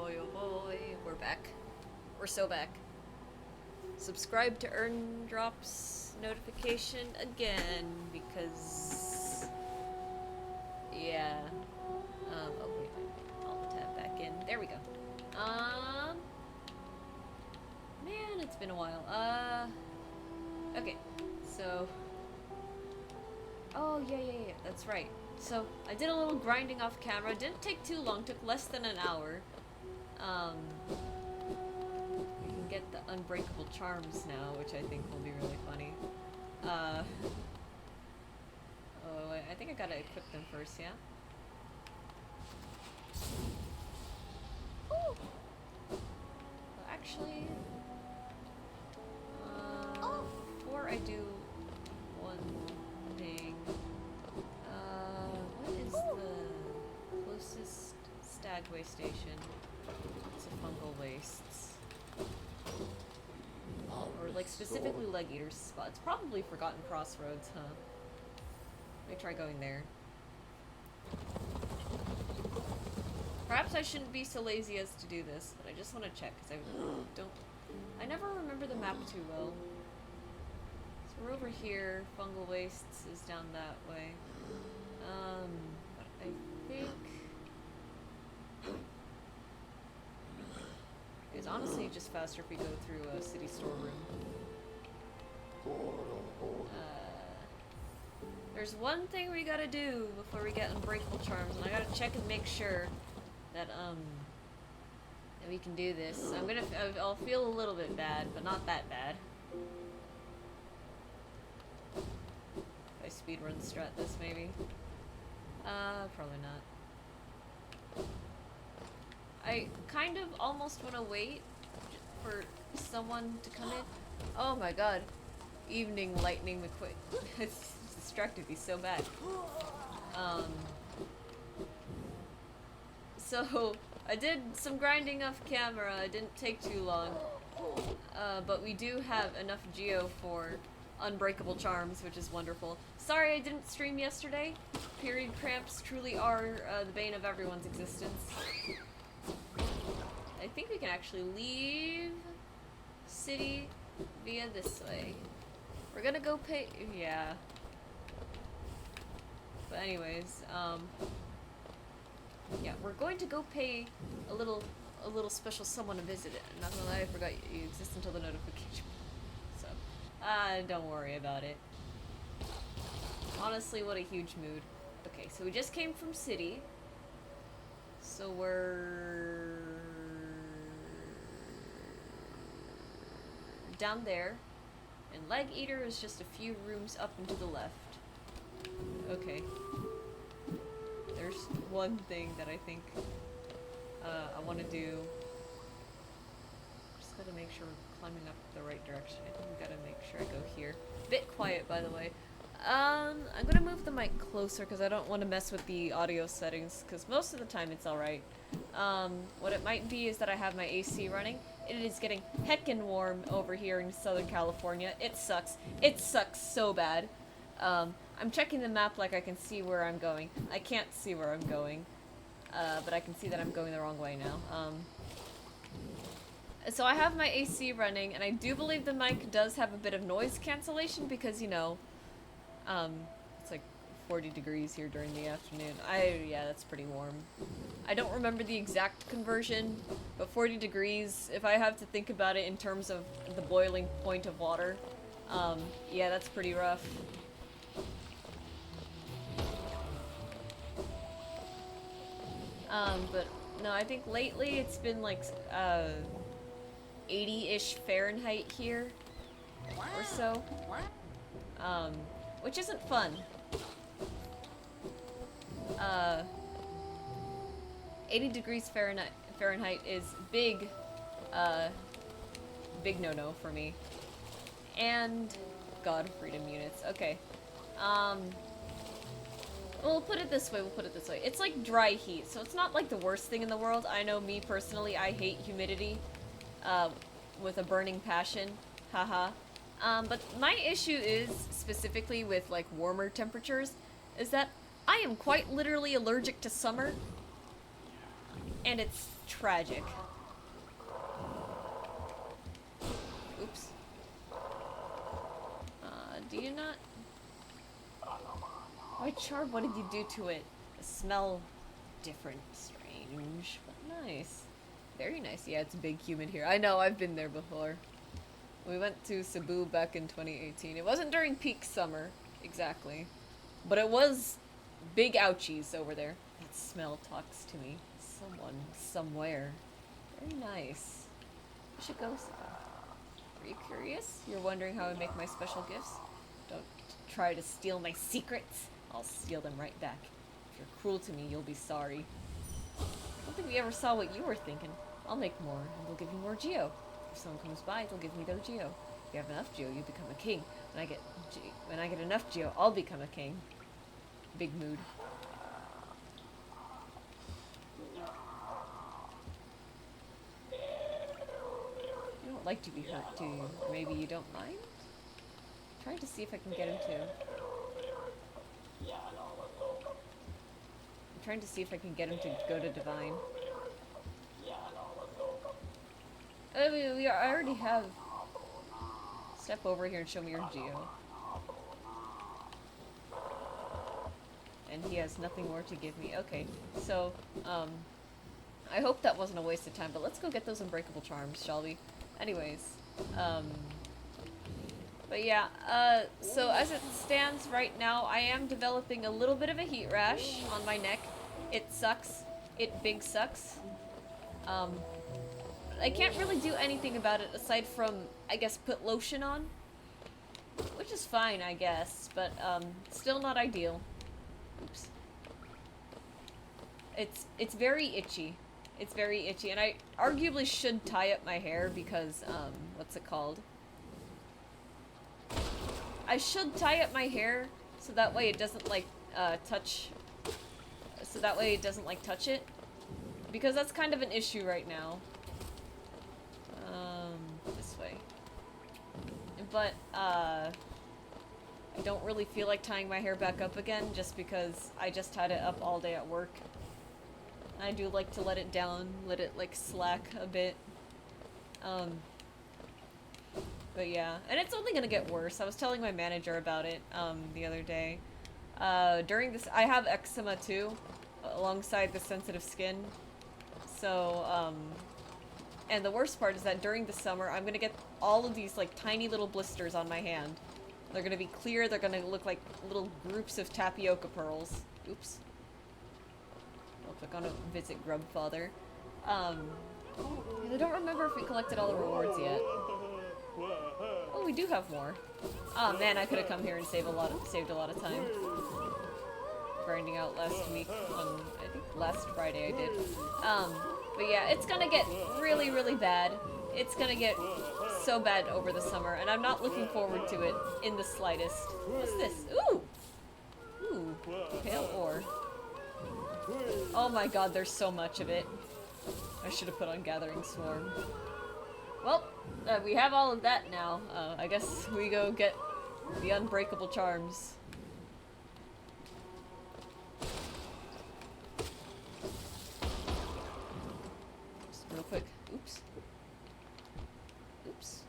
boy, oh boy. We're back. We're so back. Subscribe to earn drops notification again because yeah. Oh wait, I'll tab back in. There we go. Man, it's been a while. Okay. So oh yeah, that's right. So I did a little grinding off camera. Didn't take too long, took less than an hour. We can get the unbreakable charms now, which I think will be really funny. Oh, I think I gotta equip them first, yeah? Ooh! Well, actually, before I do one thing, what is the closest Stagway station to fungal wastes? Or like specifically Leg Eater's spot. It's probably Forgotten Crossroads, huh? Let me try going there. Perhaps I shouldn't be so lazy as to do this, but I just want to check because I never remember the map too well. So we're over here. Fungal wastes is down that way. But I think it's honestly just faster if we go through a city storeroom. There's one thing we gotta do before we get unbreakable charms, and I gotta check and make sure that that we can do this. I'll feel a little bit bad, but not that bad. If I speedrun strat this, maybe. Probably not. I kind of almost want to wait for someone to come in. Oh my god. Evening Lightning McQueen. It's distracted me so bad. So, I did some grinding off camera. It didn't take too long. But we do have enough geo for unbreakable charms, which is wonderful. Sorry I didn't stream yesterday. Period cramps truly are the bane of everyone's existence. I think we can actually leave city via this way. We're gonna go pay. Yeah. But anyways, yeah, we're going to go pay a little special someone a visit. Not gonna lie, I forgot you exist until the notification. So, don't worry about it. Honestly, what a huge mood. Okay, so we just came from city. So we're down there. And Leg Eater is just a few rooms up and to the left. Okay. There's one thing that I think I want to do. Just gotta make sure we're climbing up the right direction. I think we gotta make sure I go here. Bit quiet, by the way. I'm gonna move the mic closer because I don't want to mess with the audio settings because most of the time it's alright. What it might be is that I have my AC running. It is getting heckin' warm over here in Southern California. It sucks. It sucks so bad. I'm checking the map like I can see where I'm going. I can't see where I'm going, but I can see that I'm going the wrong way now. So I have my AC running, and I do believe the mic does have a bit of noise cancellation because, you know, it's like 40 degrees here during the afternoon. Yeah, that's pretty warm. I don't remember the exact conversion, but 40 degrees, if I have to think about it in terms of the boiling point of water, yeah, that's pretty rough. But no, I think lately it's been like 80-ish Fahrenheit here or so. Which isn't fun. 80 degrees Fahrenheit is big no-no for me. And God, freedom units. Okay. We'll put it this way, It's like dry heat, so it's not like the worst thing in the world. I know me personally, I hate humidity with a burning passion. Haha. But my issue is, specifically with like warmer temperatures, is that I am quite literally allergic to summer. And it's tragic. Oops. Do you not... My charm, what did you do to it? The smell different, strange, but nice. Very nice. Yeah, it's big humid here. I know, I've been there before. We went to Cebu back in 2018. It wasn't during peak summer, exactly. But it was big ouchies over there. That smell talks to me. Someone, somewhere. Very nice. We should go. Are you curious? You're wondering how I make my special gifts? Don't try to steal my secrets. I'll steal them right back. If you're cruel to me, you'll be sorry. I don't think we ever saw what you were thinking. I'll make more, and they'll give you more Geo. If someone comes by, they'll give me their Geo. If you have enough Geo, you become a king. When I get enough Geo, I'll become a king. Big mood. You don't like to be hurt, do you? Or maybe you don't mind? I'm trying to see if I can get him to. I'm trying to see if I can get him to go to Divine. I already have. Step over here and show me your Geo. And he has nothing more to give me. Okay, so, I hope that wasn't a waste of time, but let's go get those unbreakable charms, shall we? Anyways, but yeah, so as it stands right now, I am developing a little bit of a heat rash on my neck. It sucks. It big sucks. I can't really do anything about it aside from, I guess, put lotion on. Which is fine, I guess, but, still not ideal. Oops. It's very itchy. It's very itchy, and I arguably should tie up my hair because, what's it called? I should tie up my hair so that way it doesn't, like, touch... So that way it doesn't, like, touch it. Because that's kind of an issue right now. This way. But, I don't really feel like tying my hair back up again just because I just had it up all day at work. I do like to let it down, let it, like, slack a bit. But yeah. And it's only gonna get worse. I was telling my manager about it, the other day. During this- I have eczema too, alongside the sensitive skin. So, and the worst part is that during the summer, I'm gonna get all of these, like, tiny little blisters on my hand. They're gonna be clear, they're gonna look like little groups of tapioca pearls. Oops. I'll click on a visit Grubfather. I don't remember if we collected all the rewards yet. Oh, we do have more. Oh man, I could have come here and saved a lot of time. Grinding out last week on, I think last Friday I did. But yeah, it's gonna get really, really bad. It's gonna get so bad over the summer, and I'm not looking forward to it in the slightest. What's this? Ooh! Ooh, pale ore. Oh my god, there's so much of it. I should have put on Gathering Swarm. Well, we have all of that now. I guess we go get the unbreakable charms. Just real quick. Oops. Oops.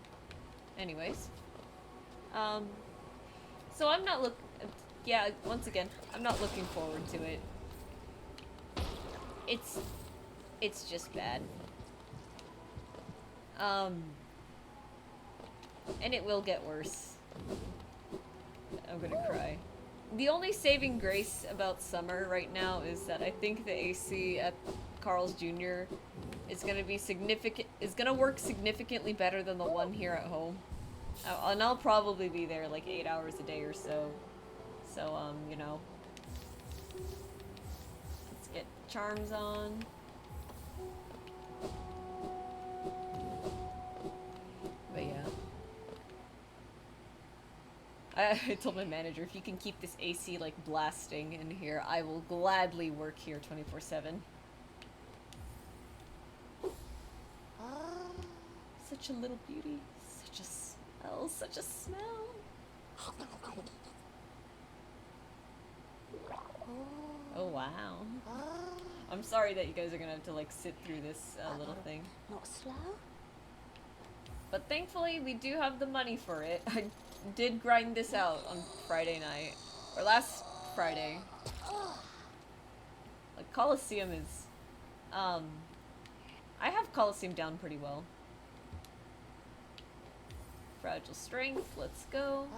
Anyways. So I'm not yeah, once again, I'm not looking forward to it. It's just bad. And it will get worse. I'm gonna cry. The only saving grace about summer right now is that I think the AC at Carl's Jr. is gonna work significantly better than the one here at home. And I'll probably be there like 8 hours a day or so. So, you know. Let's get charms on. But yeah. I told my manager, if you can keep this AC like blasting in here, I will gladly work here 24/7. Such a little beauty. Such a smell. Such a smell. Oh wow. I'm sorry that you guys are gonna have to like sit through this little thing. Not slow? But thankfully, we do have the money for it. I did grind this out on Friday night. Or last Friday. Like, Colosseum is... I have Colosseum down pretty well. Fragile Strength, let's go.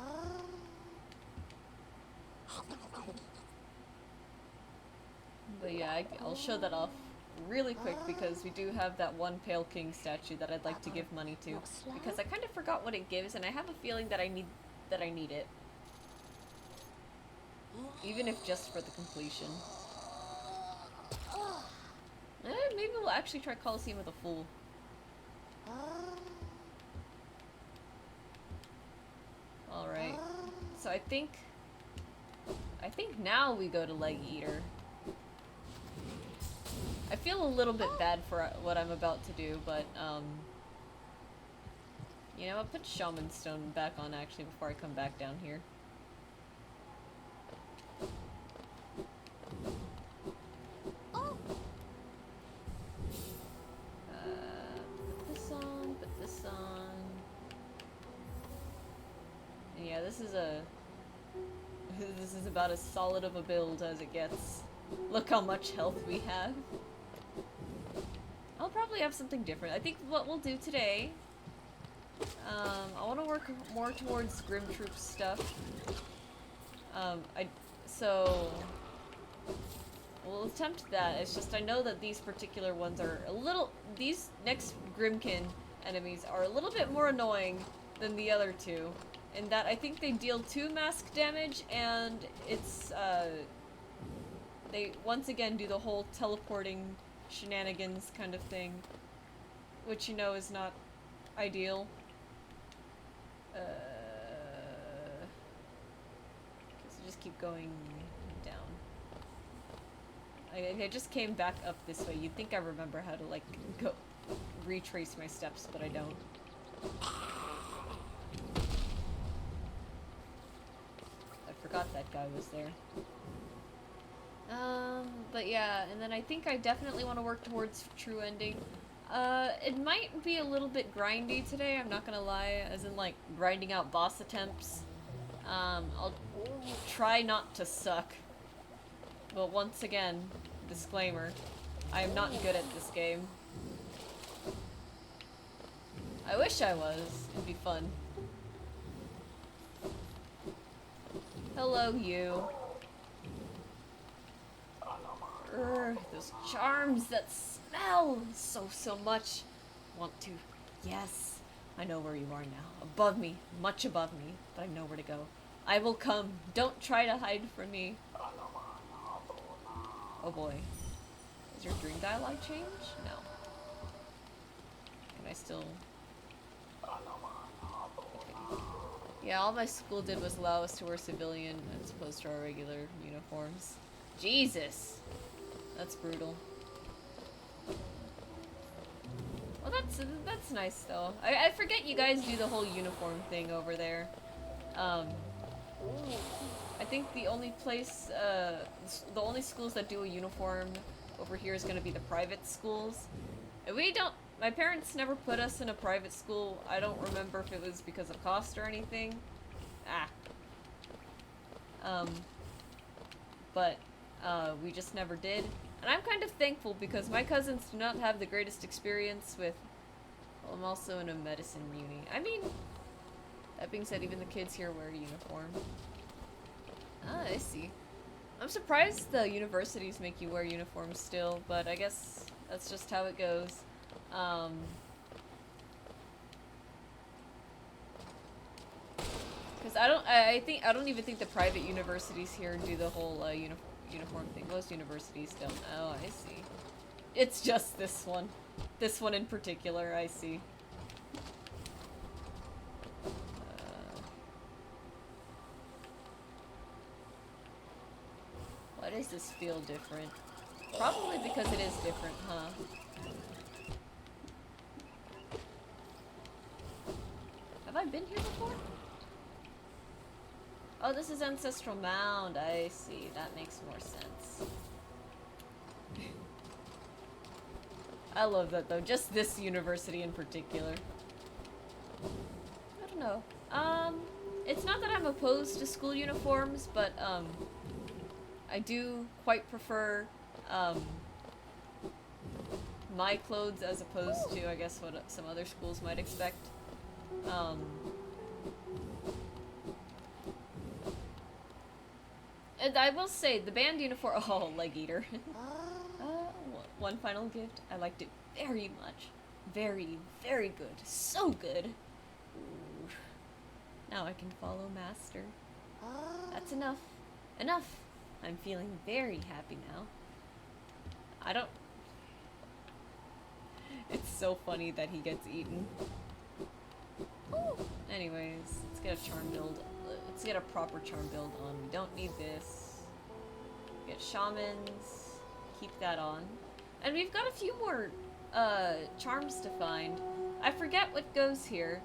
But yeah, I'll show that off really quick because we do have that one Pale King statue that I'd like to give money to. Because I kind of forgot what it gives, and I have a feeling that I need it. Even if just for the completion. Maybe we'll actually try Colosseum with a Fool. Alright. So I think now we go to Leg Eater. I feel a little bit bad for what I'm about to do, but, you know, I'll put Shaman Stone back on, actually, before I come back down here. Put this on. And yeah, this is about as solid of a build as it gets. Look how much health we have. I'll probably have something different. I think what we'll do today, I want to work more towards Grim Troop stuff. So we'll attempt that. It's just I know that these particular ones are these next Grimkin enemies are a little bit more annoying than the other two. In that I think they deal 2 mask damage, and it's, they once again do the whole teleporting shenanigans kind of thing, which you know is not ideal. So just keep going down. I just came back up this way. You'd think I remember how to like go retrace my steps, but I don't. I forgot that guy was there. But yeah, and then I think I definitely want to work towards true ending. It might be a little bit grindy today, I'm not gonna lie, as in like grinding out boss attempts. I'll try not to suck. But once again, disclaimer, I am not good at this game. I wish I was, it'd be fun. Hello, you. Those charms that smell so much. Want to. Yes. I know where you are now. Above me. Much above me. But I know where to go. I will come. Don't try to hide from me. Oh boy. Does your dream dialogue change? No. Can I still... Okay. Yeah, all my school did was allow us to wear civilian as opposed to our regular uniforms. Jesus! That's brutal. Well, that's nice though. I forget you guys do the whole uniform thing over there. I think the only place, the only schools that do a uniform over here is gonna be the private schools. And we don't, my parents never put us in a private school. I don't remember if it was because of cost or anything. But we just never did. And I'm kind of thankful because my cousins do not have the greatest experience with... Well, I'm also in a medicine uni. I mean, that being said, even the kids here wear a uniform. Ah, I see. I'm surprised the universities make you wear uniforms still, but I guess that's just how it goes. Because I don't even think the private universities here do the whole uniform thing. Most universities don't. Oh, I see. It's just this one. This one in particular, I see. Why does this feel different? Probably because it is different, huh? Have I been here before? Oh, this is Ancestral Mound. I see. That makes more sense. I love that though. Just this university in particular. I don't know. It's not that I'm opposed to school uniforms, but I do quite prefer my clothes as opposed to, I guess, what some other schools might expect. And I will say, the band uniform. Oh, leg eater. One final gift. I liked it very much. Very, very good. So good. Ooh. Now I can follow Master. That's enough. Enough. I'm feeling very happy now. I don't... It's so funny that he gets eaten. Ooh. Anyways, let's get a charm build. Let's get a proper charm build on. We don't need this. Get shamans. Keep that on. And we've got a few more charms to find. I forget what goes here.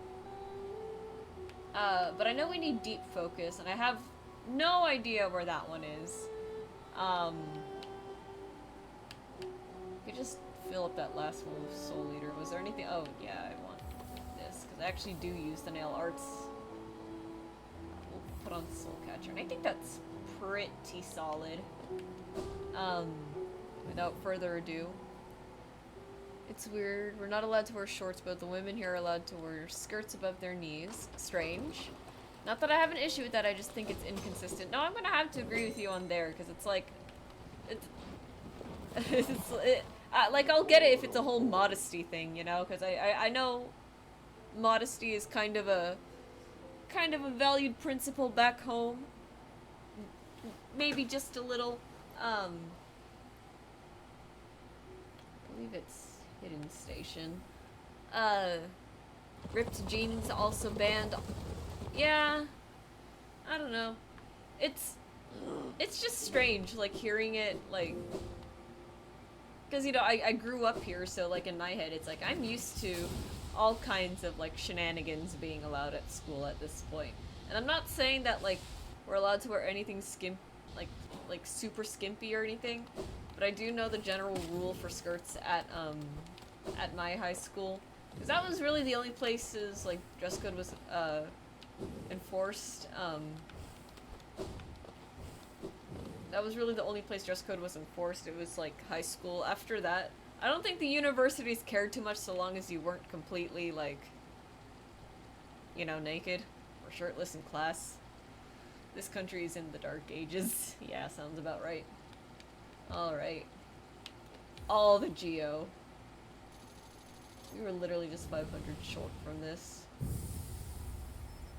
But I know we need deep focus, and I have no idea where that one is. You just fill up that last one with Soul Eater. Was there anything? Oh, yeah, I want this, because I actually do use the nail arts. We'll put on Soul Catcher, and I think that's pretty solid. Without further ado. It's weird. We're not allowed to wear shorts, but the women here are allowed to wear skirts above their knees. Strange. Not that I have an issue with that, I just think it's inconsistent. No, I'm gonna have to agree with you on there, because it's like... like, I'll get it if it's a whole modesty thing, you know? Because I know modesty is kind of a valued principle back home. Maybe just a little, I believe it's Hidden Station. Ripped jeans also banned. Yeah, I don't know. It's just strange, like, hearing it, like, because, you know, I grew up here, so, like, in my head, it's like, I'm used to all kinds of, like, shenanigans being allowed at school at this point. And I'm not saying that, like, we're allowed to wear anything like super skimpy or anything, but I do know the general rule for skirts at my high school, because that was really the only places, like, dress code was, enforced. That was really the only place dress code was enforced. It was, like, high school. After that, I don't think the universities cared too much so long as you weren't completely, like, you know, naked or shirtless in class. This country is in the dark ages. Yeah, sounds about right. Alright. All the Geo. We were literally just 500 short from this.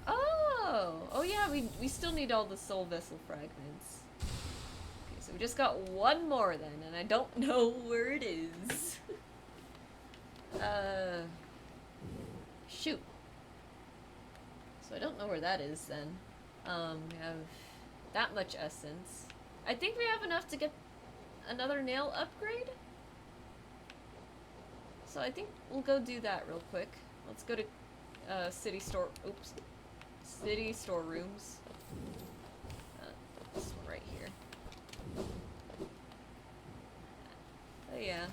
Oh! Oh yeah, we still need all the soul vessel fragments. Okay, so we just got one more then, and I don't know where it is. Shoot. So I don't know where that is then. We have that much essence. I think we have enough to get another nail upgrade. So I think we'll go do that real quick. Let's go to city storerooms. This one right here. Oh yeah.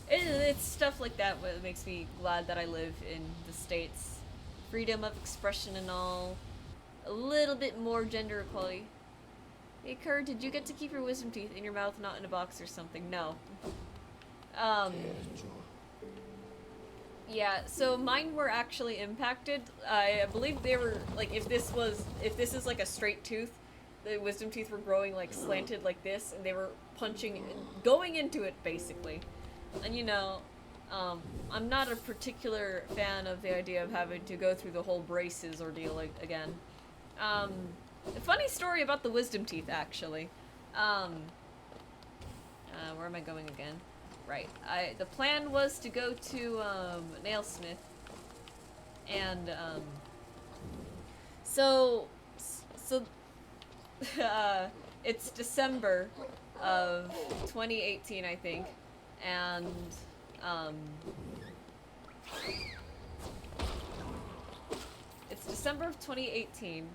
It's stuff like that that makes me glad that I live in the States. Freedom of expression and all. A little bit more gender equality. Hey Kerr, did you get to keep your wisdom teeth in your mouth, not in a box or something? No. Yeah, so mine were actually impacted. I believe they were, like, if this is like a straight tooth, the wisdom teeth were growing, like, slanted like this, and they were going into it, basically. And, you know, I'm not a particular fan of the idea of having to go through the whole braces ordeal again. A funny story about the wisdom teeth, actually. Where am I going again? Right. The plan was to go to, Nailsmith. And, so, it's December of 2018, I think. And, it's December of 2018.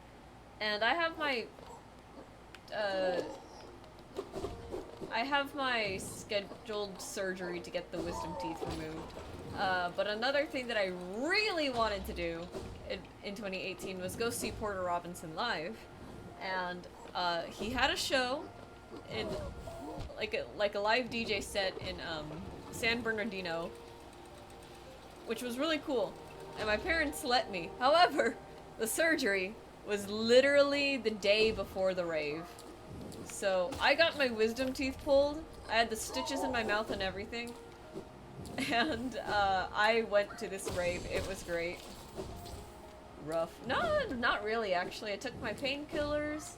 And I have my I have my scheduled surgery to get the wisdom teeth removed. But another thing that I really wanted to do in 2018 was go see Porter Robinson live. And he had a show in like a live DJ set in San Bernardino, which was really cool. And my parents let me. However, the surgery was literally the day before the rave. So I got my wisdom teeth pulled. I had the stitches in my mouth and everything. And I went to this rave. It was great. Rough. No, not really actually. I took my painkillers.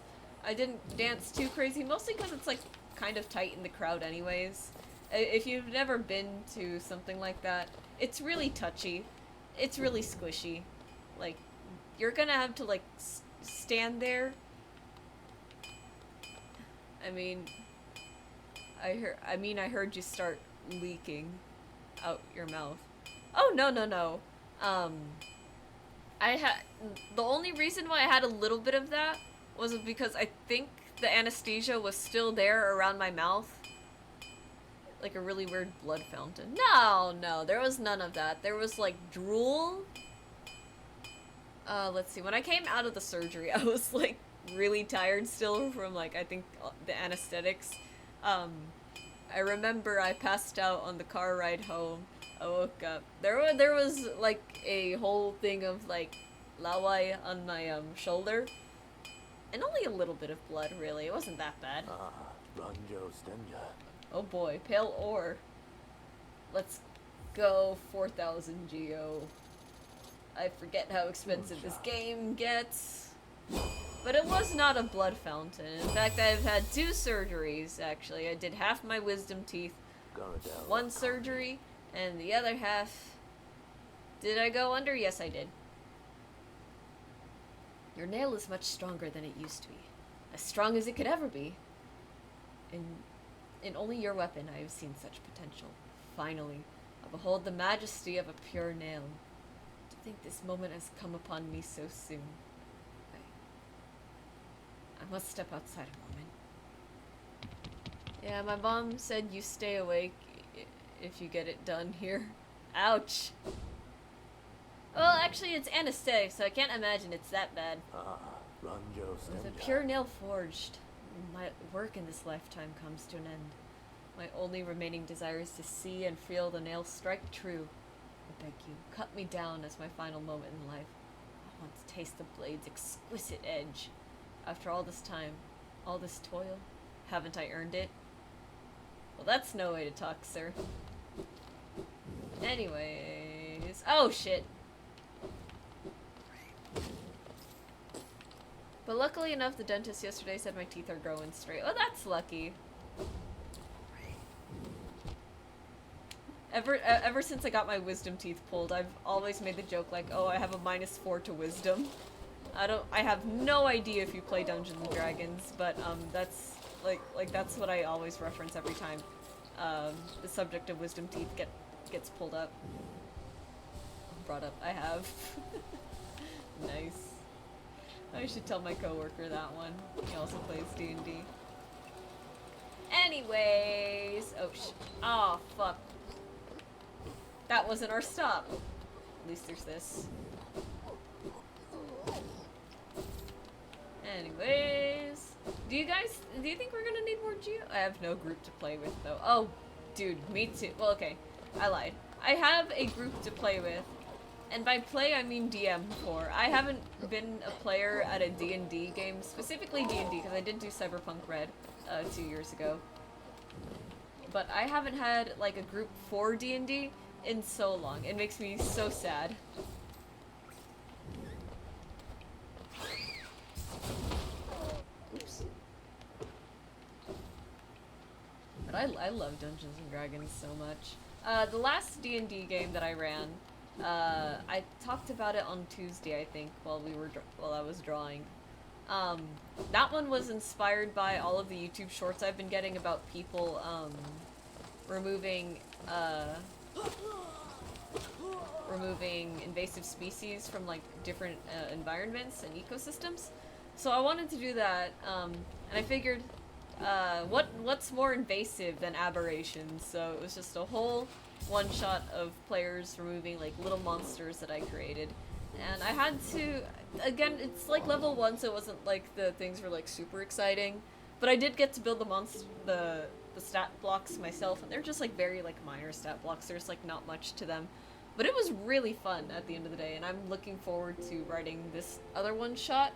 I didn't dance too crazy, mostly because it's like kind of tight in the crowd anyways. If you've never been to something like that, it's really touchy. It's really squishy. Like, you're gonna have to like stand there. I I heard you start leaking out your mouth. Oh, no. The only reason why I had a little bit of that was because I think the anesthesia was still there around my mouth. Like a really weird blood fountain. No, there was none of that. There was like drool. Let's see. When I came out of the surgery, I was like really tired still from like, I think the anesthetics. I remember I passed out on the car ride home. I woke up. There was like a whole thing of like laway on my shoulder, and only a little bit of blood. Really, it wasn't that bad. Ranjo Stenja. Oh boy, pale ore. Let's go 4,000 geo. I forget how expensive this game gets. But it was not a blood fountain. In fact, I've had 2 surgeries, actually. I did half my wisdom teeth. One surgery, and the other half... Did I go under? Yes, I did. Your nail is much stronger than it used to be. As strong as it could ever be. In only your weapon I have seen such potential. Finally, I behold the majesty of a pure nail. To think this moment has come upon me so soon. I must step outside a moment. Yeah, my mom said you stay awake if you get it done here. Ouch. Well, actually, it's anesthetic, so I can't imagine it's that bad. Ranjo With a Stenja. pure nail forged, my work in this lifetime comes to an end. My only remaining desire is to see and feel the nail strike true. I beg you, cut me down as my final moment in life. I want to taste the blade's exquisite edge. After all this time, all this toil, haven't I earned it? Well, that's no way to talk, sir. Anyways... Oh, shit! But luckily enough, the dentist yesterday said my teeth are growing straight. Oh, that's lucky. Ever since I got my wisdom teeth pulled, I've always made the joke like, oh, I have a -4 to wisdom. I have no idea if you play Dungeons and Dragons, but that's that's what I always reference every time the subject of wisdom teeth gets pulled up. Brought up. I have. Nice. I should tell my coworker that one. He also plays D&D. Anyways, oh fuck. That wasn't our stop. At least there's this. Anyways, do you think we're gonna need more geo? I have no group to play with though. Oh, dude, me too. Well, okay, I lied. I have a group to play with, and by play I mean DM for. I haven't been a player at a D&D game, specifically D&D, because I did do Cyberpunk Red 2 years ago. But I haven't had like a group for D&D in so long. It makes me so sad. Oops. But I love Dungeons and Dragons so much. The last D&D game that I ran, I talked about it on Tuesday, I think, while I was drawing. That one was inspired by all of the YouTube shorts I've been getting about people removing invasive species from like different environments and ecosystems. So I wanted to do that, and I figured what's more invasive than aberrations? So it was just a whole one shot of players removing like little monsters that I created, and I had to, again, it's like level 1, so it wasn't like the things were like super exciting, but I did get to build the stat blocks myself, and they're just like very like minor stat blocks. There's like not much to them, but it was really fun at the end of the day, and I'm looking forward to writing this other one shot.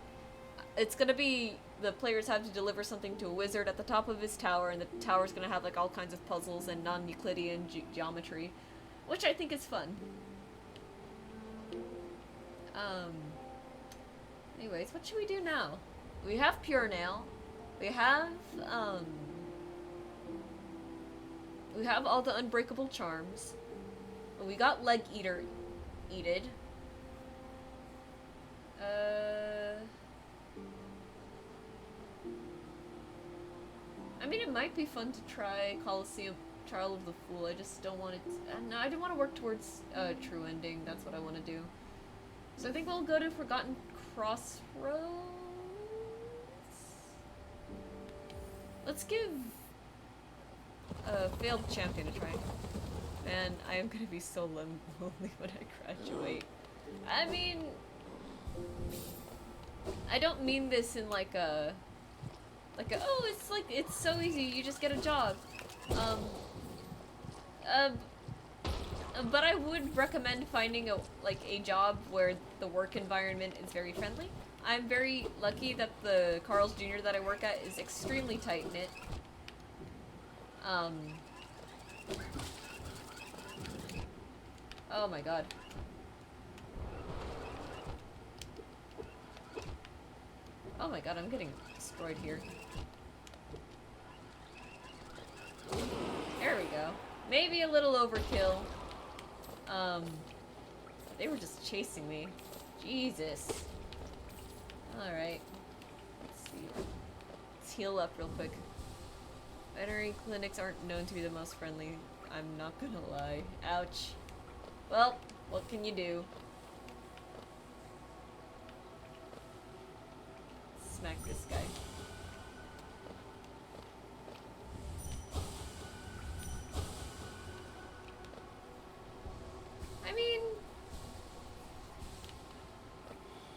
It's gonna be, the players have to deliver something to a wizard at the top of his tower, and the tower's gonna have like all kinds of puzzles and non-Euclidean geometry, which I think is fun. Anyways, what should we do now? We have Pure Nail. We have all the unbreakable charms. We got Leg Eater eated. I mean, it might be fun to try Colosseum Trial of the Fool. I just don't want it to, no, I don't want to work towards true ending. That's what I want to do. So I think we'll go to Forgotten Crossroads. Let's give Failed Champion a try. Man, I am gonna be so lonely when I graduate. I mean, I don't mean this in like a, oh, it's so easy, you just get a job. But I would recommend finding a job where the work environment is very friendly. I'm very lucky that the Carl's Jr. that I work at is extremely tight-knit. Oh my god. Oh my god, I'm getting destroyed here. There we go. Maybe a little overkill. They were just chasing me. Jesus. Alright. Let's see. Let's heal up real quick. Veterinary clinics aren't known to be the most friendly. I'm not gonna lie. Ouch. Well, what can you do? Smack this guy. I mean,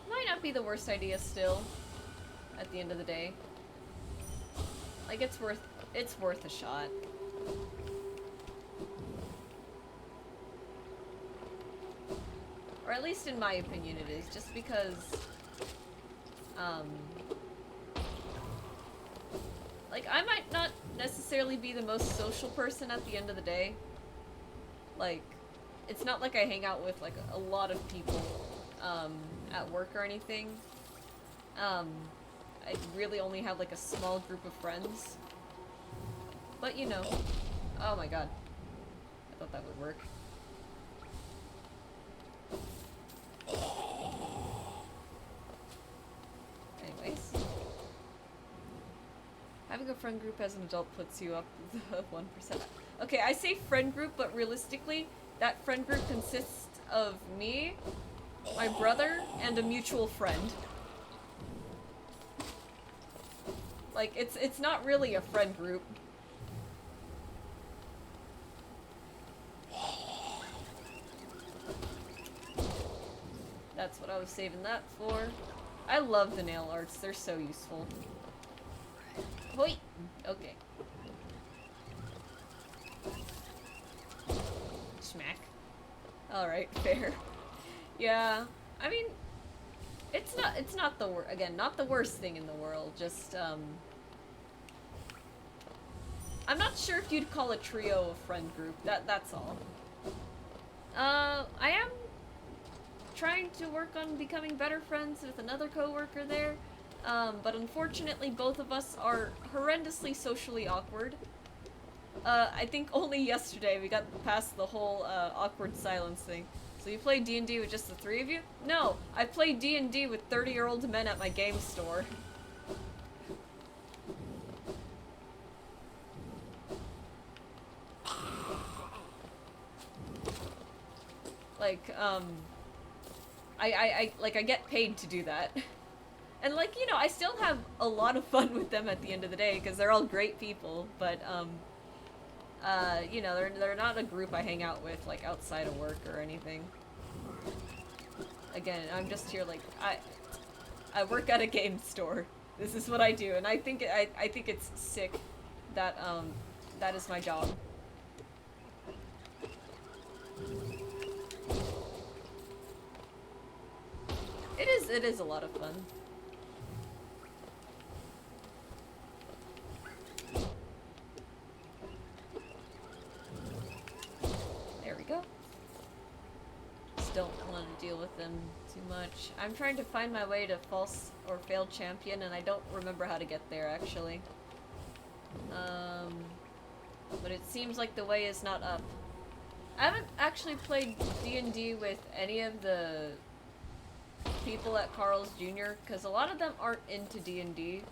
might not be the worst idea still, at the end of the day. Like, it's worth a shot. Or at least in my opinion it is, just because, like, I might not necessarily be the most social person at the end of the day. Like, it's not like I hang out with, like, a lot of people, at work or anything. I really only have, like, a small group of friends. But, you know. Oh my god. I thought that would work. Anyways. Having a friend group as an adult puts you up the 1%. Okay, I say friend group, but realistically, that friend group consists of me, my brother, and a mutual friend. Like, it's not really a friend group. That's what I was saving that for. I love the nail arts, they're so useful. Hoi! Okay. Smack. Alright, fair. Yeah, I mean, it's not the not the worst thing in the world, just, I'm not sure if you'd call a trio a friend group, that's all. I am trying to work on becoming better friends with another coworker there, but unfortunately both of us are horrendously socially awkward. I think only yesterday we got past the whole, awkward silence thing. So you play D&D with just the three of you? No, I play D&D with 30-year-old men at my game store. Like, I get paid to do that. And like, you know, I still have a lot of fun with them at the end of the day because they're all great people, but you know, they're not a group I hang out with like outside of work or anything. Again, I'm just here like I work at a game store. This is what I do, and I think it's sick that that is my job. It is a lot of fun. There we go. Just don't want to deal with them too much. I'm trying to find my way to false or failed champion, and I don't remember how to get there actually. But it seems like the way is not up. I haven't actually played D&D with any of the people at Carl's Jr. because a lot of them aren't into D&D.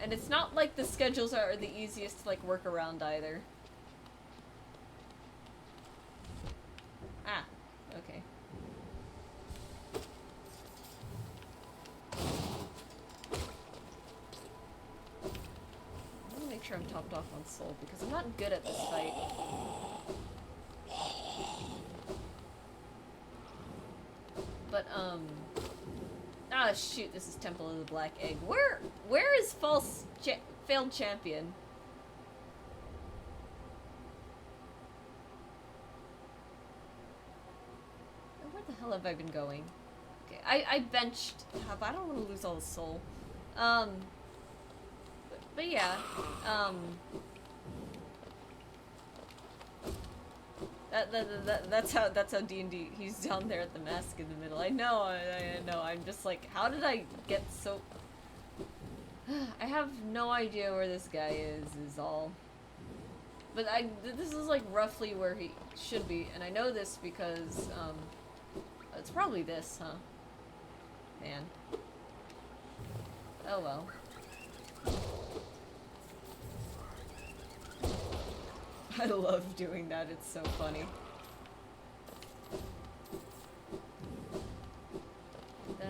And it's not like the schedules are the easiest to like work around either. Ah, okay. I'm gonna make sure I'm topped off on soul because I'm not good at this fight. But, ah, shoot, this is Temple of the Black Egg. Where is failed champion? Where the hell have I been going? Okay, I benched, but I don't want to lose all the soul. But yeah, that's how D&D. He's down there at the mask in the middle. I know. I'm just like, how did I get so? I have no idea where this guy is all. But this is like roughly where he should be, and I know this because it's probably this, huh? Man. Oh well. I love doing that, it's so funny. Then...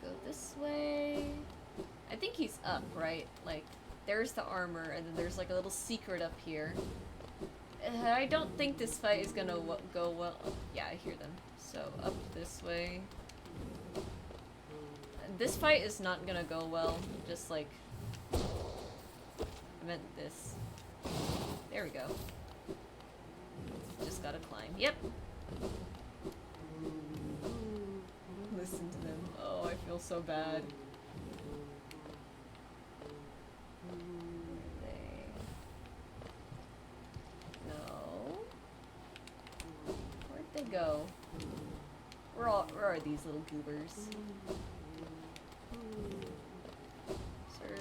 go this way. I think he's up, right? Like, there's the armor, and then there's like a little secret up here. I don't think this fight is gonna go well. Yeah, I hear them. So, up this way. This fight is not gonna go well, just like, I meant this. There we go. Just gotta climb. Yep. Listen to them. Oh, I feel so bad. No. Where'd they go? Where are these little goobers? Sir.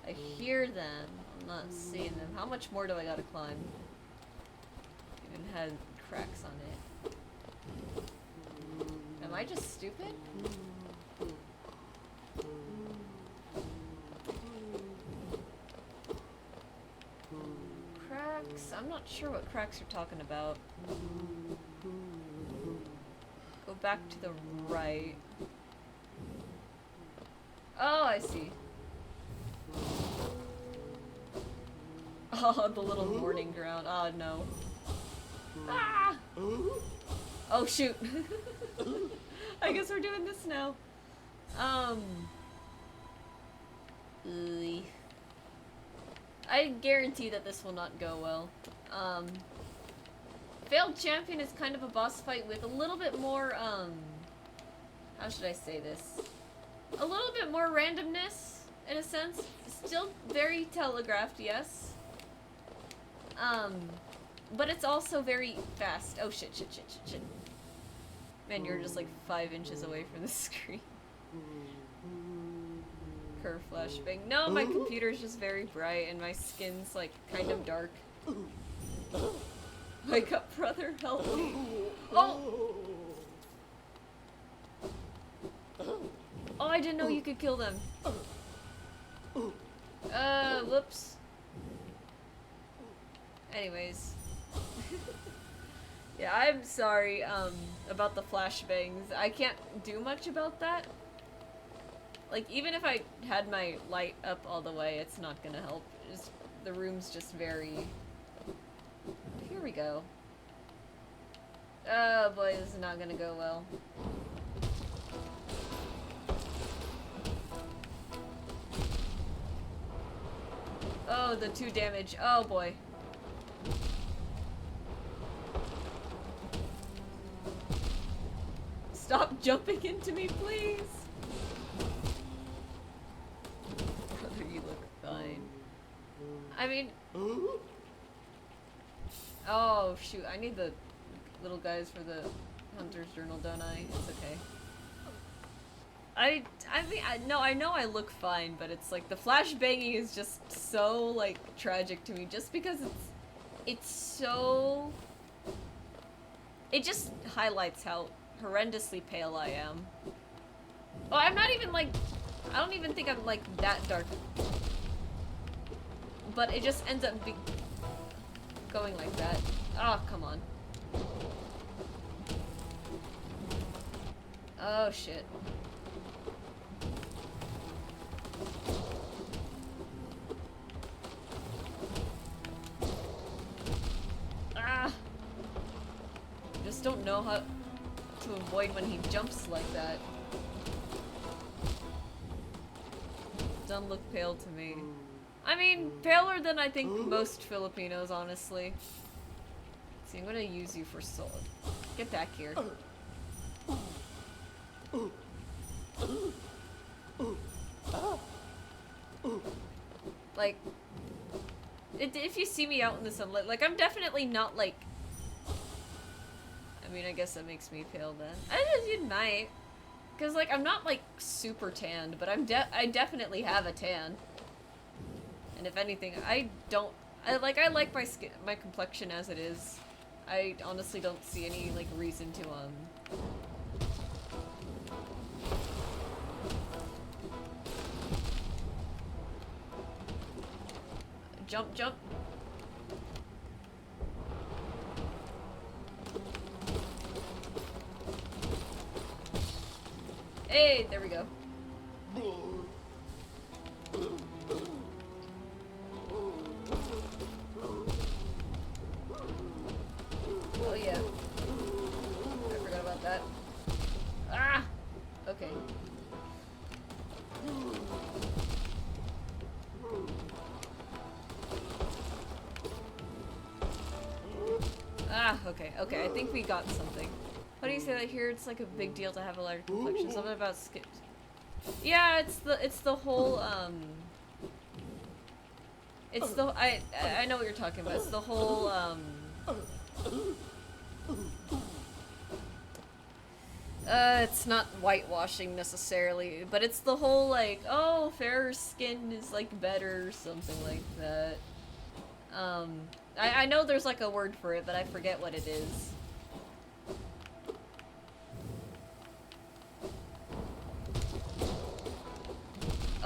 I hear them. I'm not seeing them. How much more do I gotta climb? Even had cracks on it. Am I just stupid? Cracks? I'm not sure what cracks you're talking about. Go back to the right. Oh, I see. Oh, the little mourning ground. Oh, no. Ah! Oh, shoot. I guess we're doing this now. I guarantee that this will not go well. Failed Champion is kind of a boss fight with a little bit more, how should I say this? A little bit more randomness, in a sense. Still very telegraphed, yes. But it's also very fast. Oh shit. Man, you're just like 5 inches away from the screen. Curve flashbang. No, my computer's just very bright and my skin's like kind of dark. Wake up, brother, help me. Oh! Oh, I didn't know you could kill them. Whoops. Anyways. Yeah, I'm sorry, about the flashbangs. I can't do much about that. Like, even if I had my light up all the way, it's not gonna help. The room's just very... Here we go. Oh boy, this is not gonna go well. Oh, the 2 damage. Oh boy. Stop jumping into me, please! Brother, you look fine. I mean... Oh, shoot. I need the little guys for the Hunter's Journal, don't I? It's okay. I mean, no, I know I look fine, but it's like, the flashbanging is just so, like, tragic to me, just because it's so... It just highlights how horrendously pale I am. Oh, I'm not even, like, I don't even think I'm, like, that dark. But it just ends up going like that. Oh, come on. Oh, shit. Ah! Just don't know how to avoid when he jumps like that. Doesn't look pale to me. I mean, paler than I think most Filipinos, honestly. See, I'm gonna use you for sword. Get back here. Like, if you see me out in the sunlight, like, I'm definitely not, like... I mean, I guess that makes me pale then. You might. Because, like, I'm not, like, super tanned, but I definitely have a tan. And if anything, I like my skin, my complexion as it is. I honestly don't see any, like, reason to, Jump, jump. Hey, there we go. Oh yeah. I forgot about that. Ah! Okay. Ah, okay, okay, I think we got something. How do you say that here? It's like a big deal to have a lighter complexion. Something about skin. Yeah, it's the whole, it's the, I know what you're talking about. It's the whole, it's not whitewashing necessarily, but it's the whole, like, oh, fairer skin is, like, better, or something like that. I know there's, like, a word for it, but I forget what it is.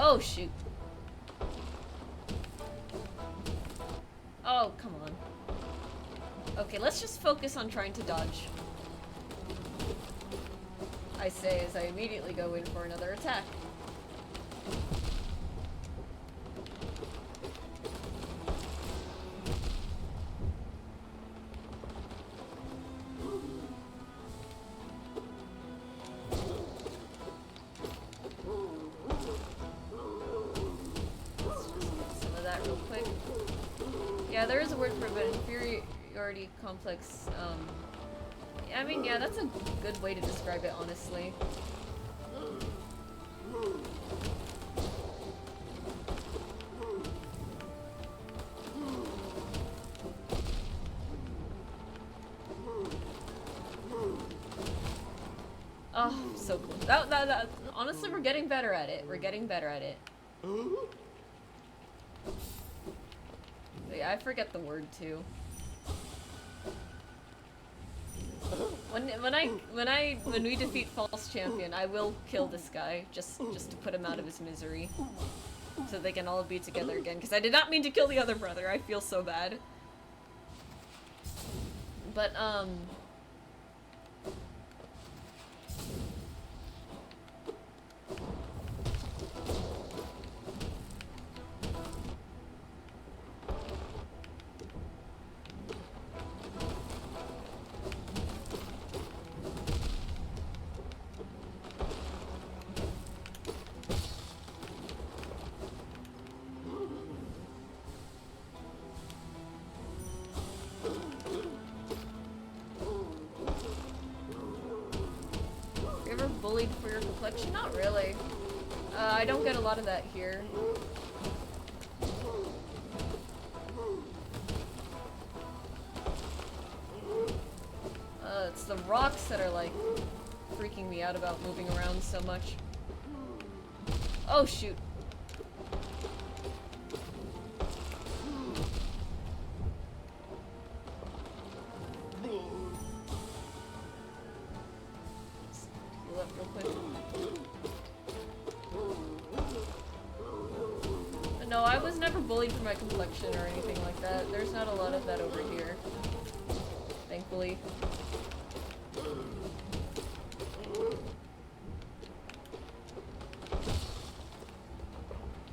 Oh, shoot. Oh, come on. Okay, let's just focus on trying to dodge. I say as I immediately go in for another attack. Yeah, there is a word for it, but inferiority complex, I mean, yeah, that's a good way to describe it, honestly. Oh, so cool. That, honestly, we're getting better at it. We're getting better at it. Yeah, I forget the word too. When we defeat False Champion, I will kill this guy just to put him out of his misery, so they can all be together again. Because I did not mean to kill the other brother. I feel so bad. But, you ever bullied for your complexion? Not really. I don't get a lot of that here. It's the rocks that are like freaking me out about moving around so much. Oh shoot. Heal up real quick. But no, I was never bullied for my complexion or anything like that. There's not a lot of that over here. Thankfully.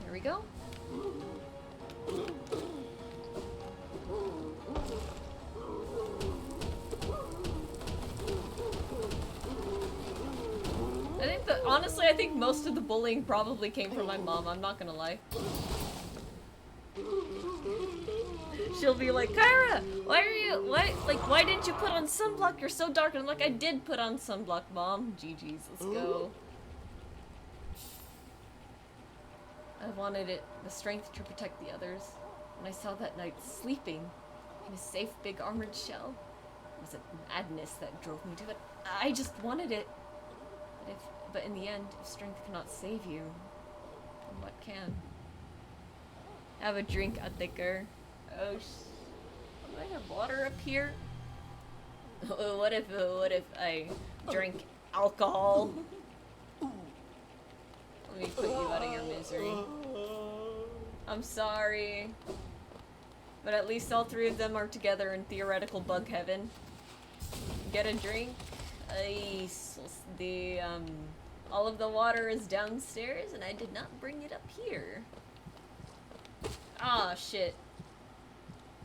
There we go. Honestly, I think most of the bullying probably came from my mom, I'm not gonna lie. She'll be like, Kyra, why didn't you put on sunblock? You're so dark. And I'm like, I did put on sunblock, Mom. GG's, let's go. I wanted the strength to protect the others. When I saw that knight sleeping in a safe big armored shell, it was a madness that drove me to it. I just wanted it. But in the end, if strength cannot save you, then what can? Have a drink, Attiker. Oh, do I have water up here? What if I drank alcohol? Let me put you out of your misery. I'm sorry. But at least all three of them are together in theoretical bug heaven. Get a drink. All of the water is downstairs, and I did not bring it up here. Ah, shit.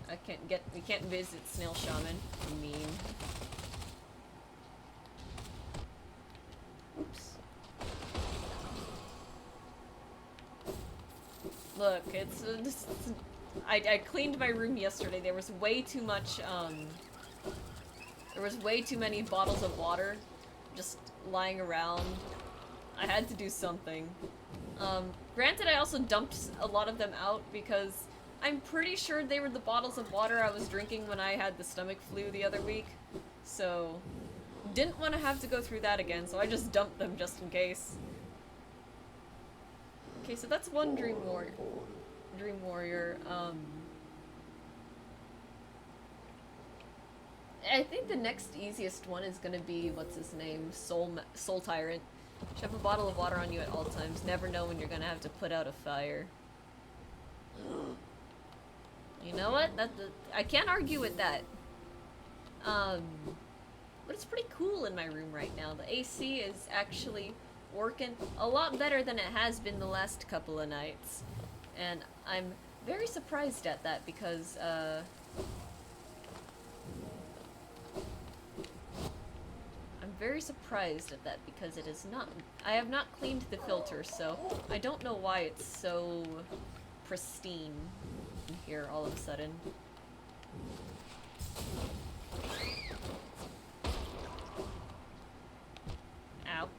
We can't visit Snail Shaman. Mean. Oops. Look, I cleaned my room yesterday. There was way too much, there was way too many bottles of water just lying around. I had to do something. Granted, I also dumped a lot of them out because I'm pretty sure they were the bottles of water I was drinking when I had the stomach flu the other week. So, didn't want to have to go through that again, so I just dumped them just in case. Okay, so that's one Dream Warrior. I think the next easiest one is gonna be, what's his name? Soul Tyrant. Shove a bottle of water on you at all times. Never know when you're gonna have to put out a fire. You know what? I can't argue with that. But it's pretty cool in my room right now. The AC is actually working a lot better than it has been the last couple of nights. And I'm very surprised at that because, very surprised at that because it is not. I have not cleaned the filter, so I don't know why it's so pristine in here all of a sudden. Ow.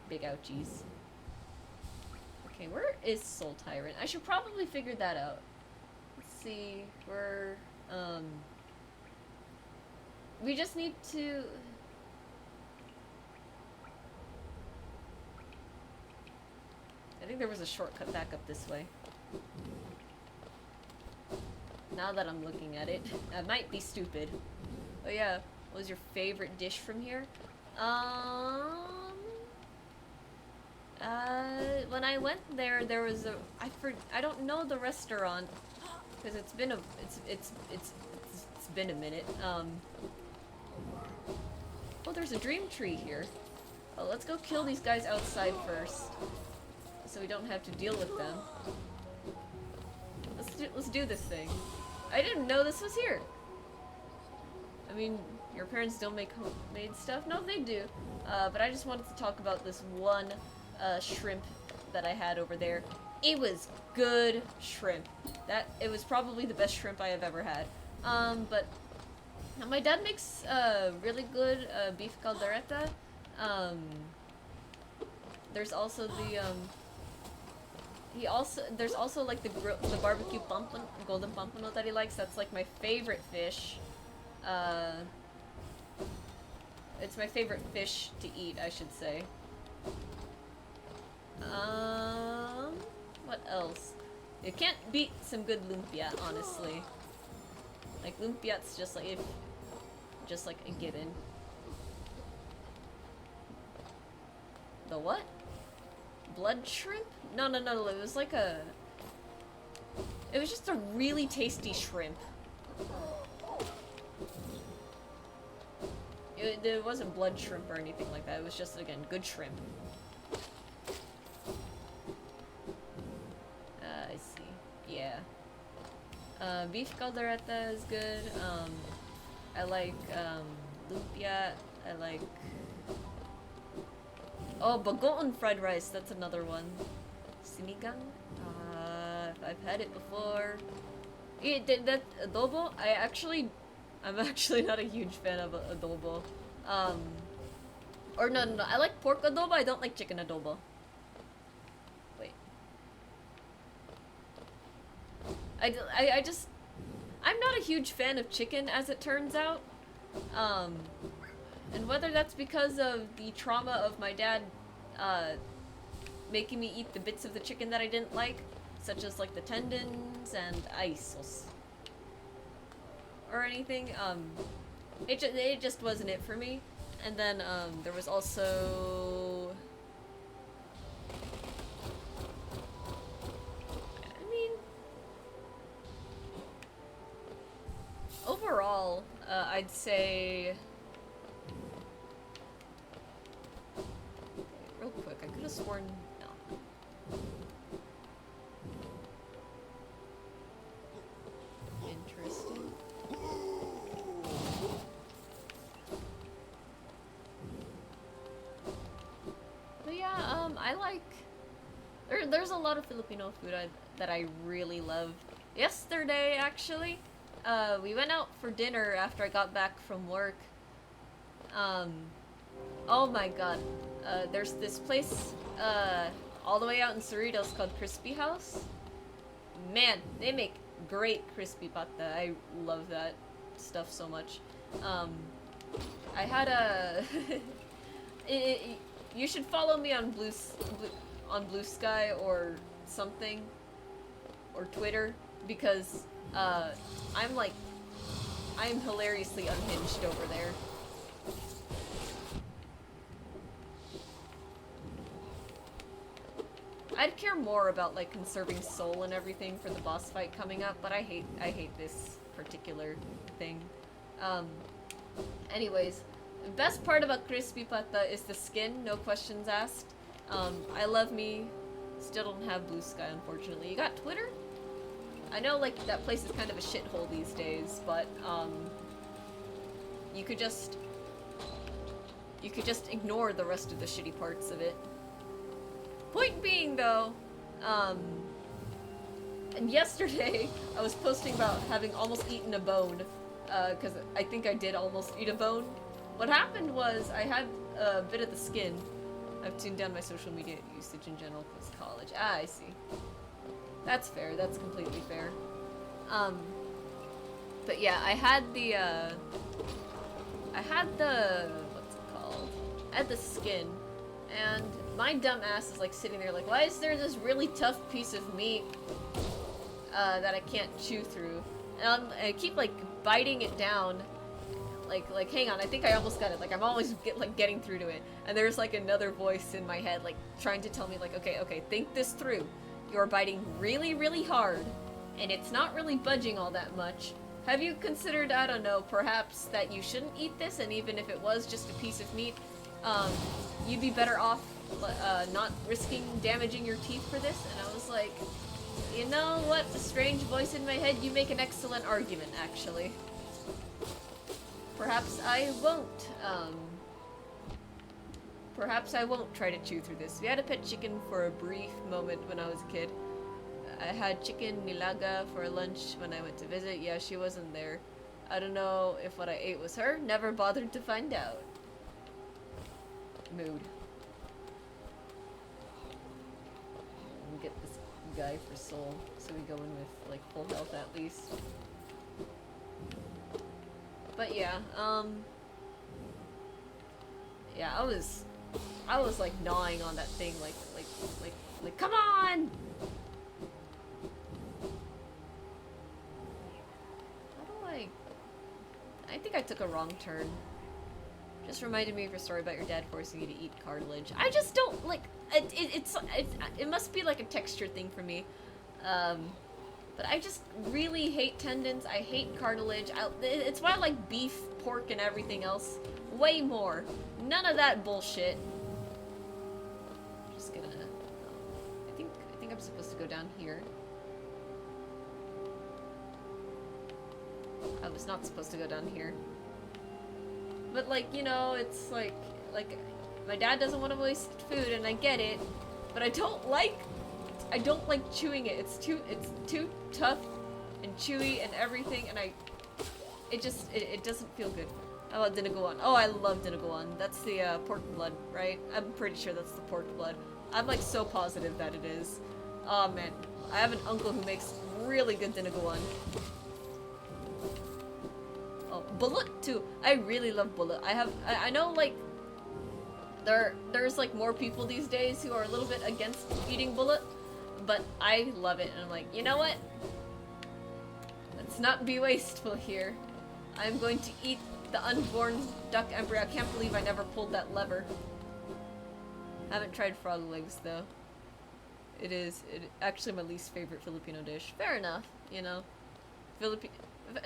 Big ouchies. Okay, where is Soul Tyrant? I should probably figure that out. Let's see, we're, we just need to... I think there was a shortcut back up this way. Now that I'm looking at it, I might be stupid. Oh yeah, what was your favorite dish from here? When I went there, there was I don't know the restaurant, because it's it's been a minute. Oh, there's a dream tree here. Oh, let's go kill these guys outside first, so we don't have to deal with them. Let's do this thing. I didn't know this was here. I mean, your parents don't make homemade stuff? No, they do. But I just wanted to talk about this one shrimp that I had over there. It was good shrimp. It was probably the best shrimp I have ever had. But my dad makes really good beef caldereta. There's also the there's also like the barbecue golden pompano that he likes. That's like my favorite fish. It's my favorite fish to eat, I should say. What else? You can't beat some good lumpia, honestly. Like lumpia's just like a given. The what? Blood shrimp? No, it was like it was just a really tasty shrimp. It wasn't blood shrimp or anything like that, it was just, again, good shrimp. I see. Yeah. Beef caldereta is good. I like, lumpia. I like... Oh, bagoong fried rice, that's another one. Sinigang? I've had it before. That adobo? I'm actually not a huge fan of adobo. Or no, I like pork adobo, I don't like chicken adobo. Wait. I'm not a huge fan of chicken, as it turns out. And whether that's because of the trauma of my dad, making me eat the bits of the chicken that I didn't like, such as like the tendons and isos, or anything, it just wasn't it for me. And then, there was also... I mean... Overall, I'd say... Real quick, I could have sworn... No. Interesting. But yeah, I like... There's a lot of Filipino food that I really love. Yesterday, actually, we went out for dinner after I got back from work. Oh my god. There's this place, all the way out in Cerritos called Crispy House. Man, they make great crispy pata. I love that stuff so much. I had a... you should follow me on Blue Sky or something, or Twitter, because I'm hilariously unhinged over there. I'd care more about like conserving soul and everything for the boss fight coming up, but I hate this particular thing. Anyways, the best part about crispy pata is the skin, no questions asked. I love me. Still don't have Blue Sky, unfortunately. You got Twitter? I know like that place is kind of a shithole these days, but you could just ignore the rest of the shitty parts of it. Point being, though, and yesterday I was posting about having almost eaten a bone, because I think I did almost eat a bone. What happened was I had a bit of the skin. I've tuned down my social media usage in general because college. Ah, I see. That's fair. That's completely fair. But yeah, I had the what's it called? I had the skin, and my dumb ass is like sitting there like, why is there this really tough piece of meat that I can't chew through? And I keep like biting it down, like hang on, I think I almost got it. Like I'm always getting through to it, and there's like another voice in my head like trying to tell me like, okay, think this through. You're biting really, really hard, and it's not really budging all that much. Have you considered, I don't know, perhaps that you shouldn't eat this, and even if it was just a piece of meat, you'd be better off not risking damaging your teeth for this? And I was like, you know what, a strange voice in my head, you make an excellent argument, actually. Perhaps I won't, perhaps I won't try to chew through this. We had a pet chicken for a brief moment when I was a kid. I had chicken nilaga for lunch when I went to visit. Yeah, she wasn't there. I don't know if what I ate was her. Never bothered to find out. Mood. We'll get this guy for soul, so we go in with, like, full health at least. But yeah, yeah, I was like gnawing on that thing, like, come on! I think I took a wrong turn. Just reminded me of your story about your dad forcing you to eat cartilage. I just don't like it must be like a texture thing for me. But I just really hate tendons. I hate cartilage. It's why I like beef, pork, and everything else way more. None of that bullshit. Just gonna. I think I'm supposed to go down here. I was not supposed to go down here. But, like, you know, it's like, my dad doesn't want to waste food, and I get it, but I don't like chewing it. It's too tough and chewy and everything, and it doesn't feel good. I love Dinaguan. Oh, I love Dinaguan. That's the, pork blood, right? I'm pretty sure that's the pork blood. I'm, like, so positive that it is. Oh, man. I have an uncle who makes really good Dinaguan. Bullet too. I really love bullet. I know, like, there's like more people these days who are a little bit against eating bullet, but I love it, and I'm like, you know what? Let's not be wasteful here. I'm going to eat the unborn duck embryo. I can't believe I never pulled that lever. Haven't tried frog legs though. It actually my least favorite Filipino dish. Fair enough, you know.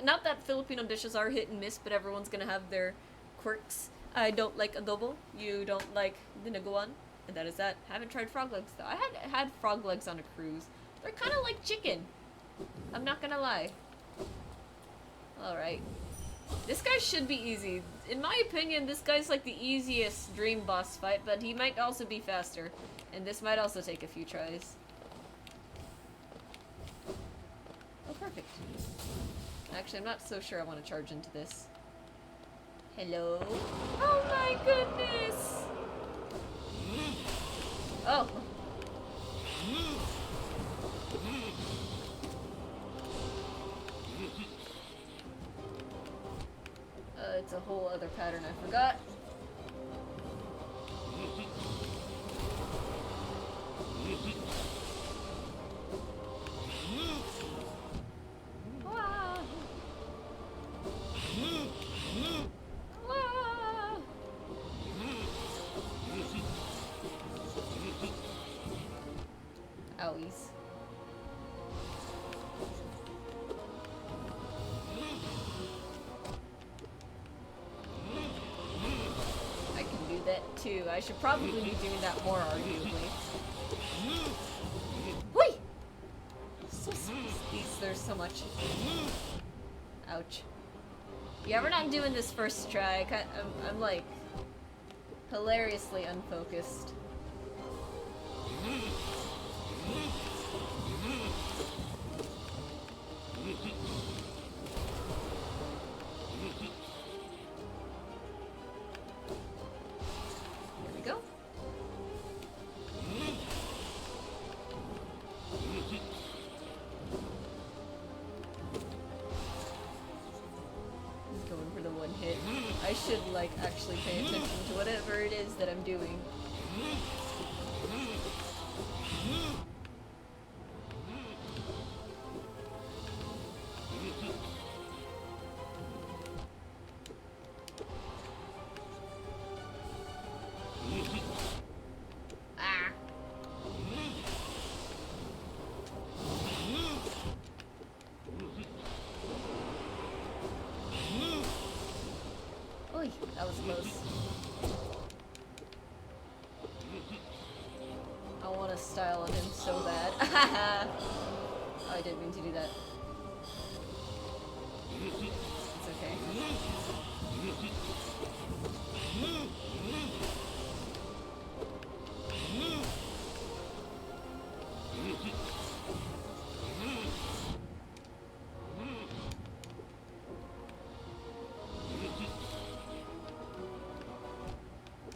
Not that Filipino dishes are hit and miss, but everyone's gonna have their quirks. I don't like adobo. You don't like dinaguan, and that is that. Haven't tried frog legs though. I had frog legs on a cruise. They're kind of like chicken. I'm not gonna lie. All right, this guy should be easy. In my opinion, this guy's like the easiest dream boss fight, but he might also be faster, and this might also take a few tries. Oh, perfect. Actually, I'm not so sure I want to charge into this. Hello? Oh my goodness! Oh. It's a whole other pattern I forgot. Owies. I can do that too. I should probably be doing that more, arguably. Whee! There's so much. Ouch. Yeah, we're not doing this first try. I'm like hilariously unfocused. Here we go. Going for the one hit. I should, like, actually pay attention to whatever it is that I'm doing. style on him so bad. Oh, I didn't mean to do that. It's okay.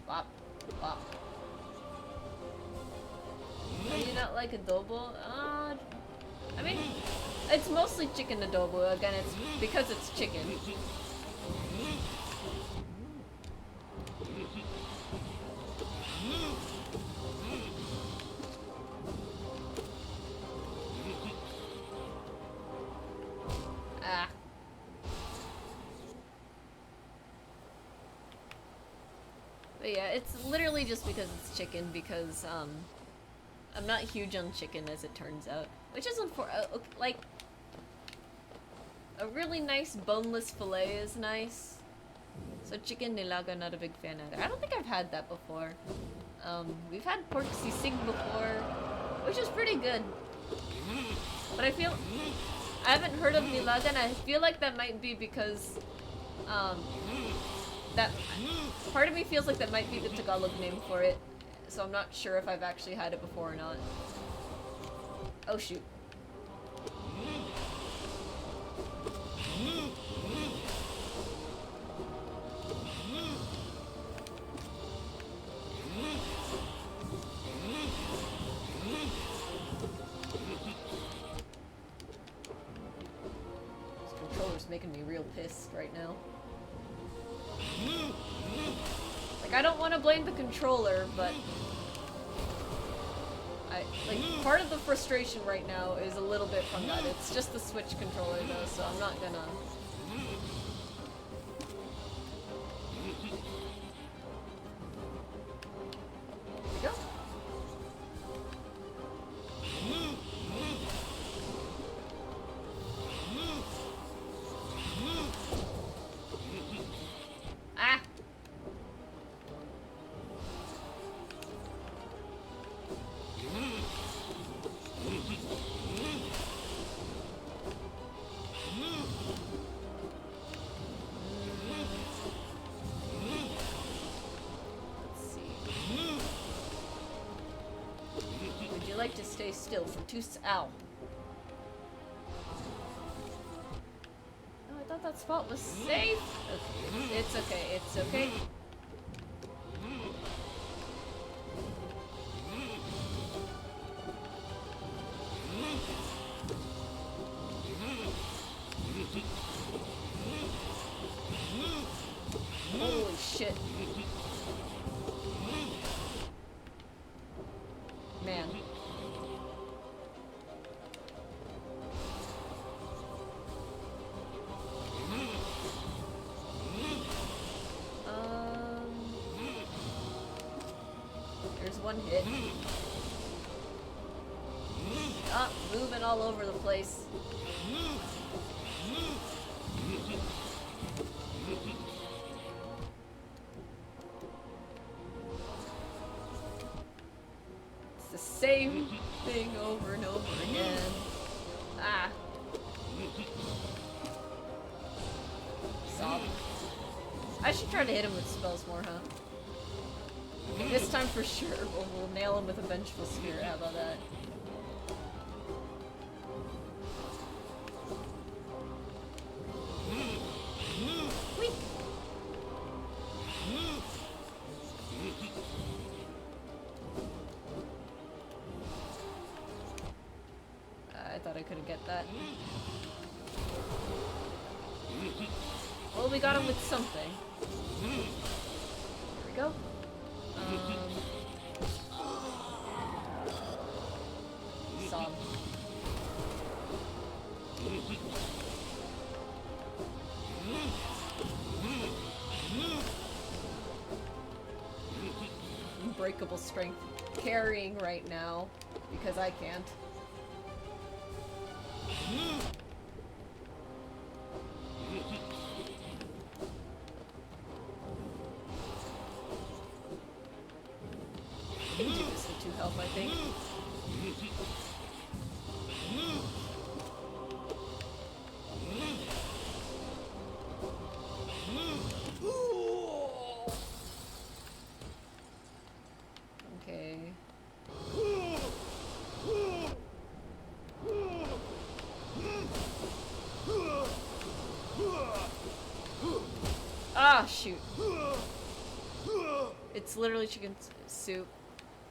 Bop, bop. Do you not like adobo? I mean, it's mostly chicken adobo. Again, it's because it's chicken. Ah. But yeah, it's literally just because it's chicken, because, I'm not huge on chicken, as it turns out. Which isn't for, like, a really nice boneless fillet is nice. So chicken nilaga, not a big fan of it. I don't think I've had that before. We've had pork sisig before, which is pretty good. But I haven't heard of nilaga, and I feel like that might be because, that part of me feels like that might be the Tagalog name for it. So I'm not sure if I've actually had it before or not. Oh shoot. This controller's making me real pissed right now. Like, I don't want to blame the controller, but part of the frustration right now is a little bit from that. It's just the Switch controller though, so I'm not gonna... There we go. Ah! Like to stay still for 2 ow. Oh, I thought that spot was safe. Okay, it's okay, it's okay. Holy shit. Man. There's one hit. Ah, moving all over the place. It's the same thing over and over again. Ah. Stop. I should try to hit him with spells more, huh? Okay, this time for sure, we'll nail him with a Vengeful Spear. How about that? Whee! I thought I couldn't get that. Well, we got him with something. Here we go. Sob. Unbreakable strength carrying right now because I can't. I can do this with 2 health, I think. Okay. Ah, shoot. It's literally chicken soup,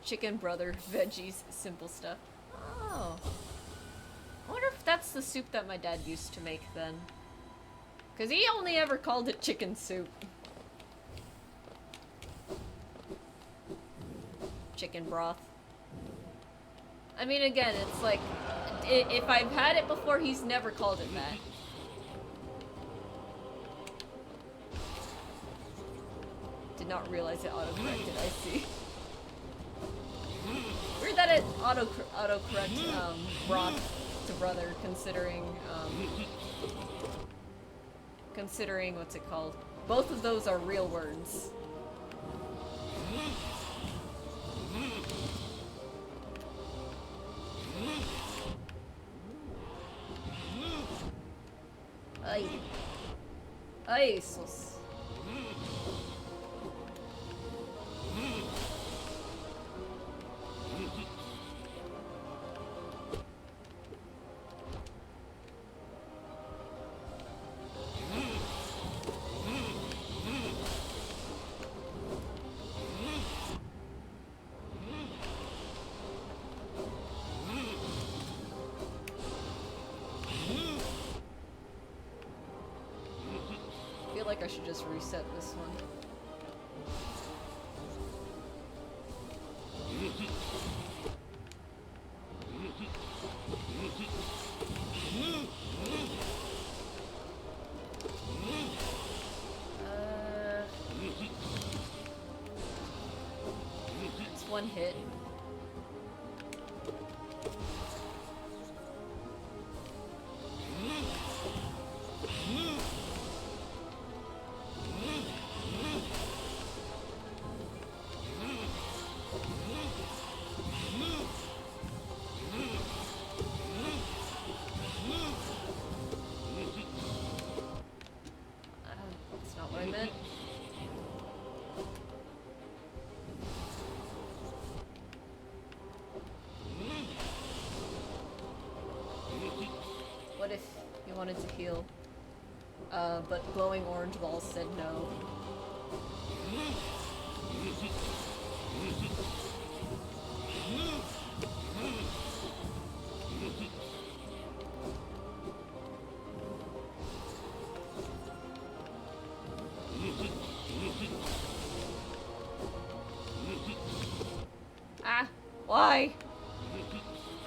chicken brother, veggies, simple stuff. Oh. I wonder if that's the soup that my dad used to make then. Because he only ever called it chicken soup. Chicken broth. I mean, again, it's like, if I've had it before, he's never called it that. Did not realize it auto-corrected, I see. Weird that it auto-correct, broth to brother, considering, what's it called? Both of those are real words. Ay. Ay, sus. I feel like I should just reset this one. It's one hit. That's not what I meant. What if you wanted to heal, but glowing orange balls said no? Ah, why?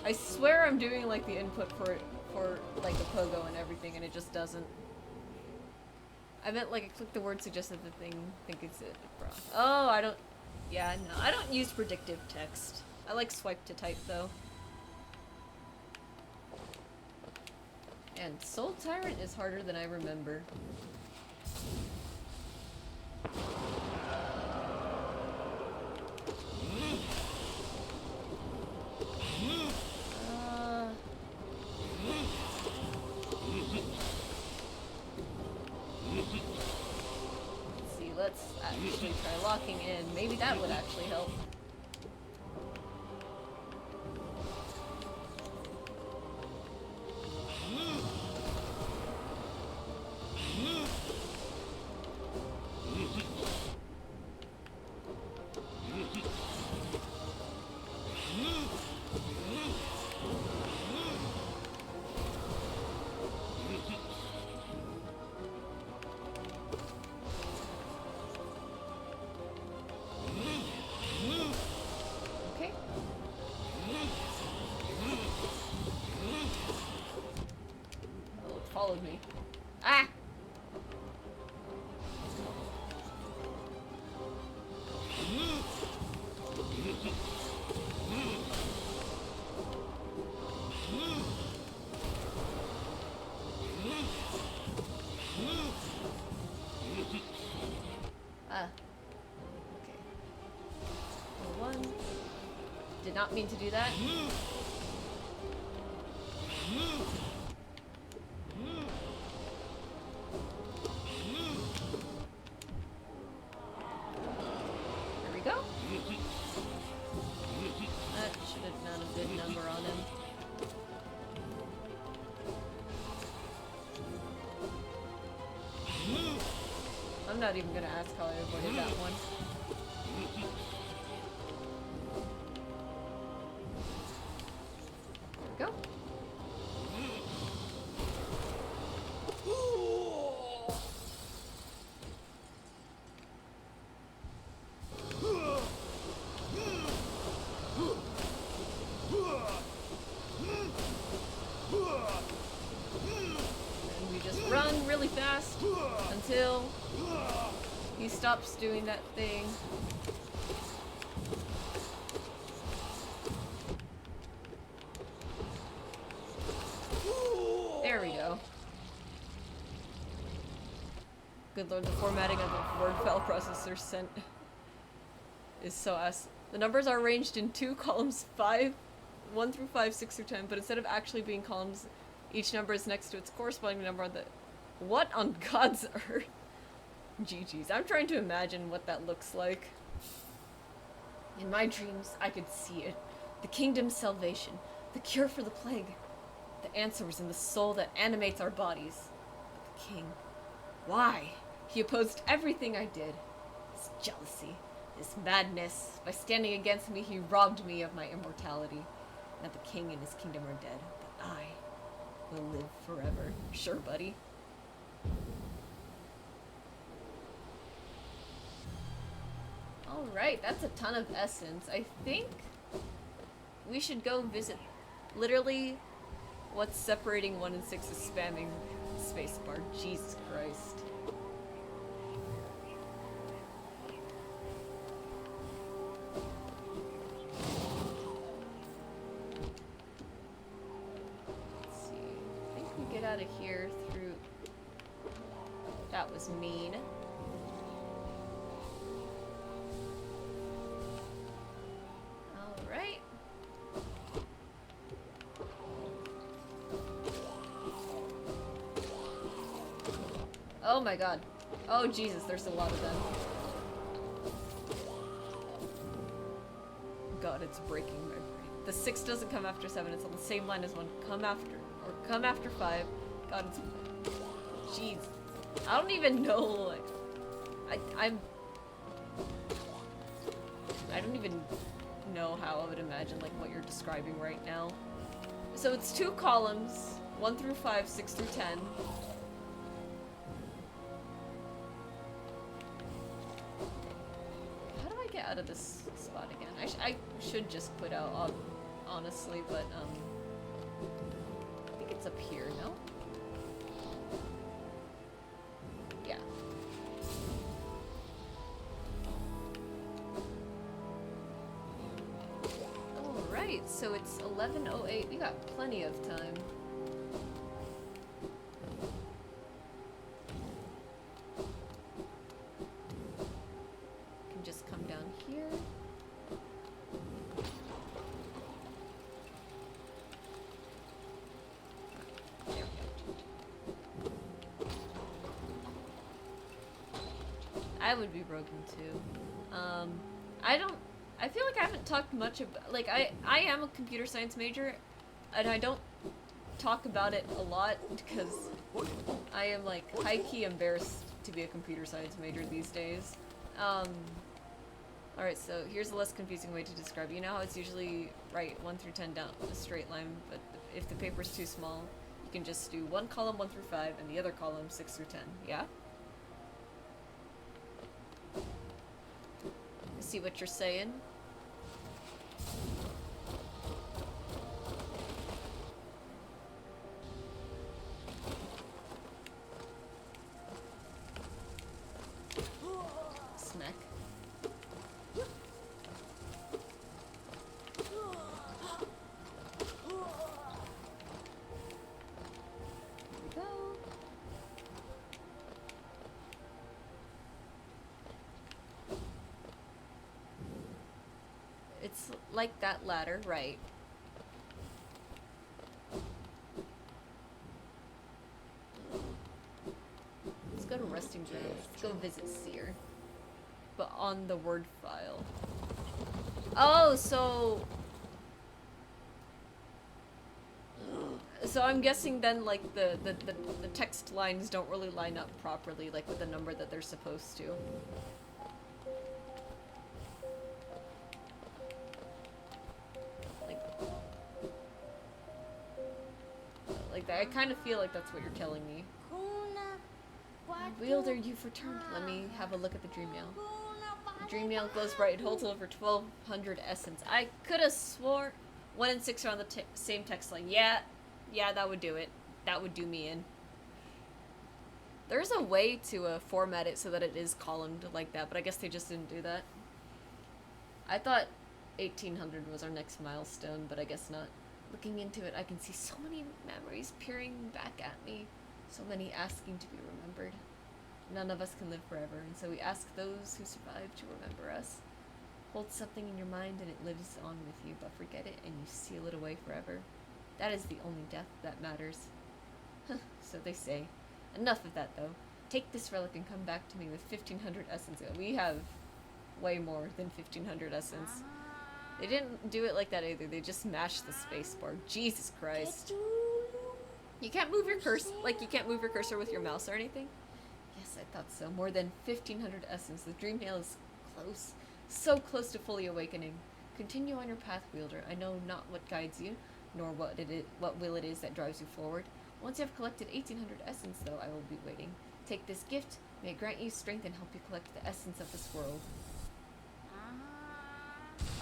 I swear I'm doing like the input for like the pogo and everything, and it just doesn't. I meant like I click the word suggested the thing think it's it. Oh, I don't. Yeah, no, I don't use predictive text. I like swipe to type though. And Soul Tyrant is harder than I remember. Let's see, let's actually try locking in. Maybe that would actually help. Okay. Oh, it followed me. Ah! Ah. Okay. One. Did not not mean to do that. There we go. That should have done a good number on him. I'm not even gonna ask how I avoided that one. There we go. And we just run really fast until he stops doing that thing. There we go. Good lord, the formatting of the word file processor sent is so ass. The numbers are arranged in two columns, 1 through 5, 6 through 10, but instead of actually being columns, each number is next to its corresponding number on the... What on God's earth? GG's. I'm trying to imagine what that looks like. In my dreams, I could see it. The kingdom's salvation. The cure for the plague. The answer was in the soul that animates our bodies. But the king... Why? He opposed everything I did. His jealousy. His madness. By standing against me, he robbed me of my immortality. Now the king and his kingdom are dead. But I will live forever. Sure, buddy. Alright, that's a ton of essence. I think we should go visit literally what's separating 1 and 6 is spamming spacebar. Jesus Christ. Let's see. I think we get out of here through... That was mean. Alright. Oh my god. Oh Jesus, there's a lot of them. God, it's breaking my brain. The 6 doesn't come after 7, it's on the same line as 1. Come after 5. God, it's... Jeez. I don't even know, like... I don't even know how I would imagine, like, what you're describing right now. So it's 2 columns, 1 through 5, 6 through 10. How do I get out of this spot again? I should just put out, honestly, but, I think it's up here, no? Yeah. Alright, so it's 11:08. We got plenty of time. Can just come down here. There we go. I would be broken too. I feel like I haven't talked much about, like, I am a computer science major, and I don't talk about it a lot, because I am, like, high-key embarrassed to be a computer science major these days. Alright, so here's a less confusing way to describe it. You know how it's usually, right, 1 through 10 down a straight line, but if the paper's too small, you can just do one column 1 through 5, and the other column 6 through 10, yeah? I see what you're saying. Smack. Here we go. It's like that ladder, right? Let's go to Resting Ground. Let's go visit Seer. But on the Word file. Oh, so... So I'm guessing then, like, the text lines don't really line up properly, like, with the number that they're supposed to. Like that. I kind of feel like that's what you're telling me. Wielder, you've returned. Let me have a look at the dream nail. The dream nail glows bright. It holds over 1,200 essence. I could have swore 1 and 6 are on the same text line. Yeah, that would do it. That would do me in. There's a way to format it so that it is columned like that, but I guess they just didn't do that. I thought 1800 was our next milestone, but I guess not. Looking into it, I can see so many memories peering back at me. So many asking to be remembered. None of us can live forever, and so we ask those who survive to remember us. Hold something in your mind and it lives on with you, but forget it and you seal it away forever. That is the only death that matters. So they say. Enough of that, though. Take this relic and come back to me with 1,500 essence. We have way more than 1,500 essence. They didn't do it like that either. They just mashed the spacebar. Jesus Christ. You can't move your cursor, like you can't move your cursor with your mouse or anything? Yes, I thought so. More than 1,500 essence. The dream nail is close. So close to fully awakening. Continue on your path, Wielder. I know not what guides you, nor what will it is that drives you forward. Once you have collected 1,800 essence, though, I will be waiting. Take this gift. May it grant you strength and help you collect the essence of this world.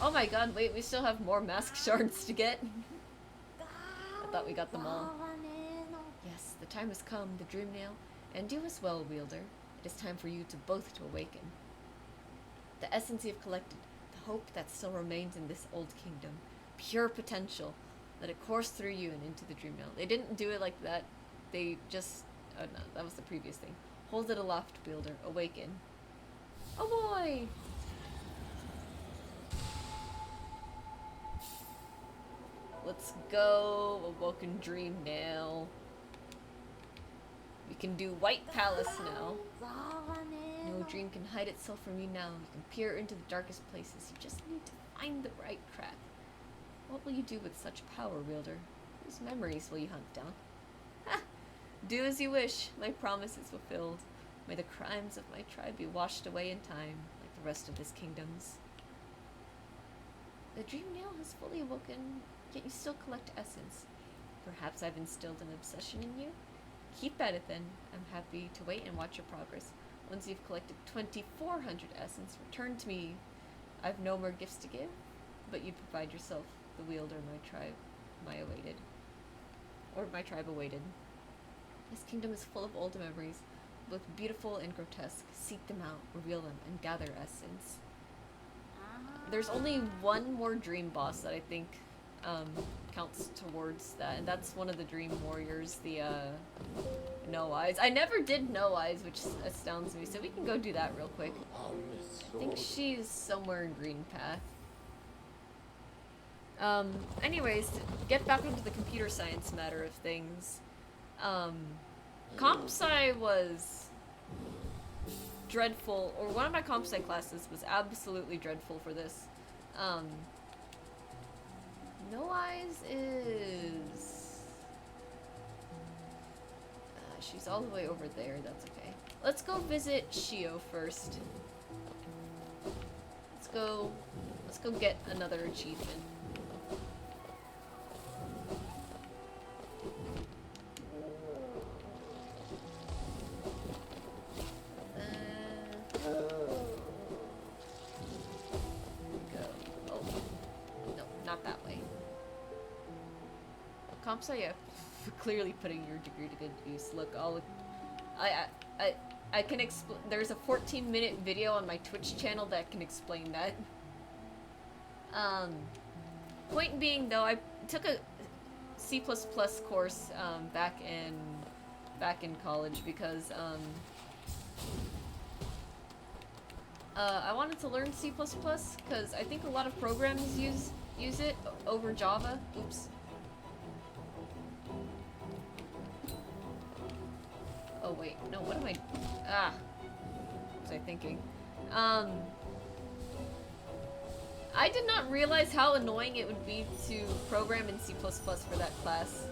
Oh my god, wait, we still have more mask shards to get. I thought we got them all. Yes, the time has come, the dream nail, and you as well, Wielder. It is time for you to both to awaken. The essence you have collected, the hope that still remains in this old kingdom, pure potential, let it course through you and into the dream nail. They didn't do it like that. They just... Oh no, that was the previous thing. Hold it aloft, Wielder. Awaken. Oh boy! Let's go, Awoken Dream Nail. We can do White Palace now. No dream can hide itself from you now. You can peer into the darkest places. You just need to find the right crack. What will you do with such power, Wielder? Whose memories will you hunt down? Ha! Do as you wish. My promise is fulfilled. May the crimes of my tribe be washed away in time, like the rest of this kingdom's. The dream nail has fully awoken, yet you still collect essence. Perhaps I've instilled an obsession in you? Keep at it then. I'm happy to wait and watch your progress. Once you've collected 2,400 essence, return to me. I've no more gifts to give, but you provide yourself, the wielder my tribe awaited. This kingdom is full of old memories, both beautiful and grotesque. Seek them out, reveal them, and gather essence. There's only one more dream boss that I think counts towards that, and that's one of the dream warriors, the No Eyes. I never did No Eyes, which astounds me, so we can go do that real quick. I think she's somewhere in Green Path. Anyways, get back into the computer science matter of things. Comp Sci was dreadful, or one of my Comp Sci classes was absolutely dreadful for this. No Eyes is... she's all the way over there, that's okay. Let's go visit Shio first. Let's go get another achievement. So yeah, clearly putting your degree to good use. Look, I can explain. There's a 14-minute video on my Twitch channel that can explain that. Point being, though, I took a C++ course back in college because I wanted to learn C++ because I think a lot of programs use it over Java. Oops. Oh wait, no, what am I... Ah. What was I thinking? I did not realize how annoying it would be to program in C++ for that class.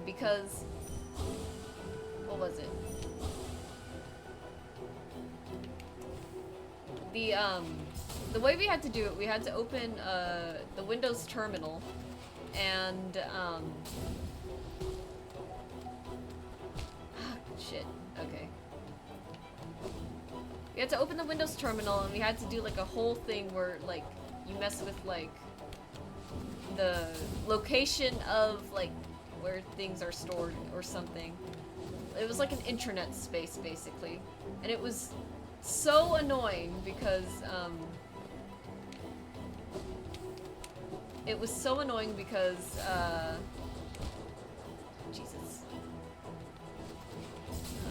Because... What was it? The way we had to do it, we had to open, the Windows terminal, and, shit, okay. We had to open the Windows terminal, and we had to do, like, a whole thing where, like, you mess with, like, the location of, like, where things are stored or something. It was like an intranet space, basically. And it was so annoying because, it was so annoying because, Jesus.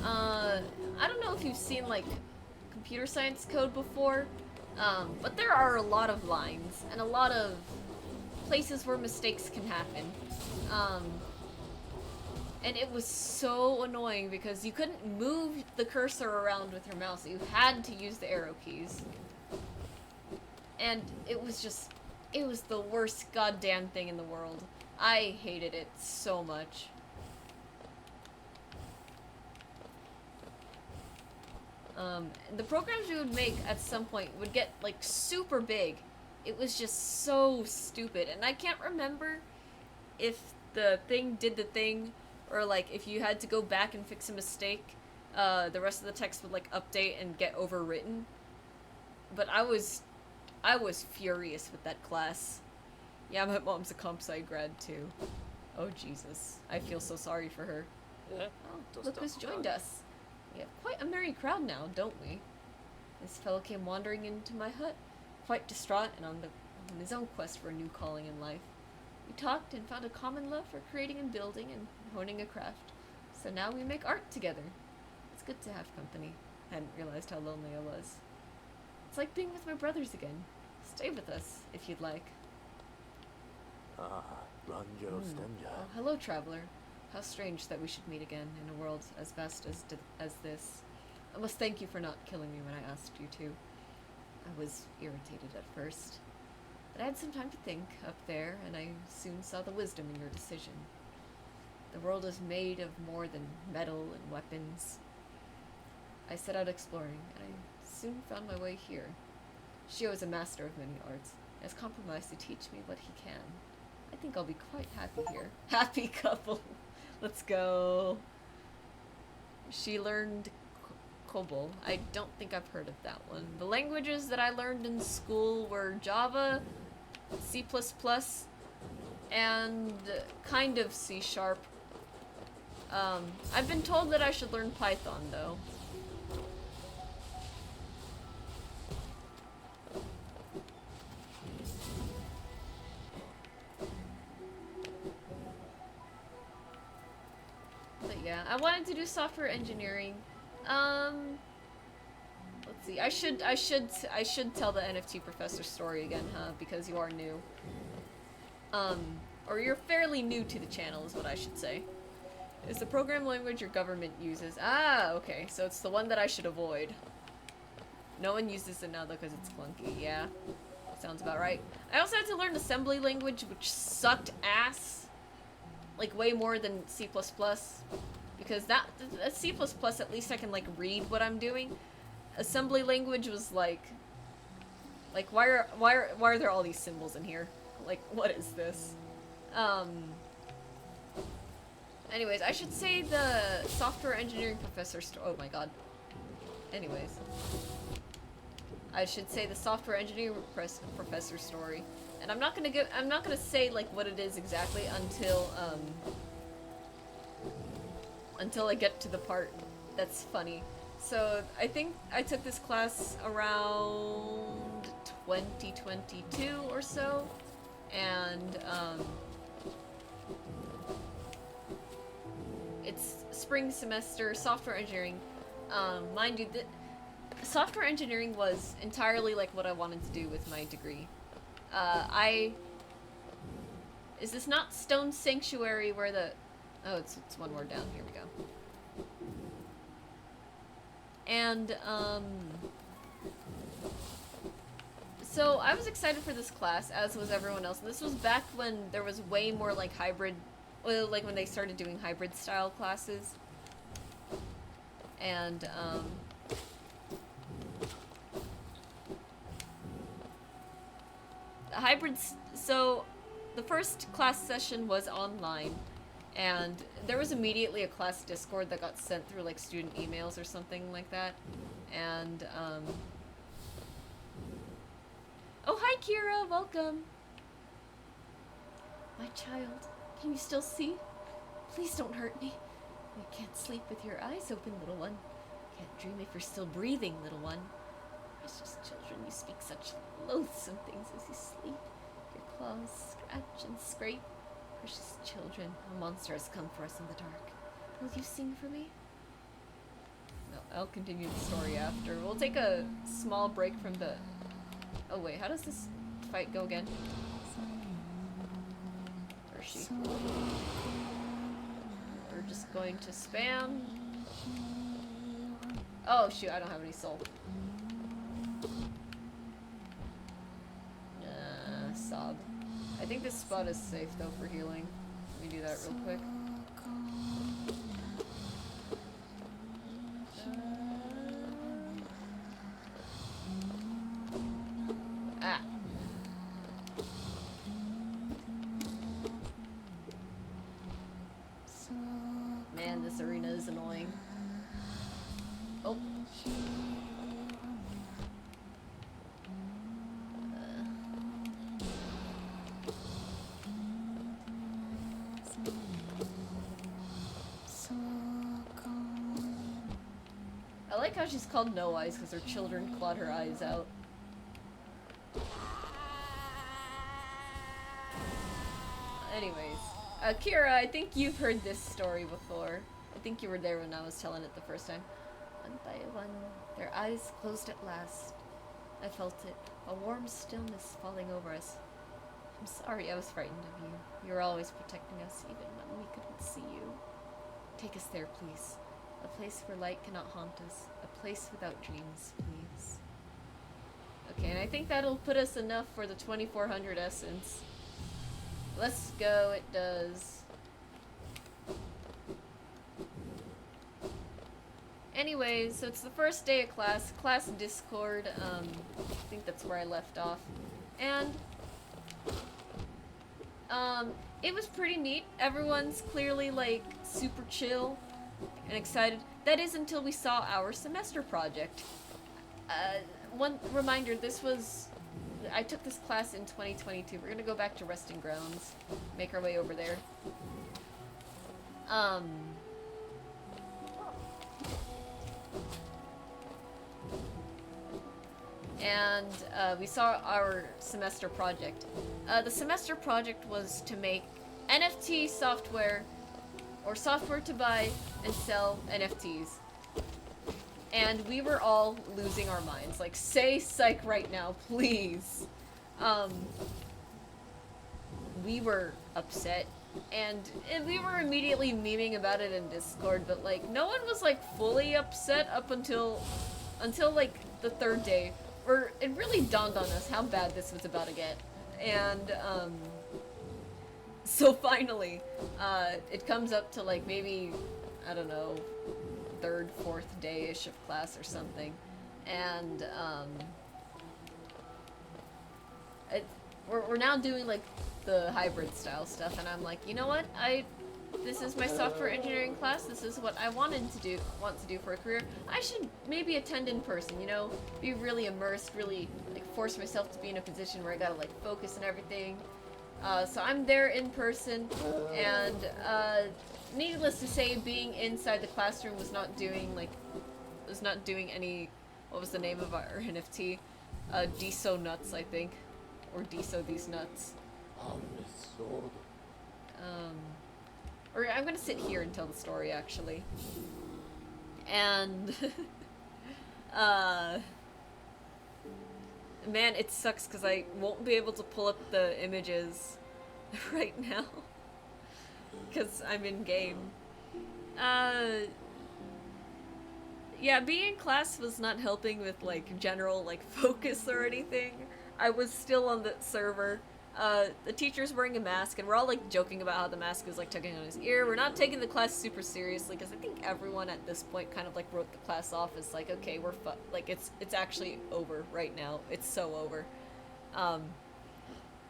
I don't know if you've seen, like, computer science code before, but there are a lot of lines and a lot of places where mistakes can happen. And it was so annoying because you couldn't move the cursor around with your mouse. You had to use the arrow keys. And it was just... It was the worst goddamn thing in the world. I hated it so much. The programs we would make at some point would get, like, super big. It was just so stupid. And I can't remember if the thing did the thing, or, like, if you had to go back and fix a mistake, the rest of the text would, like, update and get overwritten. But I was furious with that class. Yeah, my mom's a comp sci grad, too. Oh, Jesus. I feel so sorry for her. Yeah. Oh, look who's joined us. We have quite a merry crowd now, don't we? This fellow came wandering into my hut, quite distraught and on his own quest for a new calling in life. We talked and found a common love for creating and building and honing a craft. So now we make art together. It's good to have company. I hadn't realized how lonely I was. It's like being with my brothers again. Stay with us, if you'd like. Ah, Ranjo Stenja. Oh, hello, traveler. How strange that we should meet again in a world as vast as this. I must thank you for not killing me when I asked you to. I was irritated at first. But I had some time to think up there, and I soon saw the wisdom in your decision. The world is made of more than metal and weapons. I set out exploring, and I soon found my way here. Shio is a master of many arts. He has compromised to teach me what he can. I think I'll be quite happy here. Happy couple! Let's go! She learned COBOL. I don't think I've heard of that one. The languages that I learned in school were Java, C++, and kind of C#. I've been told that I should learn Python, though. But yeah, I wanted to do software engineering. Let's see. I should tell the NFT professor story again, huh? Because you are new. Or you're fairly new to the channel is what I should say. Is the program language your government uses? Ah, okay. So it's the one that I should avoid. No one uses it now though because it's clunky. Yeah. Sounds about right. I also had to learn assembly language, which sucked ass. Like way more than C++. Because that C++ at least I can like read what I'm doing. Assembly language was like why are there all these symbols in here? Like what is this? Anyways, I should say the software engineering professor oh my god. Anyways. I should say the software engineering professor story. And I'm not gonna say like what it is exactly until I get to the part that's funny. So I think I took this class around 2022 or so, and it's spring semester software engineering. Mind you, software engineering was entirely like what I wanted to do with my degree. Is this not Stone Sanctuary where the... Oh, it's one more down. Here we go. And, so I was excited for this class, as was everyone else. And this was back when there was way more, like, hybrid... Well, like, when they started doing hybrid-style classes. And, hybrids... So, the first class session was online. And there was immediately a class Discord that got sent through, like, student emails or something like that. And, Oh, hi, Kira! Welcome! My child, can you still see? Please don't hurt me. You can't sleep with your eyes open, little one. Can't dream if you're still breathing, little one. Precious children, you speak such loathsome things as you sleep. Your claws scratch and scrape. Precious children, a monster has come for us in the dark. Will you sing for me? No, I'll continue the story after. We'll take a small break from the... Oh wait, how does this fight go again? Where is she? We're just going to spam. Oh shoot, I don't have any soul. Sob. I think this spot is safe though for healing. Let me do that real quick. Ah. Man, this arena is annoying. Oh. I like how she's called No Eyes because her children clawed her eyes out. Anyways, Kira, I think you've heard this story before. I think you were there when I was telling it the first time. One by one, their eyes closed at last. I felt it, a warm stillness falling over us. I'm sorry I was frightened of you. You were always protecting us, even when we couldn't see you. Take us there, please. A place where light cannot haunt us. A place without dreams, please. Okay, and I think that'll put us enough for the 2400 essence. Let's go, it does. Anyways, so it's the first day of class Discord, I think that's where I left off. And, it was pretty neat. Everyone's clearly, like, super chill and excited. That is until we saw our semester project. One reminder, I took this class in 2022. We're gonna go back to Resting Grounds, make our way over there. And we saw our semester project. The semester project was to make NFT software, or software to buy and sell NFTs. And we were all losing our minds. Like, say psych right now, please. We were upset. And we were immediately memeing about it in Discord, but, like, no one was, like, fully upset up until like, the third day. Where it really dawned on us how bad this was about to get. And, so finally, it comes up to, like, maybe, I don't know, third, fourth day-ish of class or something, and we're now doing like the hybrid style stuff, and I'm like, you know what, this is my software engineering class, this is what I want to do for a career. I should maybe attend in person, you know, be really immersed, really like force myself to be in a position where I gotta like focus and everything. So I'm there in person, and needless to say, being inside the classroom was not doing any, what was the name of our NFT? Deso Nuts, I think. Or Deso These Nuts. Or I'm gonna sit here and tell the story, actually. And, Uh, man, it sucks because I won't be able to pull up the images right now because I'm in game. Yeah, being in class was not helping with like general like focus or anything. I was still on the server. The teacher's wearing a mask, and we're all like joking about how the mask is like tugging on his ear. We're not taking the class super seriously because I think everyone at this point kind of like wrote the class off as like, okay, we're like it's actually over right now. It's so over. Um,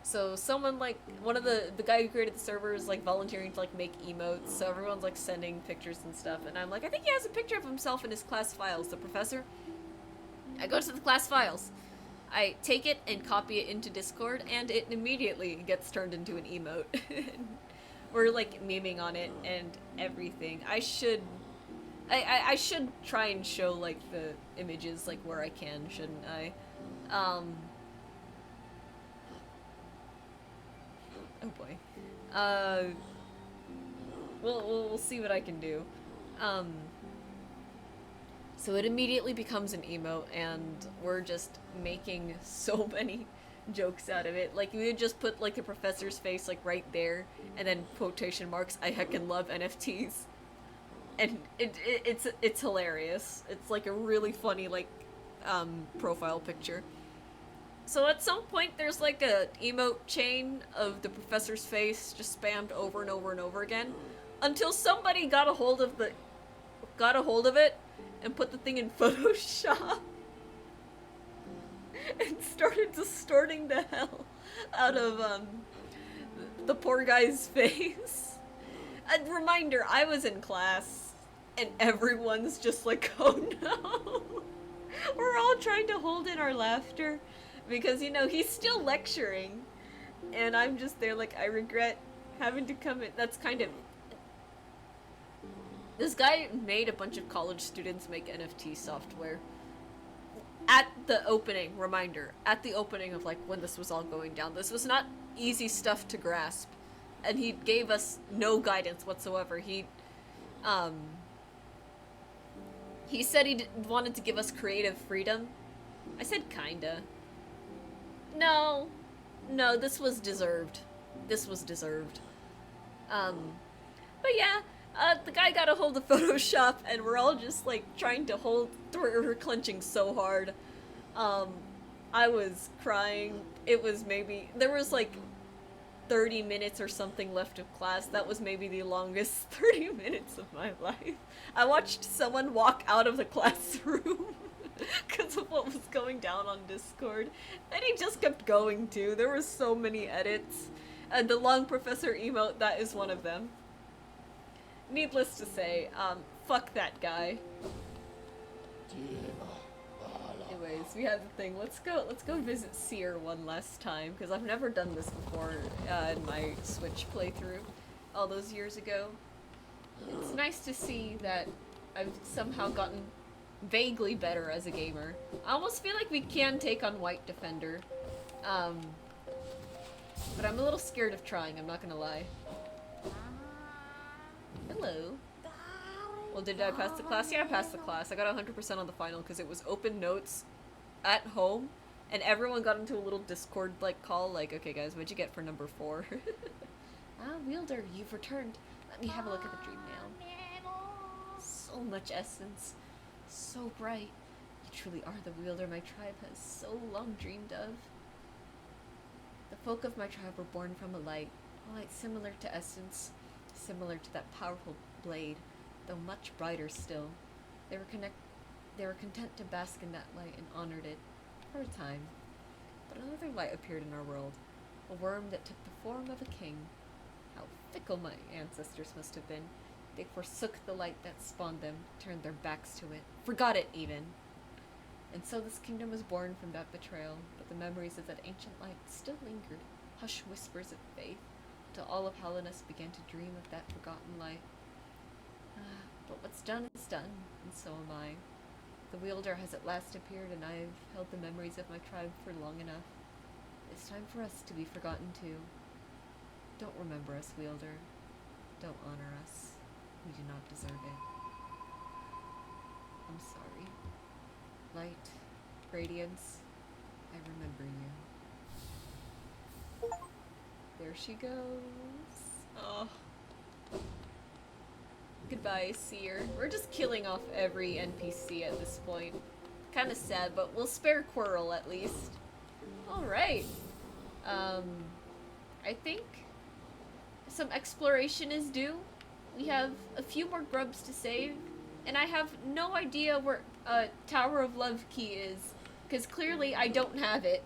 so someone like one of the guy who created the server is like volunteering to like make emotes. So everyone's like sending pictures and stuff, and I'm like, I think he has a picture of himself in his class files. The professor. I go to the class files. I take it and copy it into Discord, and it immediately gets turned into an emote. We're like memeing on it and everything. I should try and show like the images like where I can, shouldn't I? Oh boy. We'll see what I can do. So it immediately becomes an emote, and we're just making so many jokes out of it. Like, we would just put, like, the professor's face, like, right there, and then quotation marks, I heckin' love NFTs. And it's hilarious. It's, like, a really funny, like, profile picture. So at some point, there's, like, a emote chain of the professor's face just spammed over and over and over again, until somebody got a hold of it, and put the thing in Photoshop and started distorting the hell out of the poor guy's face. A reminder, I was in class and everyone's just like, oh no. We're all trying to hold in our laughter because, you know, he's still lecturing and I'm just there like, I regret having to come in. That's kind of... This guy made a bunch of college students make NFT software. At the opening, reminder, at the opening of like when this was all going down, this was not easy stuff to grasp. And he gave us no guidance whatsoever. He said he wanted to give us creative freedom. I said kinda. No, this was deserved. This was deserved. But yeah, the guy got a hold of Photoshop, and we're all just, like, trying to hold... We're clenching so hard. I was crying. It was maybe... There was, like, 30 minutes or something left of class. That was maybe the longest 30 minutes of my life. I watched someone walk out of the classroom because of what was going down on Discord. And he just kept going, too. There were so many edits. And the long professor emote, that is one of them. Needless to say, fuck that guy. Anyways, we have the thing. Let's go visit Seer one last time, because I've never done this before in my Switch playthrough all those years ago. It's nice to see that I've somehow gotten vaguely better as a gamer. I almost feel like we can take on White Defender. But I'm a little scared of trying, I'm not gonna lie. Hello. Well, did I pass the class? Yeah, I passed the class. I got 100% on the final because it was open notes at home, and everyone got into a little Discord like call, like, okay guys, what'd you get for number 4? Wielder, you've returned. Let me have a look at the dream now. So much essence. So bright. You truly are the wielder my tribe has so long dreamed of. The folk of my tribe were born from a light similar to essence. Similar to that powerful blade, though much brighter still. They were content to bask in that light and honored it for a time. But another light appeared in our world, a worm that took the form of a king. How fickle my ancestors must have been. They forsook the light that spawned them, turned their backs to it, forgot it even. And so this kingdom was born from that betrayal, but the memories of that ancient light still lingered, hushed whispers of faith, till all of Hellenes began to dream of that forgotten light. But what's done is done, and so am I. The wielder has at last appeared, and I have held the memories of my tribe for long enough. It's time for us to be forgotten too. Don't remember us, wielder. Don't honor us. We do not deserve it. I'm sorry. Light, radiance, I remember you. There she goes. Oh. Goodbye, Seer. We're just killing off every NPC at this point. Kinda sad, but we'll spare Quirrell at least. Alright. I think some exploration is due. We have a few more grubs to save, and I have no idea where Tower of Love key is, because clearly I don't have it.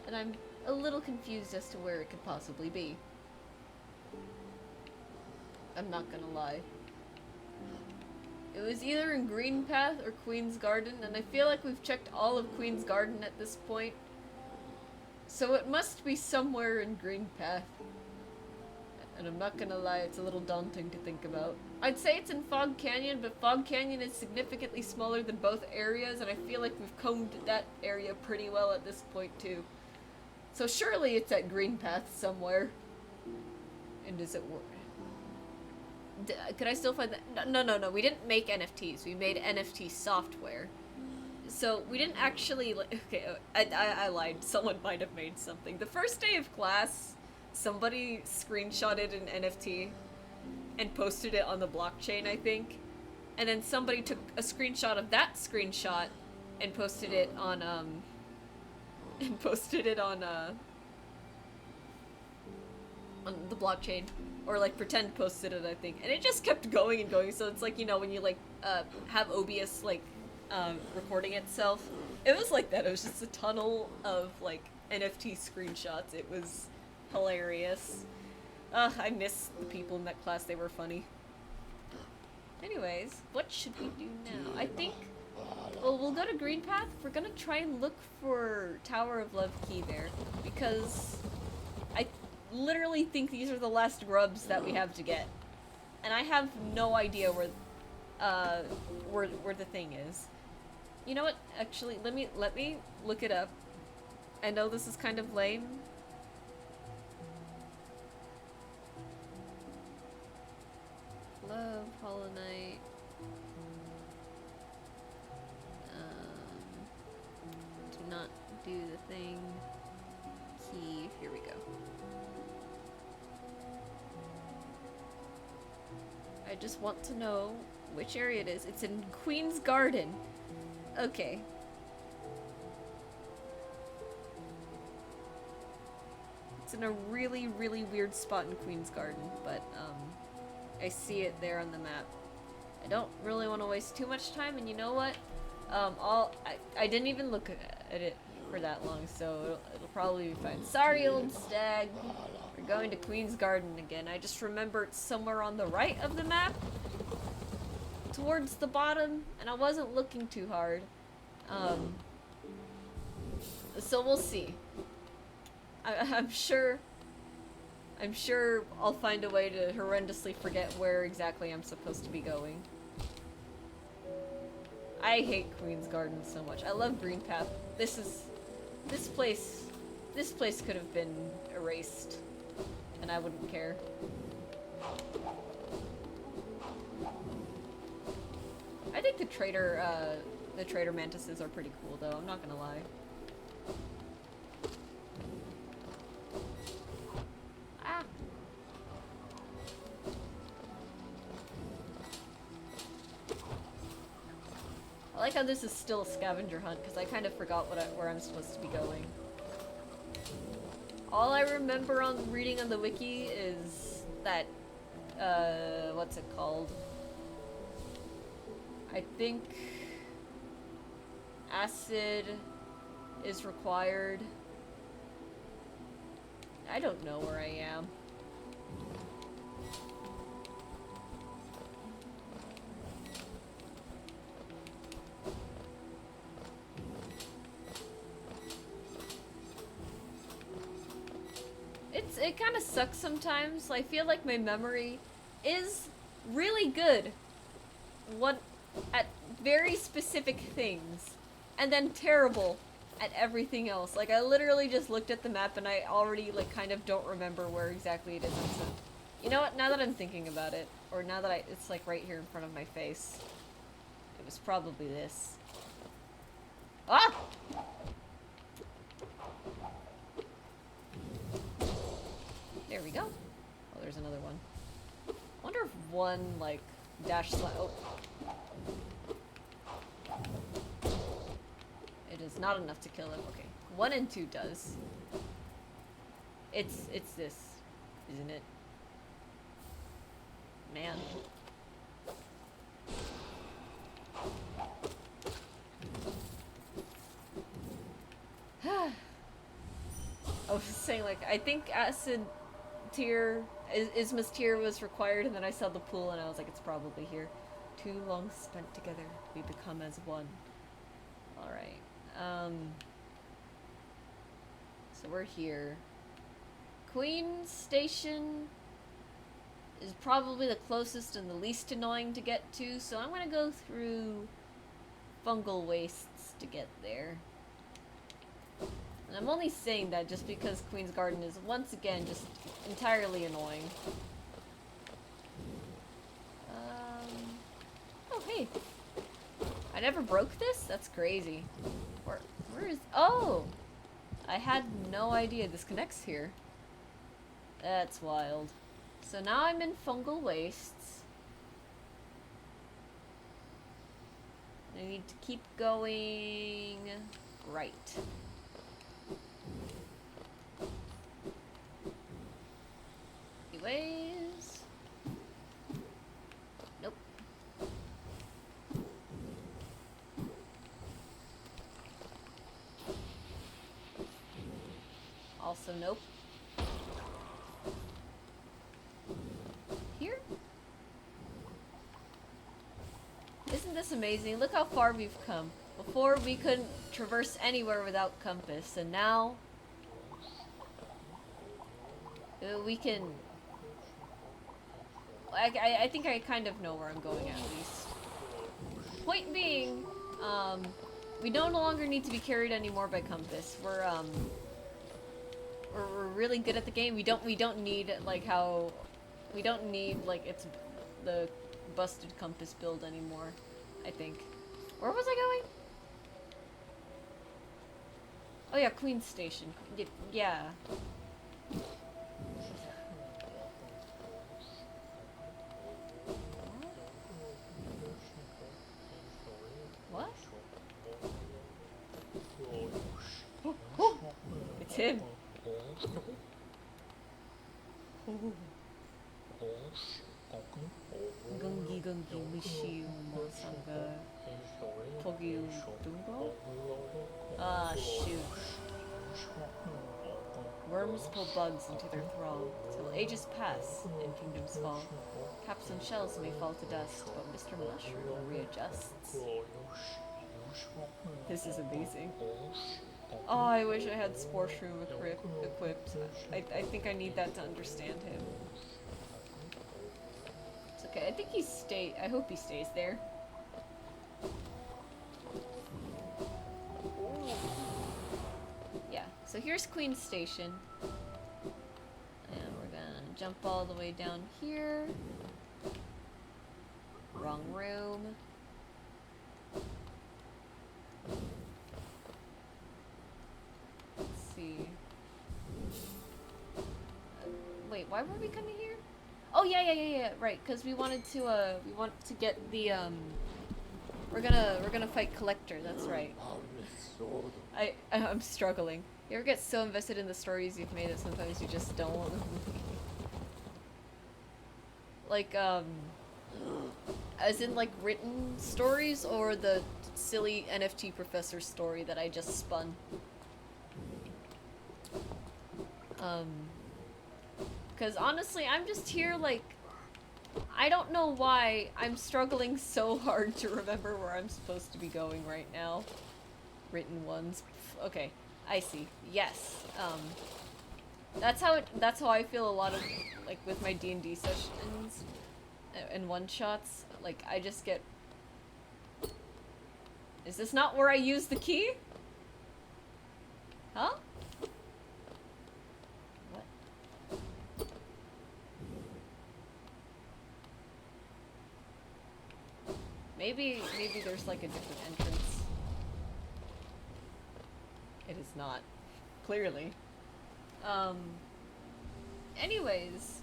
And I'm a little confused as to where it could possibly be. I'm not gonna lie. It was either in Green Path or Queen's Garden, and I feel like we've checked all of Queen's Garden at this point. So it must be somewhere in Green Path. And I'm not gonna lie, it's a little daunting to think about. I'd say it's in Fog Canyon, but Fog Canyon is significantly smaller than both areas, and I feel like we've combed that area pretty well at this point too. So surely it's at Green Path somewhere. And does it work? Could I still find that? No, we didn't make NFTs. We made NFT software. So we didn't actually, okay, I lied. Someone might have made something. The first day of class, somebody screenshotted an NFT and posted it on the blockchain, I think. And then somebody took a screenshot of that screenshot and posted it on, on the blockchain. Or like pretend posted it, I think. And it just kept going and going, so it's like, you know, when you like, have OBS, like, recording itself. It was like that. It was just a tunnel of like NFT screenshots. It was hilarious. I miss the people in that class. They were funny. Anyways, what should we do now? I think, well, we'll go to Green Path. We're gonna try and look for Tower of Love key there, because I literally think these are the last grubs that we have to get. And I have no idea where the thing is. You know what? Actually, let me look it up. I know this is kind of lame. Love, Hollow Knight. Do not do the thing. Key. Here we go. I just want to know which area it is. It's in Queen's Garden. Okay. It's in a really, really weird spot in Queen's Garden, but I see it there on the map. I don't really want to waste too much time, and you know what? I didn't even look at it for that long, so it'll probably be fine. Sorry, old stag. We're going to Queen's Garden again. I just remember it's somewhere on the right of the map, towards the bottom, and I wasn't looking too hard. So we'll see. I'm sure I'll find a way to horrendously forget where exactly I'm supposed to be going. I hate Queen's Garden so much. I love Green Path. This place could have been erased, and I wouldn't care. I think the trader mantises are pretty cool, though. I'm not gonna lie. Ah. I like how this is still a scavenger hunt, because I kind of forgot where I'm supposed to be going. All I remember on reading on the wiki is that, what's it called? I think acid is required. I don't know where I am. It kind of sucks sometimes. I feel like my memory is really good at very specific things, and then terrible at everything else. Like, I literally just looked at the map and I already, like, kind of don't remember where exactly it is. So, you know what? Now that I'm thinking about it, or now that it's, like, right here in front of my face, it was probably this. Ah! There we go. Oh, there's another one. I wonder if one, like, dash slide. Oh. It is not enough to kill him. Okay. 1 and 2 does. It's this, isn't it? Man. I was saying, like, I think acid tier, Isma's tier was required, and then I saw the pool, and I was like, it's probably here. Too long spent together, we become as one. Alright. So we're here. Queen Station is probably the closest and the least annoying to get to, so I'm gonna go through Fungal Wastes to get there. And I'm only saying that just because Queen's Garden is once again just entirely annoying. Oh hey! I never broke this? That's crazy. Where is... Oh! I had no idea this connects here. That's wild. So now I'm in Fungal Wastes. I need to keep going right. Anyways. Nope. Also nope. Here? Isn't this amazing? Look how far we've come. Before we couldn't traverse anywhere without compass, and now we can... I think I kind of know where I'm going at least. Point being, we no longer need to be carried anymore by compass. We're really good at the game. We don't need like how we don't need like it's the busted compass build anymore. I think. Where was I going? Oh yeah, Queen Station. Yeah. What? Oh, oh. It's him. Gungi gungi mishi umasanga togi dungo? Ah, shoot. Worms pull bugs into their thrall, till ages pass and kingdoms fall. Caps and shells may fall to dust, but Mr. Mushroom readjusts. This is amazing. Oh, I wish I had Spore Shroom equipped. I think I need that to understand him. It's okay, I think I hope he stays there. Yeah, so here's Queen Station. And we're gonna jump all the way down here. Wrong room. Let's see. Wait, why were we coming here? Oh yeah, right, because we want to get the we're gonna fight Collector, that's right. I'm struggling. You ever get so invested in the stories you've made that sometimes you just don't? Like, as in like written stories or the silly NFT professor story that I just spun? Because honestly, I'm just here like, I don't know why I'm struggling so hard to remember where I'm supposed to be going right now. Written ones. Okay, I see. Yes. That's how I feel a lot of, like, with my D&D sessions and one-shots. Like, I just get... Is this not where I use the key? Huh? What? Maybe there's, like, a different entrance. it's not. Clearly. Anyways,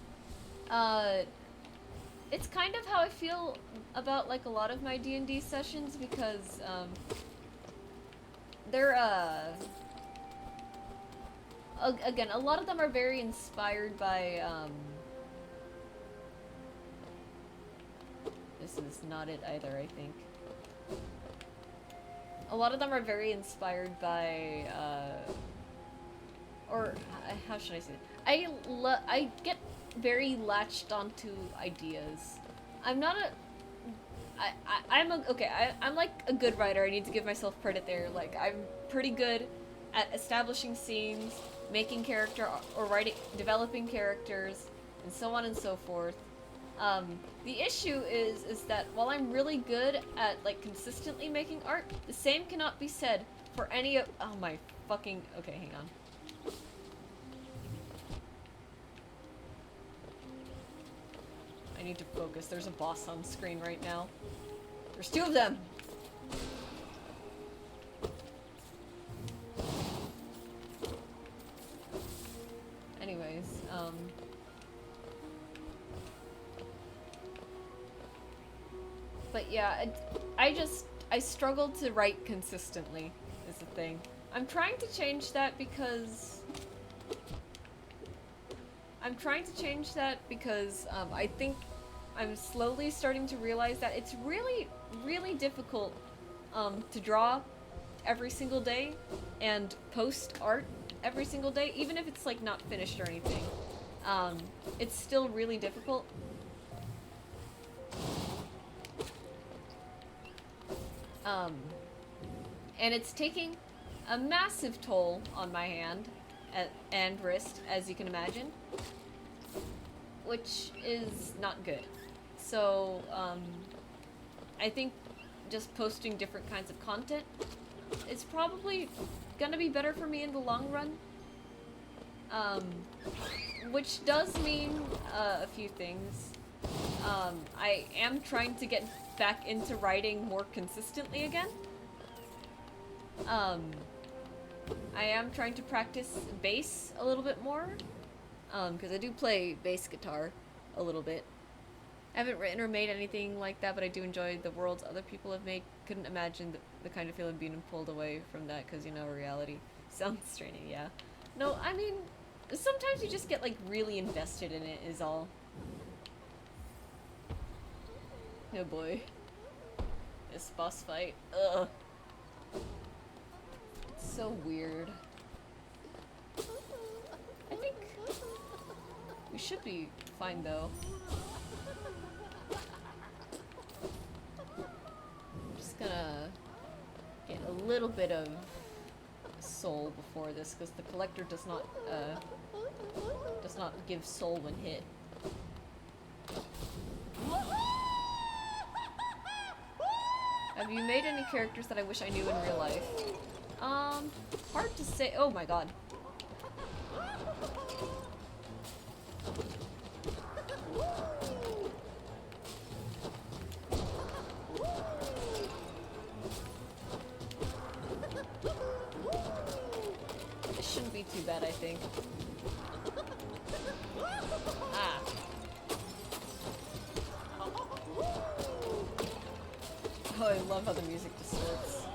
it's kind of how I feel about, like, a lot of my D&D sessions, because, they're, again, a lot of them are very inspired by, this is not it either, I think. A lot of them are very inspired by, or how should I say it? I get very latched onto ideas. I'm not a... I'm like a good writer. I need to give myself credit there. Like, I'm pretty good at establishing scenes, making character, or writing, developing characters, and so on and so forth. The issue is that while I'm really good at, like, consistently making art, the same cannot be said for any of... Oh my fucking... Okay, hang on. I need to focus. There's a boss on screen right now. There's 2 of them! Anyways, but yeah, I struggle to write consistently, is the thing. I'm trying to change that because... I think I'm slowly starting to realize that it's really, really difficult, to draw every single day and post art every single day, even if it's, like, not finished or anything. It's still really difficult. And it's taking a massive toll on my hand and wrist, as you can imagine, which is not good. So, I think just posting different kinds of content is probably gonna be better for me in the long run. Which does mean a few things. I am trying to get back into writing more consistently again. I am trying to practice bass a little bit more, because I do play bass guitar a little bit. I haven't written or made anything like that, but I do enjoy the worlds other people have made. Couldn't imagine the kind of feeling being pulled away from that, because, you know, reality sounds straining, yeah. No, I mean, sometimes you just get, like, really invested in it, is all. Oh boy. This boss fight. Ugh. It's so weird. I think we should be fine, though. I'm just gonna get a little bit of soul before this, because the collector does not give soul when hit. Have you made any characters that I wish I knew in real life? Hard to say. Oh my god. This shouldn't be too bad, I think. Ah. Oh, I love how the music distorts.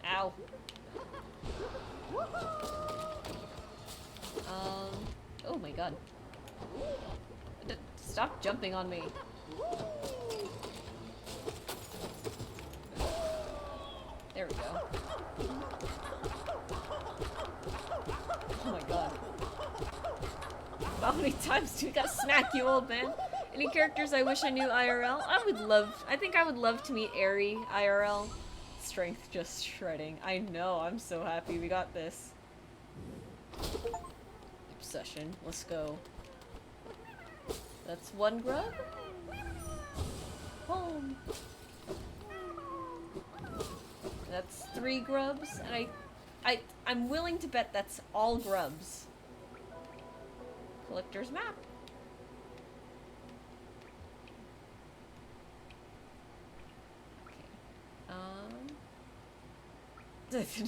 Ow. Oh my god. Stop jumping on me. There we go. Oh my god. How many times do we gotta smack you, old man? Any characters I wish I knew IRL? I think I would love to meet Aerie IRL. Strength just shredding. I know, I'm so happy we got this. Obsession, let's go. That's 1 grub? Home. That's 3 grubs, and I'm willing to bet that's all grubs. Collector's map.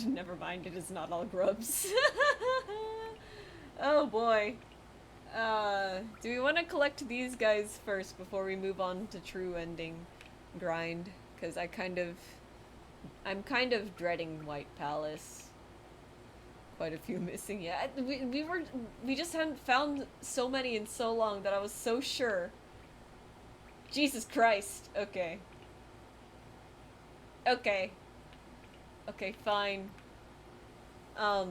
Never mind, it is not all grubs. Oh boy. Do we want to collect these guys first before we move on to true ending grind? Because I'm kind of dreading White Palace. Quite a few missing. Yeah, we just hadn't found so many in so long that I was so sure. Jesus Christ. Okay. Okay. Okay, fine. I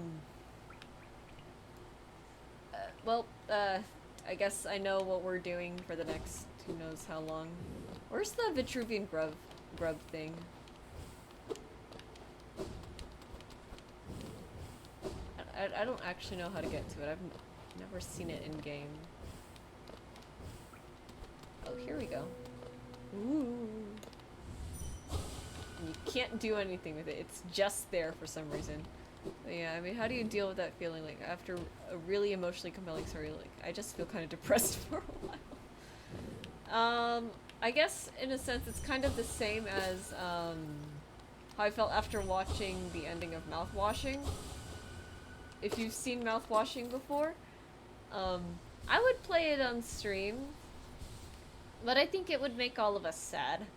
guess I know what we're doing for the next who knows how long. Where's the Vitruvian grub thing? I don't actually know how to get to it. I've never seen it in game. Oh, here we go. Ooh. And you can't do anything with it. It's just there for some reason. But yeah, I mean, how do you deal with that feeling? Like, after a really emotionally compelling story, like, I just feel kind of depressed for a while. I guess, in a sense, it's kind of the same as, how I felt after watching the ending of Mouthwashing. If you've seen Mouthwashing before, I would play it on stream, but I think it would make all of us sad.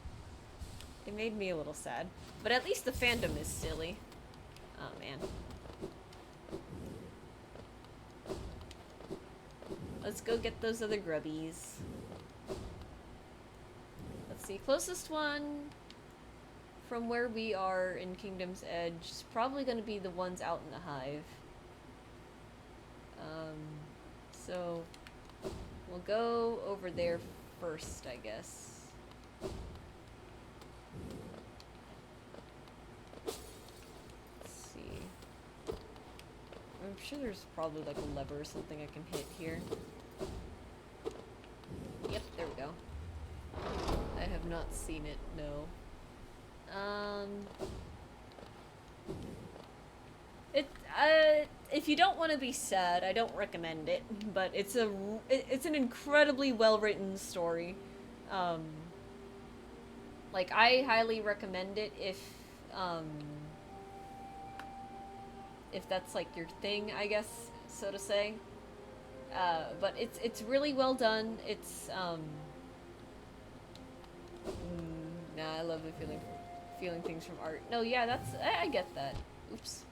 It made me a little sad, but at least the fandom is silly. Oh man. Let's go get those other grubbies. Let's see, closest one from where we are in Kingdom's Edge is probably going to be the ones out in the hive. So we'll go over there first, I guess. Let's see. I'm sure there's probably like a lever or something I can hit here. Yep, there we go. I have not seen it, no. If you don't want to be sad, I don't recommend it, but it's an incredibly well-written story. Like, I highly recommend it if that's like your thing, I guess, so to say. But it's really well done. It's nah, I love the feeling things from art. No, yeah, I get that. Oops.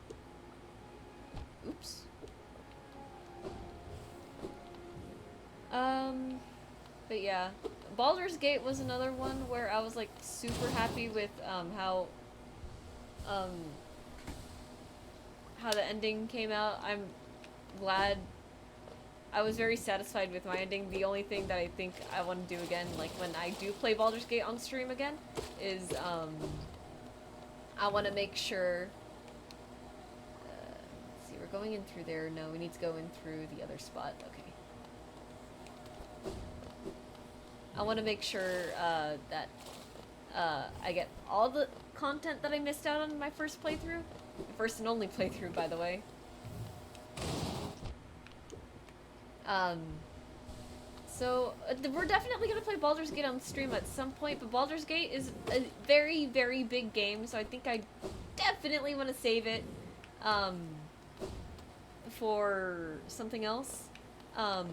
Oops. But yeah, Baldur's Gate was another one where I was like super happy with how the ending came out. I'm glad. I was very satisfied with my ending. The only thing that I think I want to do again, like when I do play Baldur's Gate on stream again, is I want to make sure. Let's see, we're going in through there. No, we need to go in through the other spot. Okay. I want to make sure that I get all the content that I missed out on in my first playthrough. The first and only playthrough, by the way. So we're definitely gonna play Baldur's Gate on stream at some point, but Baldur's Gate is a very, very big game, so I think I definitely want to save it, for something else. I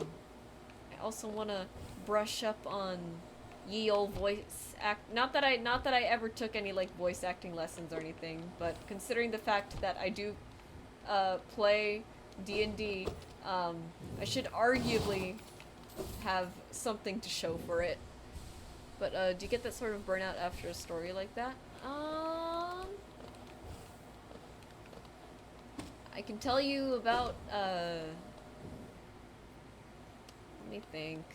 also want to brush up on ye old voice act. Not that I ever took any like voice acting lessons or anything, but considering the fact that I do play D&D, I should arguably have something to show for it. But do you get that sort of burnout after a story like that? I can tell you about let me think.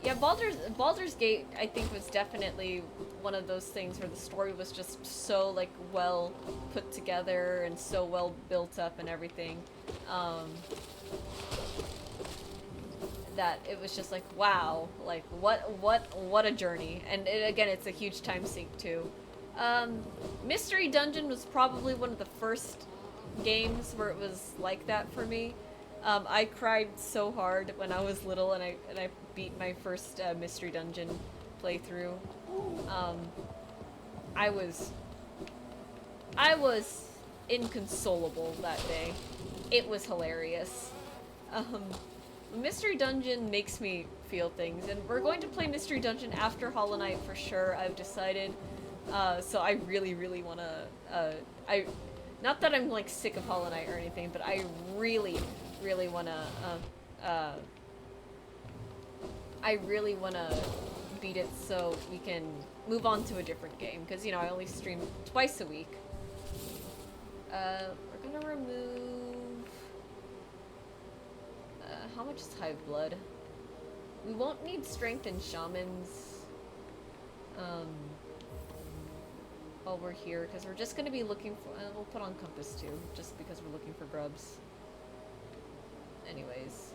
Yeah, Baldur's Gate, I think, was definitely one of those things where the story was just so, like, well put together and so well built up and everything, that it was just like, wow, like, what a journey. And again, it's a huge time sink, too. Mystery Dungeon was probably one of the first games where it was like that for me. I cried so hard when I was little, and I beat my first Mystery Dungeon playthrough. I was I was inconsolable that day. It was hilarious. Mystery Dungeon makes me feel things, and we're going to play Mystery Dungeon after Hollow Knight for sure, I've decided. So I really, really wanna, not that I'm, like, sick of Hollow Knight or anything, but I really, really wanna, I really wanna beat it so we can move on to a different game, because, you know, I only stream twice a week. We're gonna remove... how much is Hive Blood? We won't need Strength and Shamans, while we're here, because we're just gonna be looking for... we'll put on Compass too, just because we're looking for grubs. Anyways.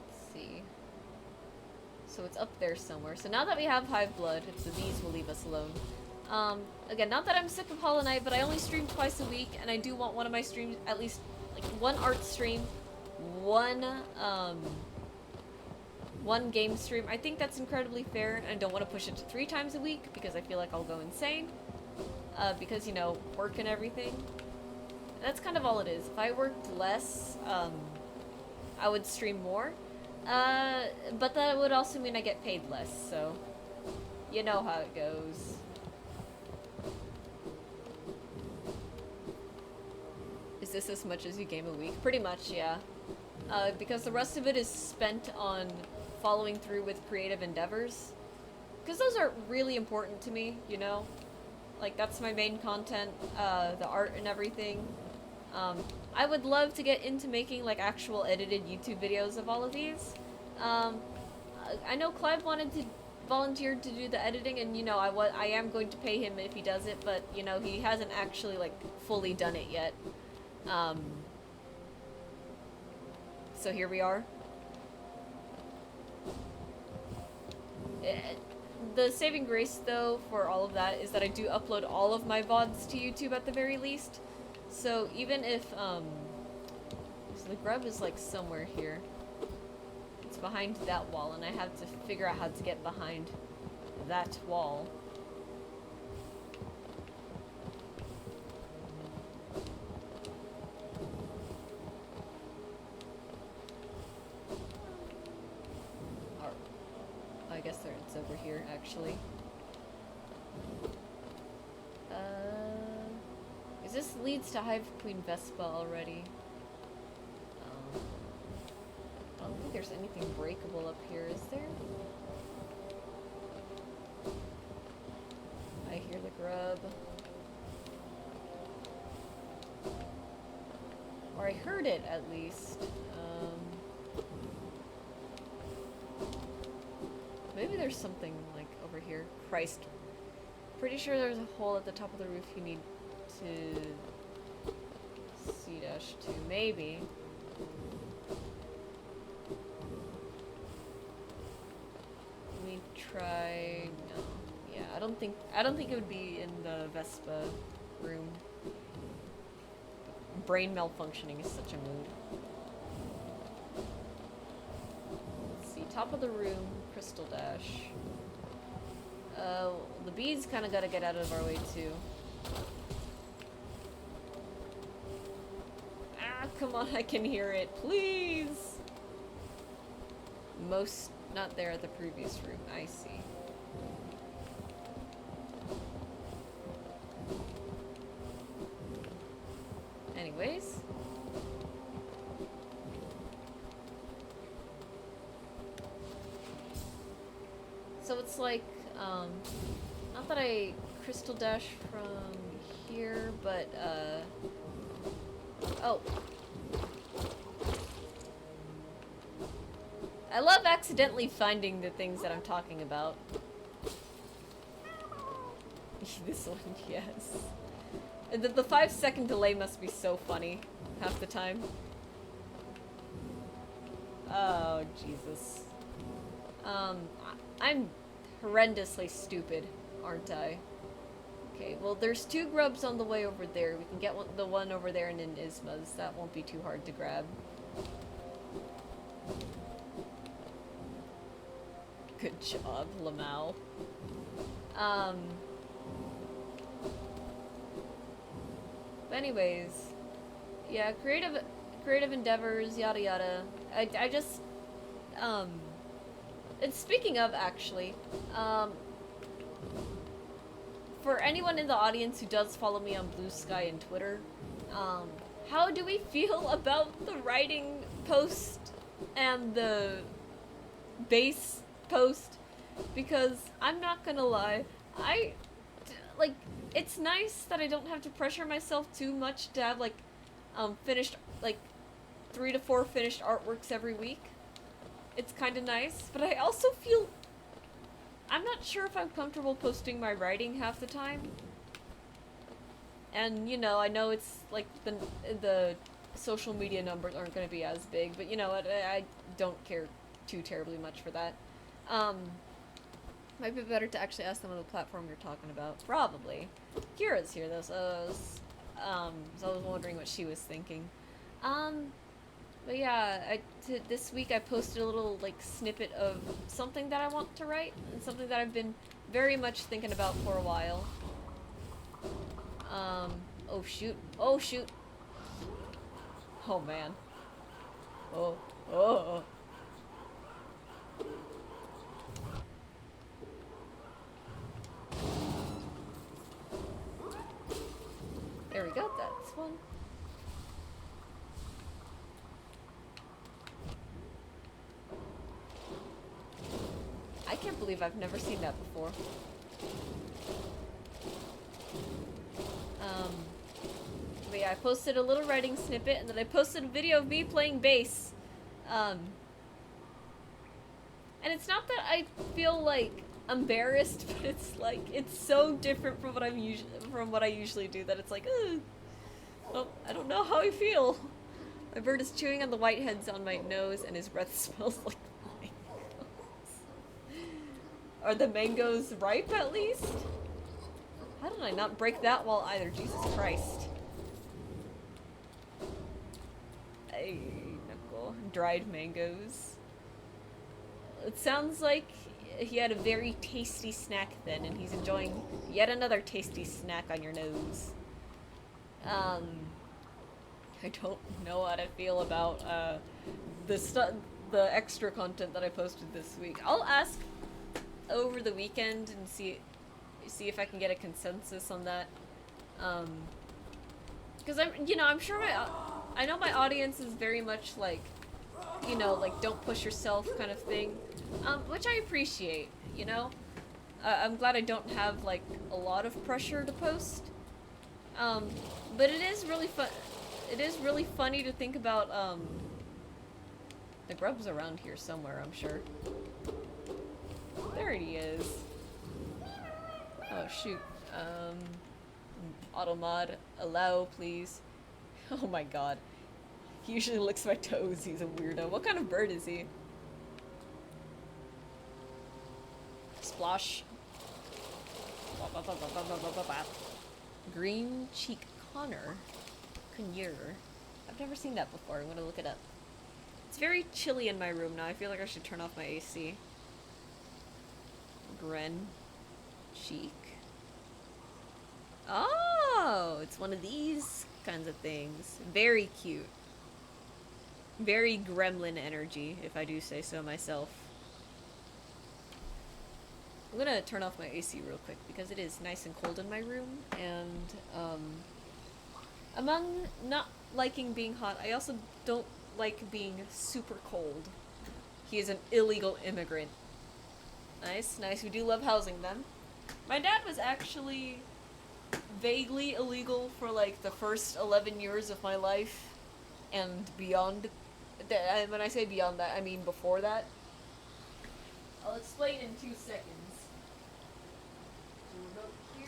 Let's see. So it's up there somewhere. So now that we have Hive Blood, the bees will leave us alone. Again, not that I'm sick of Hollow Knight, but I only stream twice a week, and I do want one of my streams, at least, like, one art stream, one game stream. I think that's incredibly fair, and I don't want to push it to 3 times a week, because I feel like I'll go insane. Because, you know, work and everything. And that's kind of all it is. If I worked less, I would stream more. But that would also mean I get paid less, so... you know how it goes. Is this as much as you game a week? Pretty much, yeah. Because the rest of it is spent on following through with creative endeavors. Because those are really important to me, you know? Like, that's my main content, the art and everything. I would love to get into making, like, actual edited YouTube videos of all of these. I know Clive volunteered to do the editing, and, you know, I am going to pay him if he does it, but, you know, he hasn't actually, like, fully done it yet. So here we are. The saving grace, though, for all of that is that I do upload all of my VODs to YouTube at the very least. So even if, so the grub is, like, somewhere here. It's behind that wall, and I have to figure out how to get behind that wall. I guess it's over here, actually. Is this leads to Hive Queen Vespa already? I don't think there's anything breakable up here, is there? I hear the grub. Or I heard it, at least. Maybe there's something, like, over here. Christ. Pretty sure there's a hole at the top of the roof you need to C-2. Maybe. Let me try... no. Yeah, I don't think it would be in the Vespa room. Brain malfunctioning is such a mood. Let's see, top of the room, Crystal Dash. The bees kind of gotta get out of our way too. Ah, come on, I can hear it, please! Most not there at the previous room, I see. Anyways. So it's like, not that I Crystal Dash from here, but, oh. I love accidentally finding the things that I'm talking about. This one, yes. The 5-second delay must be so funny half the time. Oh, Jesus. I'm horrendously stupid, aren't I? Okay, well, there's 2 grubs on the way over there. We can get the one over there and in Isma's. That won't be too hard to grab. Good job, Lamau. But anyways, yeah, creative endeavors, yada yada. I just, and speaking of actually, for anyone in the audience who does follow me on Blue Sky and Twitter, how do we feel about the writing post and the base post? Because I'm not gonna lie, like, it's nice that I don't have to pressure myself too much to have, like, finished, like, 3 to 4 finished artworks every week. It's kind of nice, but I also feel I'm not sure if I'm comfortable posting my writing half the time. And, you know, I know it's, like, the social media numbers aren't going to be as big, but, you know, I don't care too terribly much for that. Might be better to actually ask them on the platform you're talking about. Probably. Kira's here, though, so I was wondering what she was thinking. But yeah, this week I posted a little, like, snippet of something that I want to write, and something that I've been very much thinking about for a while. Oh shoot. Oh shoot. Oh man. Oh. There we go, that's one. I can't believe I've never seen that before. But yeah, I posted a little writing snippet, and then I posted a video of me playing bass. And it's not that I feel, like, embarrassed, but it's like, it's so different from what I usually do that it's like, well, I don't know how I feel. My bird is chewing on the whiteheads on my nose, and his breath smells like mangoes. Are the mangoes ripe, at least? How did I not break that wall either? Jesus Christ. Ay, knuckle. Dried mangoes. It sounds like he had a very tasty snack then, and he's enjoying yet another tasty snack on your nose. I don't know how to feel about the extra content that I posted this week. I'll ask over the weekend and see if I can get a consensus on that. Because I'm sure I know my audience is very much like, you know, like, don't push yourself kind of thing, which I appreciate, you know? I'm glad I don't have, like, a lot of pressure to post, but it is really funny to think about, the grub's around here somewhere, I'm sure. There he is. Oh, shoot. Automod, allow, please. Oh my god. He usually licks my toes, he's a weirdo. What kind of bird is he? Splosh. Green cheek Connor. Conure. I've never seen that before, I'm gonna look it up. It's very chilly in my room now, I feel like I should turn off my AC. Gren. Cheek. Oh, it's one of these kinds of things. Very cute. Very gremlin energy, if I do say so myself. I'm gonna turn off my AC real quick because it is nice and cold in my room, and among not liking being hot, I also don't like being super cold. He is an illegal immigrant. Nice, nice. We do love housing them. My dad was actually vaguely illegal for like the first 11 years of my life and beyond. And when I say beyond that, I mean before that. I'll explain in 2 seconds. Here.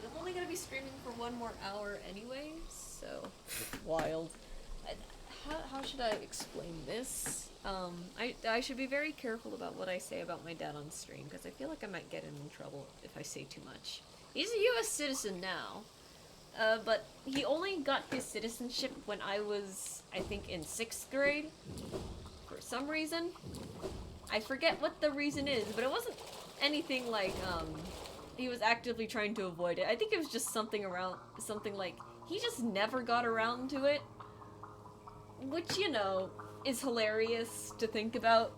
I'm only gonna be streaming for 1 more hour anyway, so wild. How should I explain this? I should be very careful about what I say about my dad on stream, because I feel like I might get him in trouble if I say too much. He's a US citizen now, but he only got his citizenship when I was, I think, in 6th grade, for some reason. I forget what the reason is, but it wasn't anything like, he was actively trying to avoid it. I think it was just something like he just never got around to it, which, you know, is hilarious to think about.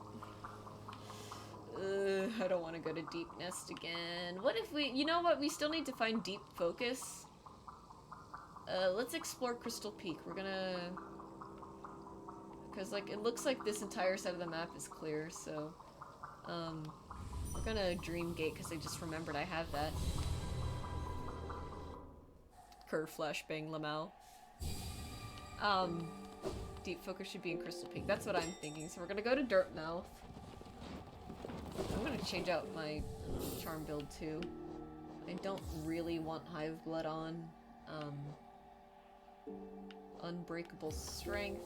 I don't want to go to Deep Nest again. What if we, you know what, we still need to find Deep Focus. Let's explore Crystal Peak. We're gonna, because like it looks like this entire side of the map is clear, so we're gonna Dream Gate because I just remembered I have that. Curve Flashbang Lamau. Deep Focus should be in Crystal Peak. That's what I'm thinking. So we're gonna go to Dirtmouth. I'm gonna change out my charm build too. I don't really want Hive Blood on. Unbreakable Strength.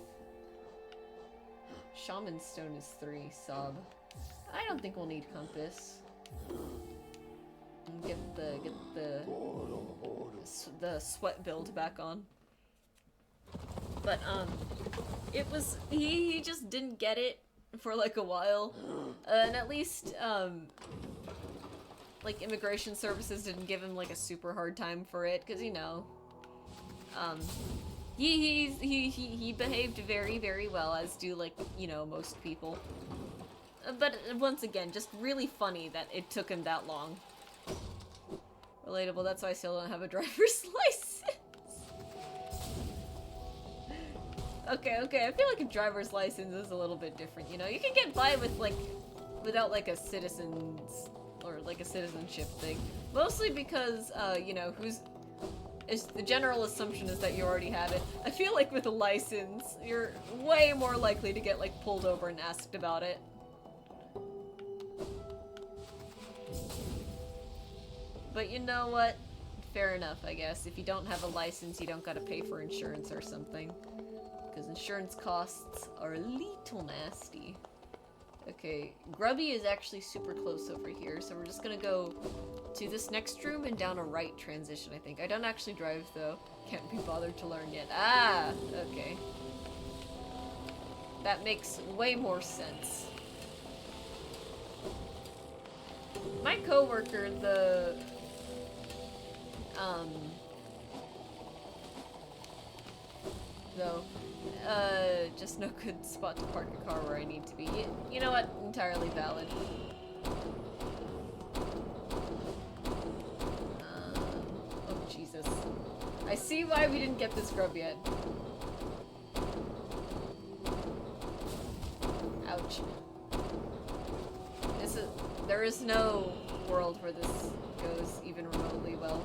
Shaman Stone is 3, Sob. I don't think we'll need Compass. Get the sweat build back on. But it was he just didn't get it for like a while, and at least like immigration services didn't give him like a super hard time for it, because you know, he behaved very, very well, as do, like, you know, most people. But once again, just really funny that it took him that long. Relatable, that's why I still don't have a driver's license. Okay, I feel like a driver's license is a little bit different, you know? You can get by with, like, without, like, a citizen's, or, like, a citizenship thing. Mostly because, you know, the general assumption is that you already have it. I feel like with a license, you're way more likely to get, like, pulled over and asked about it. But you know what? Fair enough, I guess. If you don't have a license, you don't gotta pay for insurance or something. Because insurance costs are a little nasty. Okay, Grubby is actually super close over here, so we're just gonna go to this next room and down a right transition, I think. I don't actually drive, though. Can't be bothered to learn yet. Ah! Okay. That makes way more sense. My coworker, just no good spot to park a car where I need to be. You know what? Entirely valid. Oh, Jesus. I see why we didn't get this grub yet. Ouch. There is no world where this goes even remotely well.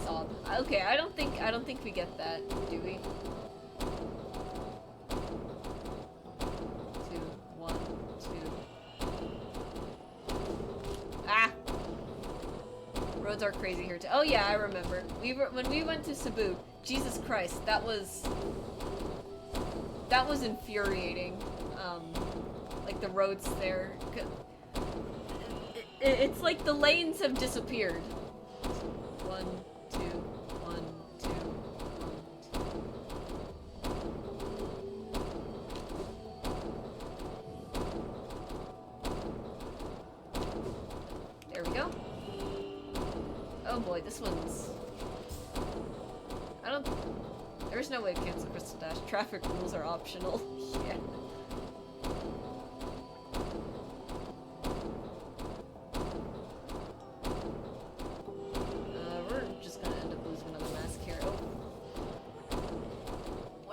Sob. Okay, I don't think we get that, do we? 2, 1, 2. Ah! Roads are crazy here too. Oh yeah, I remember. When we went to Cebu. Jesus Christ, that was infuriating. Like the roads there. It's like the lanes have disappeared. 1, 2, 1, 2, 1, 2. There we go. Oh boy, this one's... There's no way to cancel Crystal Dash. Traffic rules are optional. Yeah. We're just gonna end up losing another mask here. Oh.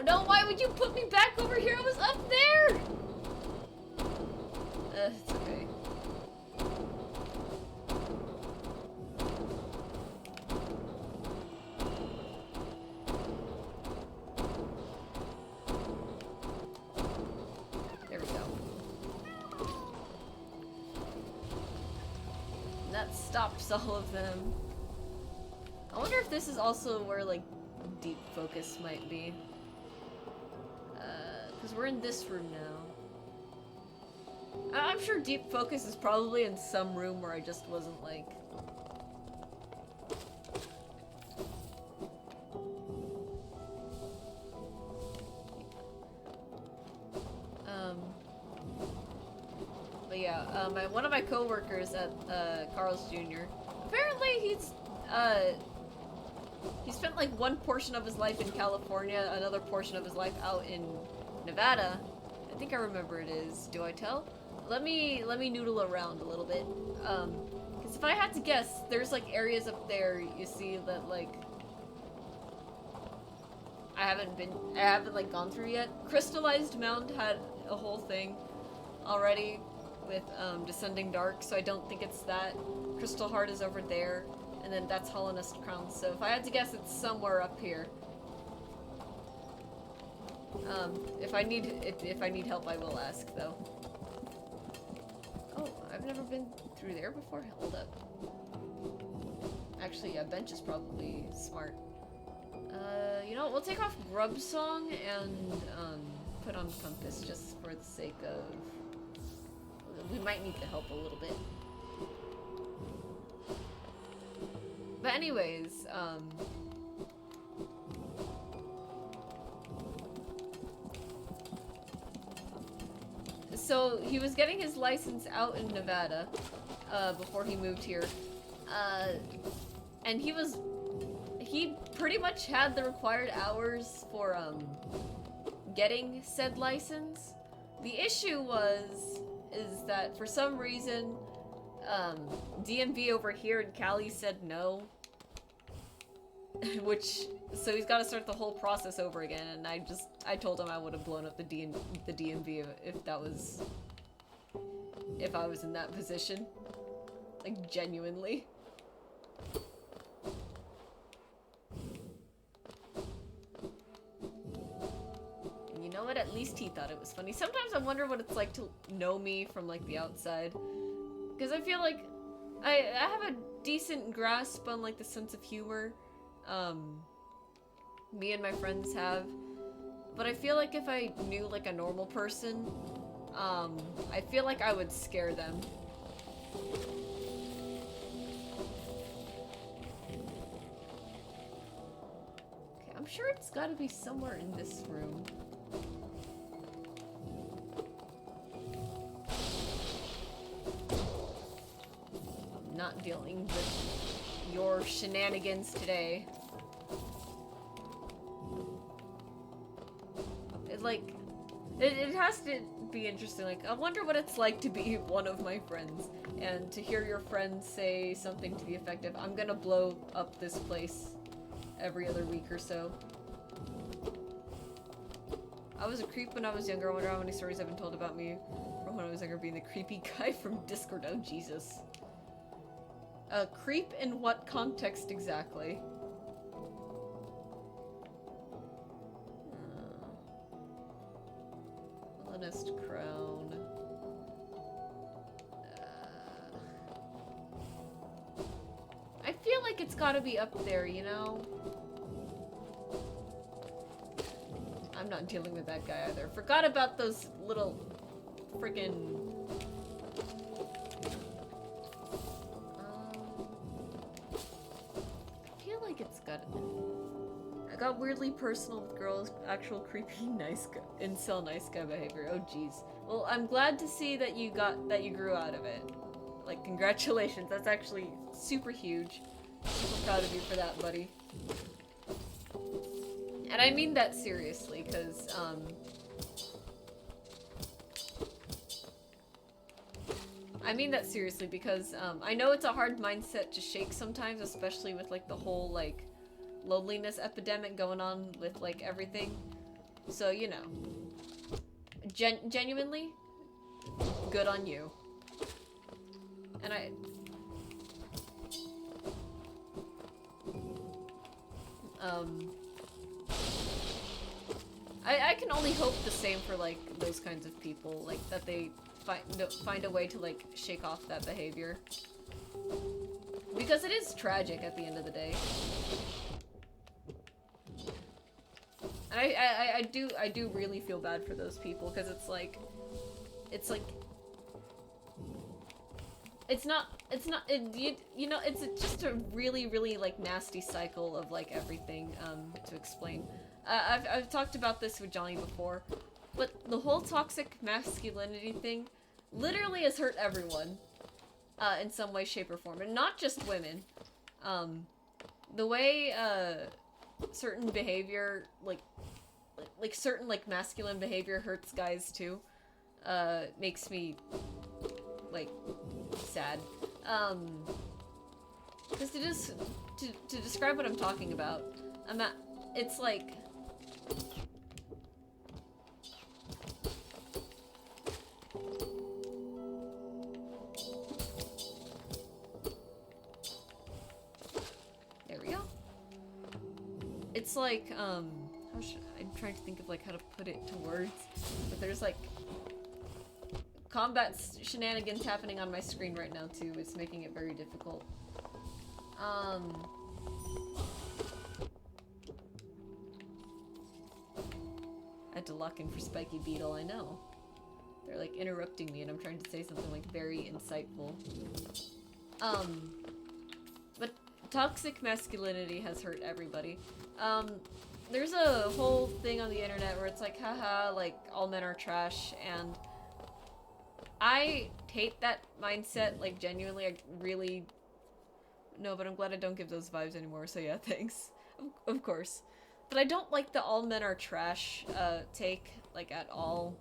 No, why would you put me back over here? I was up there! It's okay. Stops all of them. I wonder if this is also where, like, Deep Focus might be. Because we're in this room now. I'm sure Deep Focus is probably in some room where I just wasn't, like... But yeah, Yeah, one of my coworkers at Carl's Jr. Apparently, he spent like one portion of his life in California, another portion of his life out in Nevada. I think I remember it is. Do I tell? Let me noodle around a little bit. Because if I had to guess, there's like areas up there you see that like I haven't like gone through yet. Crystallized Mound had a whole thing already with Descending Dark, so I don't think it's that. Crystal Heart is over there, and then that's Hollownest Crown. So if I had to guess, it's somewhere up here. If I need help, I will ask though. Oh, I've never been through there before. Hold up. Actually, yeah, bench is probably smart. You know what? We'll take off Grub Song and put on Compass just for the sake of. We might need the help a little bit. But anyways, so he was getting his license out in Nevada before he moved here, and he pretty much had the required hours for getting said license. The issue is that for some reason DMV over here in Cali said no, so he's got to start the whole process over again, and I told him I would have blown up the DMV if I was in that position, like genuinely. And you know what? At least he thought it was funny. Sometimes I wonder what it's like to know me from like the outside, because I feel like I have a decent grasp on like the sense of humor me and my friends have, but I feel like if I knew like a normal person, I feel like I would scare them. Okay, I'm sure it's gotta be somewhere in this room. I'm not dealing with your shenanigans today. It has to be interesting. Like, I wonder what it's like to be one of my friends and to hear your friends say something to the effect of, I'm gonna blow up this place every other week or so. I was a creep when I was younger. I wonder how many stories I've been told about me from when I was younger being the creepy guy from Discord. Oh, Jesus. Creep in what context exactly? Honest Crown. I feel like it's gotta be up there, you know? I'm not dealing with that guy either. Forgot about those little friggin' I feel like it's gotta. I got weirdly personal with girls' actual creepy nice guy, incel nice guy behavior. Oh jeez. Well, I'm glad to see that you grew out of it. Like, congratulations. That's actually super huge. Super proud of you for that, buddy. And I mean that seriously, because I know it's a hard mindset to shake sometimes, especially with like the whole like loneliness epidemic going on with like everything. So, you know, genuinely good on you. And I can only hope the same for like those kinds of people, like that they find a way to like shake off that behavior, because it is tragic at the end of the day. And I do really feel bad for those people, because it's like you know, it's just a really like nasty cycle of like everything to explain. I've talked about this with Johnny before, but the whole toxic masculinity thing, literally has hurt everyone in some way, shape, or form, and not just women. The way certain behavior, like certain like masculine behavior hurts guys too, makes me like sad. Because to describe what I'm talking about, it's like there we go. It's like I'm trying to think of like how to put it to words, but there's like combat shenanigans happening on my screen right now too. It's making it very difficult. I had to lock in for Spiky Beetle, I know. They're like interrupting me and I'm trying to say something like very insightful. But toxic masculinity has hurt everybody. There's a whole thing on the internet where it's like, haha, like all men are trash, and I hate that mindset, like genuinely, I really... No, but I'm glad I don't give those vibes anymore, so yeah, thanks. Of course. But I don't like the all men are trash, take, like, at all.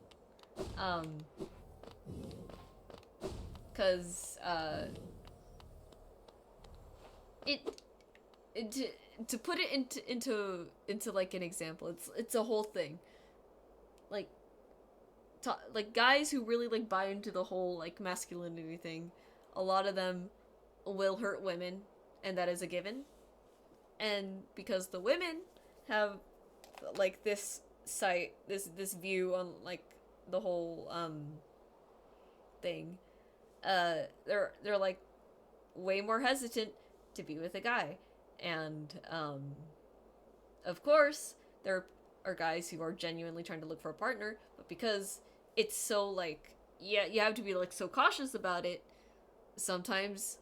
Cause, to put it into like an example, it's a whole thing. Like, like guys who really like buy into the whole like masculinity thing, a lot of them will hurt women, and that is a given. And because the women have like this view on like the whole thing, they're like way more hesitant to be with a guy. And of course there are guys who are genuinely trying to look for a partner, but because it's so like, yeah, you have to be like so cautious about it, sometimes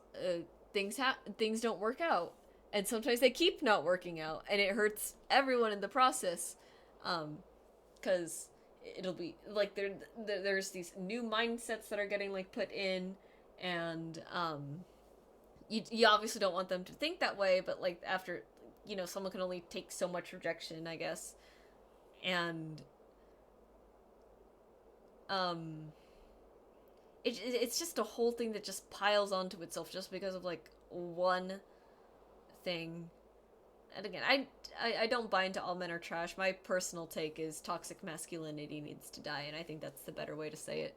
things don't work out, and sometimes they keep not working out, and it hurts everyone in the process, because it'll be like there's these new mindsets that are getting like put in, and you obviously don't want them to think that way, but like after, you know, someone can only take so much rejection, I guess, and it's just a whole thing that just piles onto itself just because of like one thing. And again, I don't buy into all men are trash. My personal take is toxic masculinity needs to die, and I think that's the better way to say it.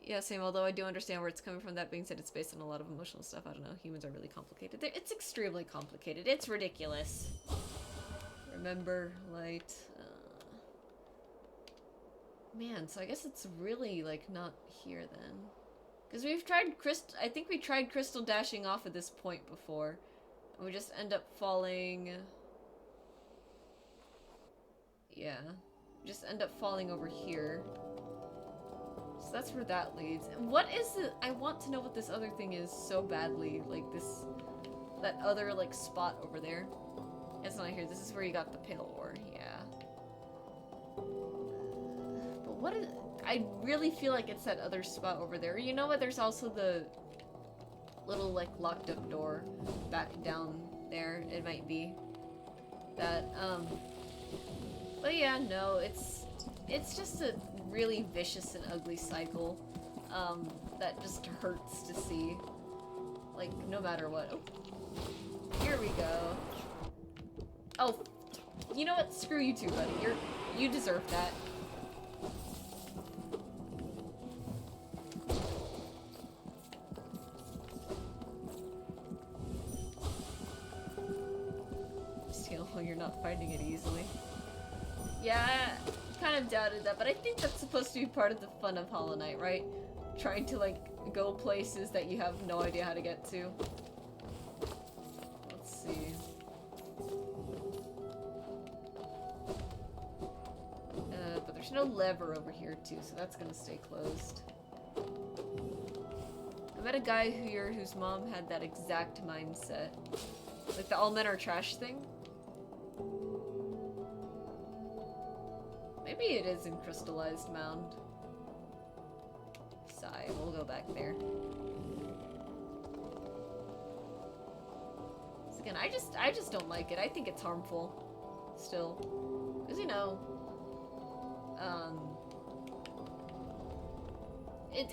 Yeah, same, although I do understand where it's coming from. That being said, it's based on a lot of emotional stuff. I don't know, humans are really complicated. It's extremely complicated. It's ridiculous. Remember, light. Man, so I guess it's really, like, not here then. Because we've tried I think we tried crystal dashing off at this point before. And we just end up falling... Yeah. We just end up falling over here. So that's where that leads. And what is it? I want to know what this other thing is so badly. Like this... That other, like, spot over there. It's not here. This is where you got the pale ore. Yeah. What is... I really feel like it's that other spot over there. You know what? There's also the little, like, locked up door back down there. It might be that, but yeah, no, it's just a really vicious and ugly cycle, that just hurts to see. Like, no matter what. Oh, here we go. Oh, you know what? Screw you too, buddy. You deserve that. You're not finding it easily. Yeah, kind of doubted that, but I think that's supposed to be part of the fun of Hollow Knight, right? Trying to, like, go places that you have no idea how to get to. Let's see. But there's no lever over here, too, so that's gonna stay closed. I met a guy here whose mom had that exact mindset. Like the all men are trash thing. Maybe it is in Crystallized Mound. side. We'll go back there. So again, I just don't like it. I think it's harmful. Still. Because, you know, he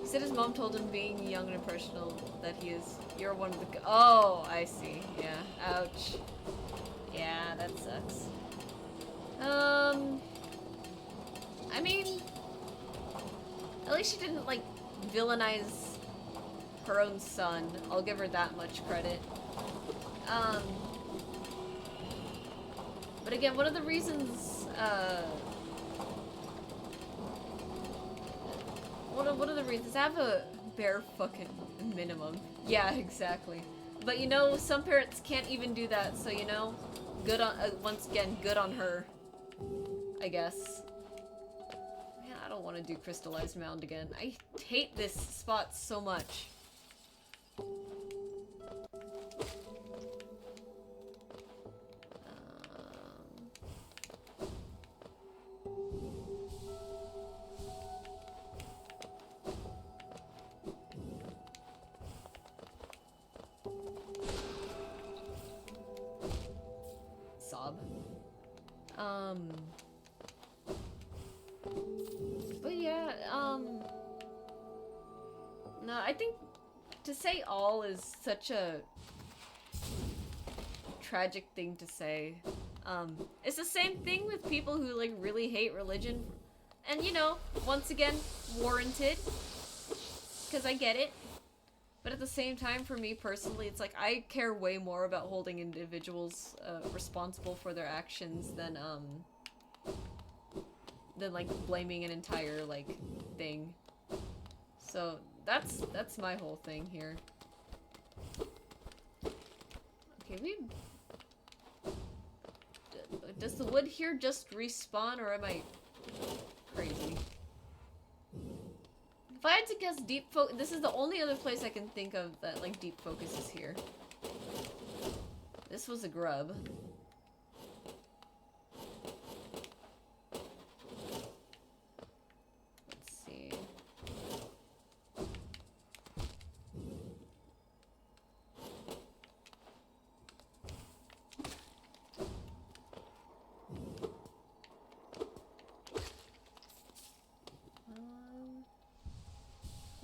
said his mom told him being young and impressionable that you're one of the oh, I see. Yeah. Ouch. Yeah, that sucks. I mean, at least she didn't, like, villainize her own son. I'll give her that much credit. But again, one of the reasons, one of the reasons, I have a bare fucking minimum. Yeah, exactly. But you know, some parents can't even do that, so you know, good on, once again, good on her, I guess. Man, I don't want to do Crystallized Mound again. I hate this spot so much. Sob. But yeah, no, I think to say all is such a tragic thing to say. It's the same thing with people who, like, really hate religion. And, you know, once again, warranted. Because I get it. But at the same time, for me personally, it's like, I care way more about holding individuals responsible for their actions than, like, blaming an entire, like, thing. So, that's my whole thing here. Okay, does the wood here just respawn, or am I crazy? If I had to guess, deep focus, this is the only other place I can think of that, like, deep focus is here. This was a grub. Let's see.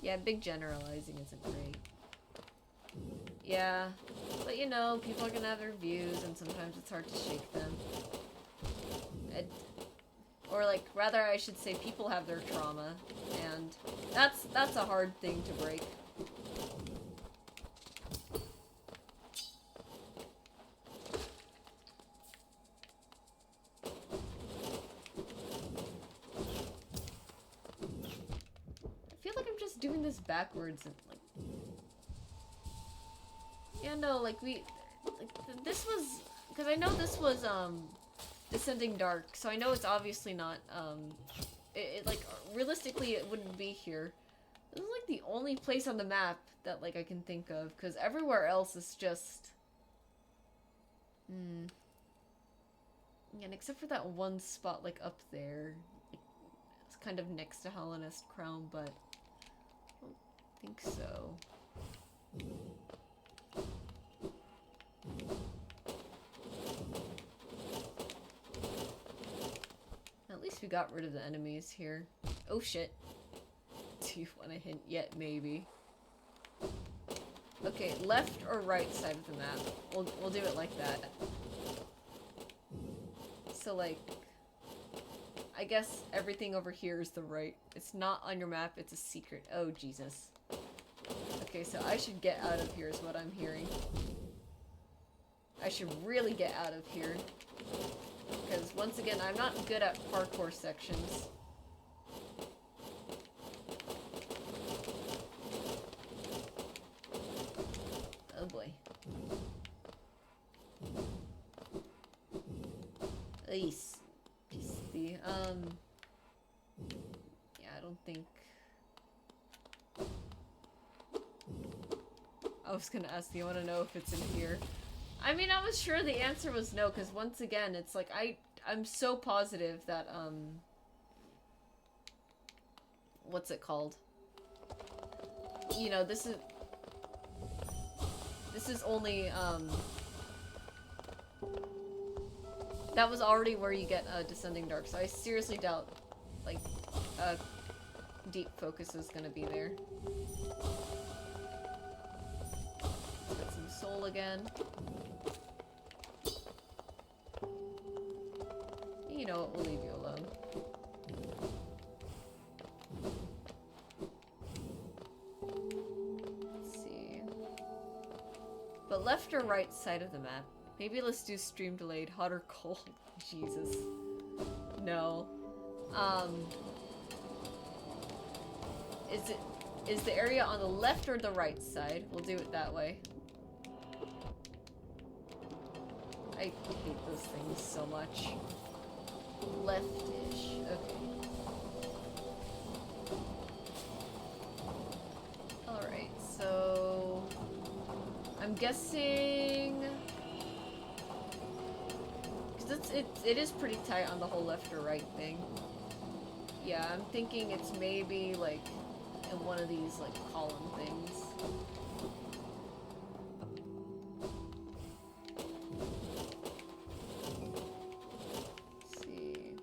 Yeah, big generalizing isn't great. Yeah, but you know, people are gonna have their views, and sometimes it's hard to shake them. Or like, rather I should say people have their trauma, and that's a hard thing to break. Doing this backwards and like, yeah, no, like this was, because I know this was Descending Dark, so I know it's obviously not like realistically it wouldn't be here. This is like the only place on the map that like I can think of, because everywhere else is just and except for that one spot like up there, like, it's kind of next to Hellenist Crown, but I think so. At least we got rid of the enemies here. Oh shit. Do you want a hint yet? Maybe. Okay, left or right side of the map. We'll do it like that. So like, I guess everything over here is the right. It's not on your map, it's a secret. Oh Jesus. Okay, so I should get out of here is what I'm hearing. I should really get out of here. Because once again, I'm not good at parkour sections. Oh boy. Ace. Yeah, I don't think... I was gonna ask, do you want to know if it's in here? I mean, I was sure the answer was no, because once again, it's like, I'm so positive that, what's it called? You know, this is only, that was already where you get Descending Dark, so I seriously doubt, like, Deep Focus is gonna be there. Let's get some soul again. You know what, we'll leave you alone. Let's see. But left or right side of the map? Maybe let's do stream delayed, hot or cold. Jesus. No. Is the area on the left or the right side? We'll do it that way. I hate those things so much. Left-ish. Okay. Alright, so... I'm guessing... Because it is pretty tight on the whole left or right thing. Yeah, I'm thinking it's maybe, like, in one of these, like, column things. Let's see.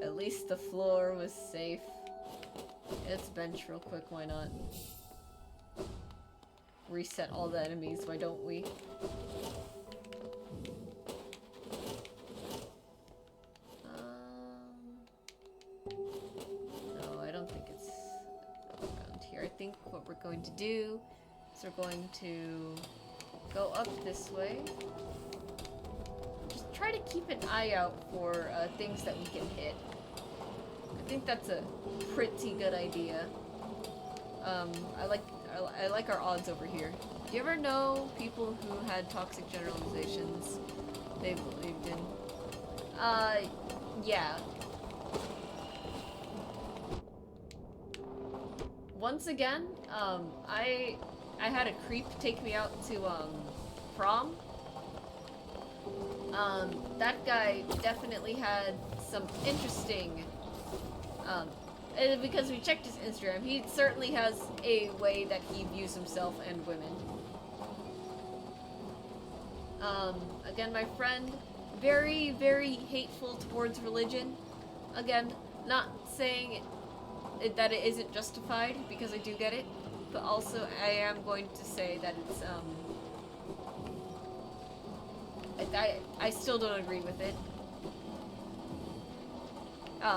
At least the floor was safe. Let's bench real quick, why not? Reset all the enemies, why don't we? No, I don't think it's around here. I think what we're going to do is we're going to go up this way. Just try to keep an eye out for things that we can hit. I think that's a pretty good idea. I like our odds over here. Do you ever know people who had toxic generalizations they believed in? Yeah. Once again, I had a creep take me out to, prom. That guy definitely had some interesting, because we checked his Instagram, he certainly has a way that he views himself and women. Again, my friend, very, very hateful towards religion. Again, not saying that it isn't justified, because I do get it, but also I am going to say that it's, I still don't agree with it.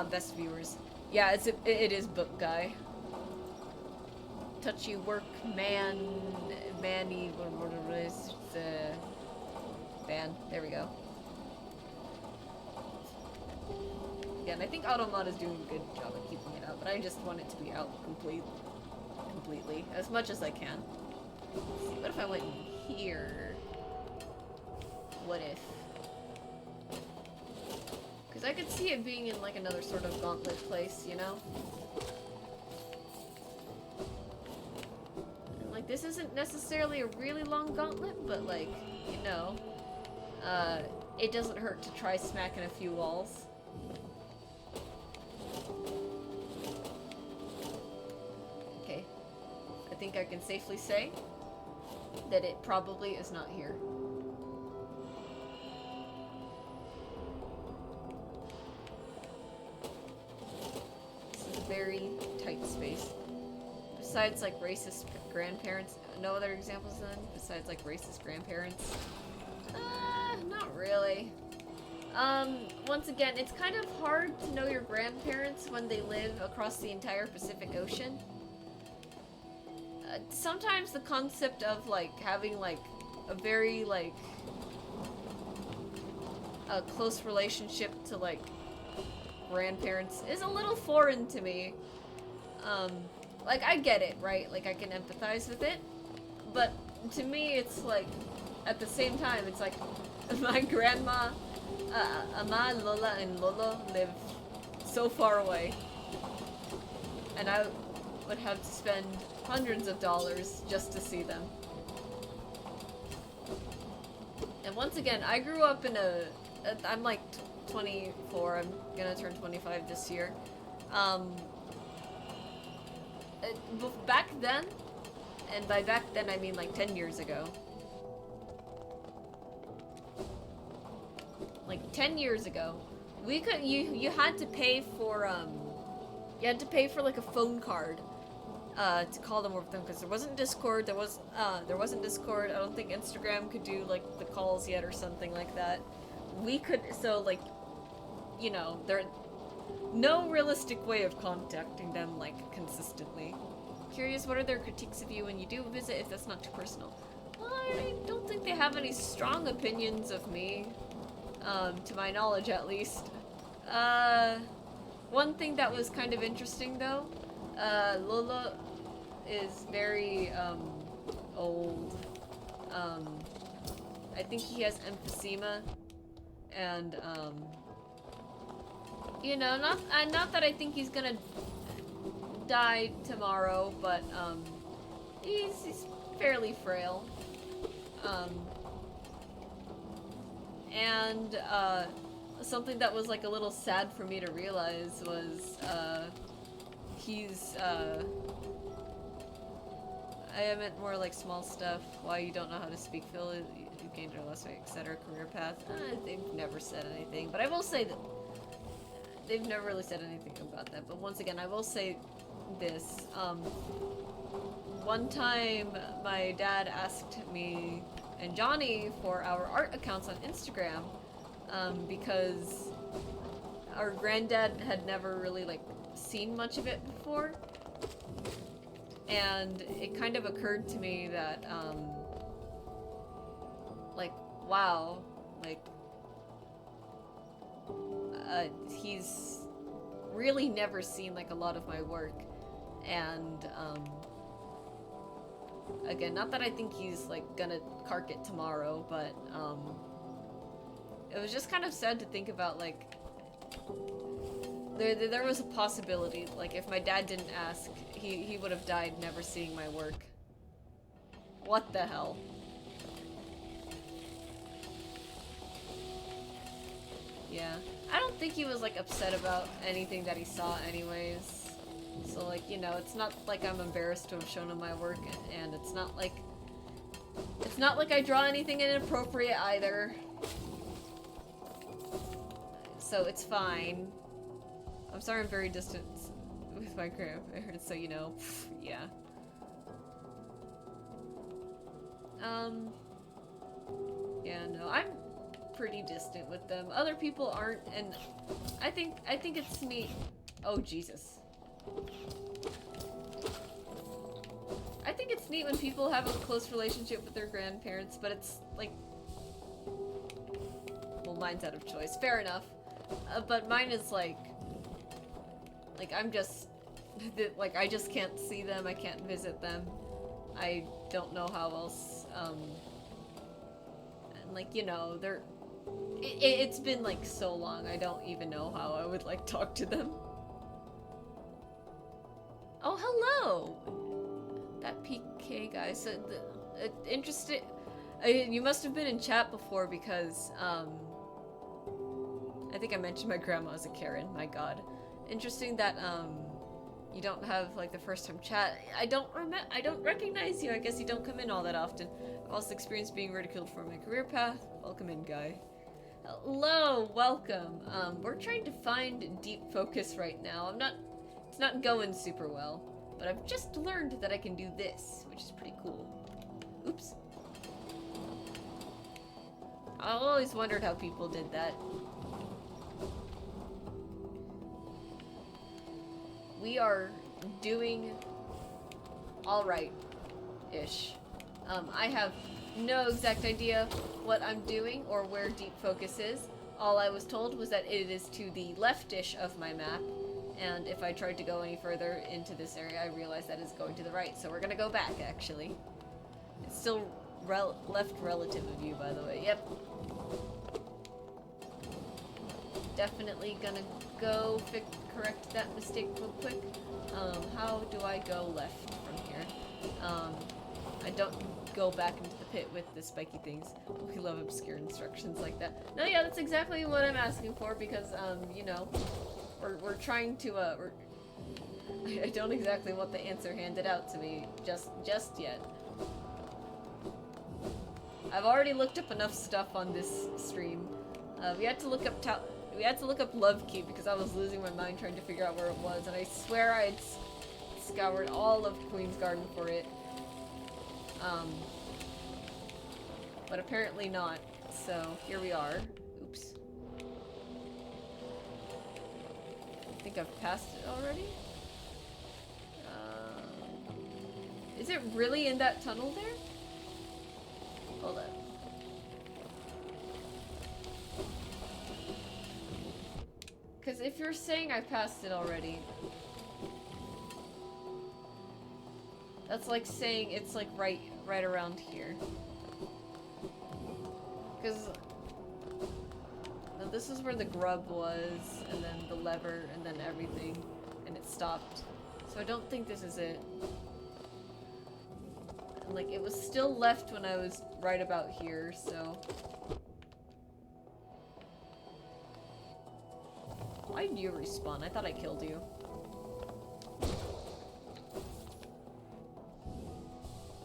Best viewers. Yeah, it is book guy. Touchy work manny, whatever it is, ban. There we go. Again, I think Automod is doing a good job at keeping it out, but I just want it to be out completely, as much as I can. Let's see, what if I went in here? What if? Because I could see it being in, like, another sort of gauntlet place, you know? And, like, this isn't necessarily a really long gauntlet, but, like, you know, it doesn't hurt to try smacking a few walls. Okay. I think I can safely say that it probably is not here. Very tight space. Besides, like, racist grandparents, no other examples then? Besides, like, racist grandparents? Not really. Once again, it's kind of hard to know your grandparents when they live across the entire Pacific Ocean. Sometimes the concept of, like, having, like, a very, like, a close relationship to, like, grandparents is a little foreign to me. Like, I get it, right? Like, I can empathize with it, but to me, it's like, at the same time, it's like, my grandma, Ama, Lola, and Lolo live so far away, and I would have to spend hundreds of dollars just to see them. And once again, I grew up in I'm like 24, I'm gonna turn 25 this year. Back then, and by back then I mean like 10 years ago. Like 10 years ago, you had to pay for like a phone card to call them over them, because there wasn't Discord. There wasn't Discord. I don't think Instagram could do like the calls yet or something like that. We could, so like, you know, there no realistic way of contacting them like consistently. Curious, what are their critiques of you when you do visit, if that's not too personal? Well, I don't think they have any strong opinions of me, to my knowledge at least. One thing that was kind of interesting though, Lola is very, old. I think he has emphysema, and, you know, not that I think he's gonna die tomorrow, but, he's fairly frail. And, something that was like a little sad for me to realize was, he's, I meant more like small stuff. Why you don't know how to speak, Phil? You gained your last weight, etc. Career path. They've never said anything, but I will say that they've never really said anything about that. But once again, I will say this. One time, my dad asked me and Johnny for our art accounts on Instagram, because our granddad had never really like seen much of it before. And it kind of occurred to me that, like, wow, like, he's really never seen, like, a lot of my work. And, again, not that I think he's, like, gonna cark it tomorrow, but, it was just kind of sad to think about, like, there was a possibility, like, if my dad didn't ask, he would have died never seeing my work. What the hell? Yeah. I don't think he was, like, upset about anything that he saw anyways. So, like, you know, it's not like I'm embarrassed to have shown him my work, and it's not like I draw anything inappropriate either. So it's fine. I'm sorry I'm very distant with my grandparents, so you know. Yeah. Yeah, no, I'm pretty distant with them. Other people aren't, and I think it's neat. Oh, Jesus. I think it's neat when people have a close relationship with their grandparents, but it's like, well, mine's out of choice. Fair enough. But mine is like I'm just, like, I just can't see them, I can't visit them. I don't know how else, and, like, you know, it's been, like, so long, I don't even know how I would, like, talk to them. Oh, hello! That PK guy, so, interesting, you must have been in chat before because, I think I mentioned my grandma was a Karen, my god. Interesting that, you don't have, like, the first time chat. I don't recognize you. I guess you don't come in all that often. I've also experienced being ridiculed for my career path. Welcome in, guy. Hello, welcome. We're trying to find deep focus right now. It's not going super well, but I've just learned that I can do this, which is pretty cool. Oops. I always wondered how people did that. We are doing alright-ish. I have no exact idea what I'm doing or where deep focus is. All I was told was that it is to the left-ish of my map, and if I tried to go any further into this area, I realized that it's going to the right, so we're gonna go back, actually. It's still left relative of you, by the way. Yep. Definitely gonna go correct that mistake real quick. How do I go left from here? I don't go back into the pit with the spiky things. We love obscure instructions like that. No, yeah, that's exactly what I'm asking for because, you know, we're trying to, I don't exactly want the answer handed out to me just yet. I've already looked up enough stuff on this stream. We had to look up Love Key because I was losing my mind trying to figure out where it was, and I swear I had scoured all of Queen's Garden for it. But apparently not. So here we are. Oops. I think I've passed it already. Is it really in that tunnel there? Hold up. Because if you're saying I passed it already, that's like saying it's like right around here. Because this is where the grub was, and then the lever, and then everything, and it stopped. So I don't think this is it. And like, it was still left when I was right about here, so... Why did you respawn? I thought I killed you.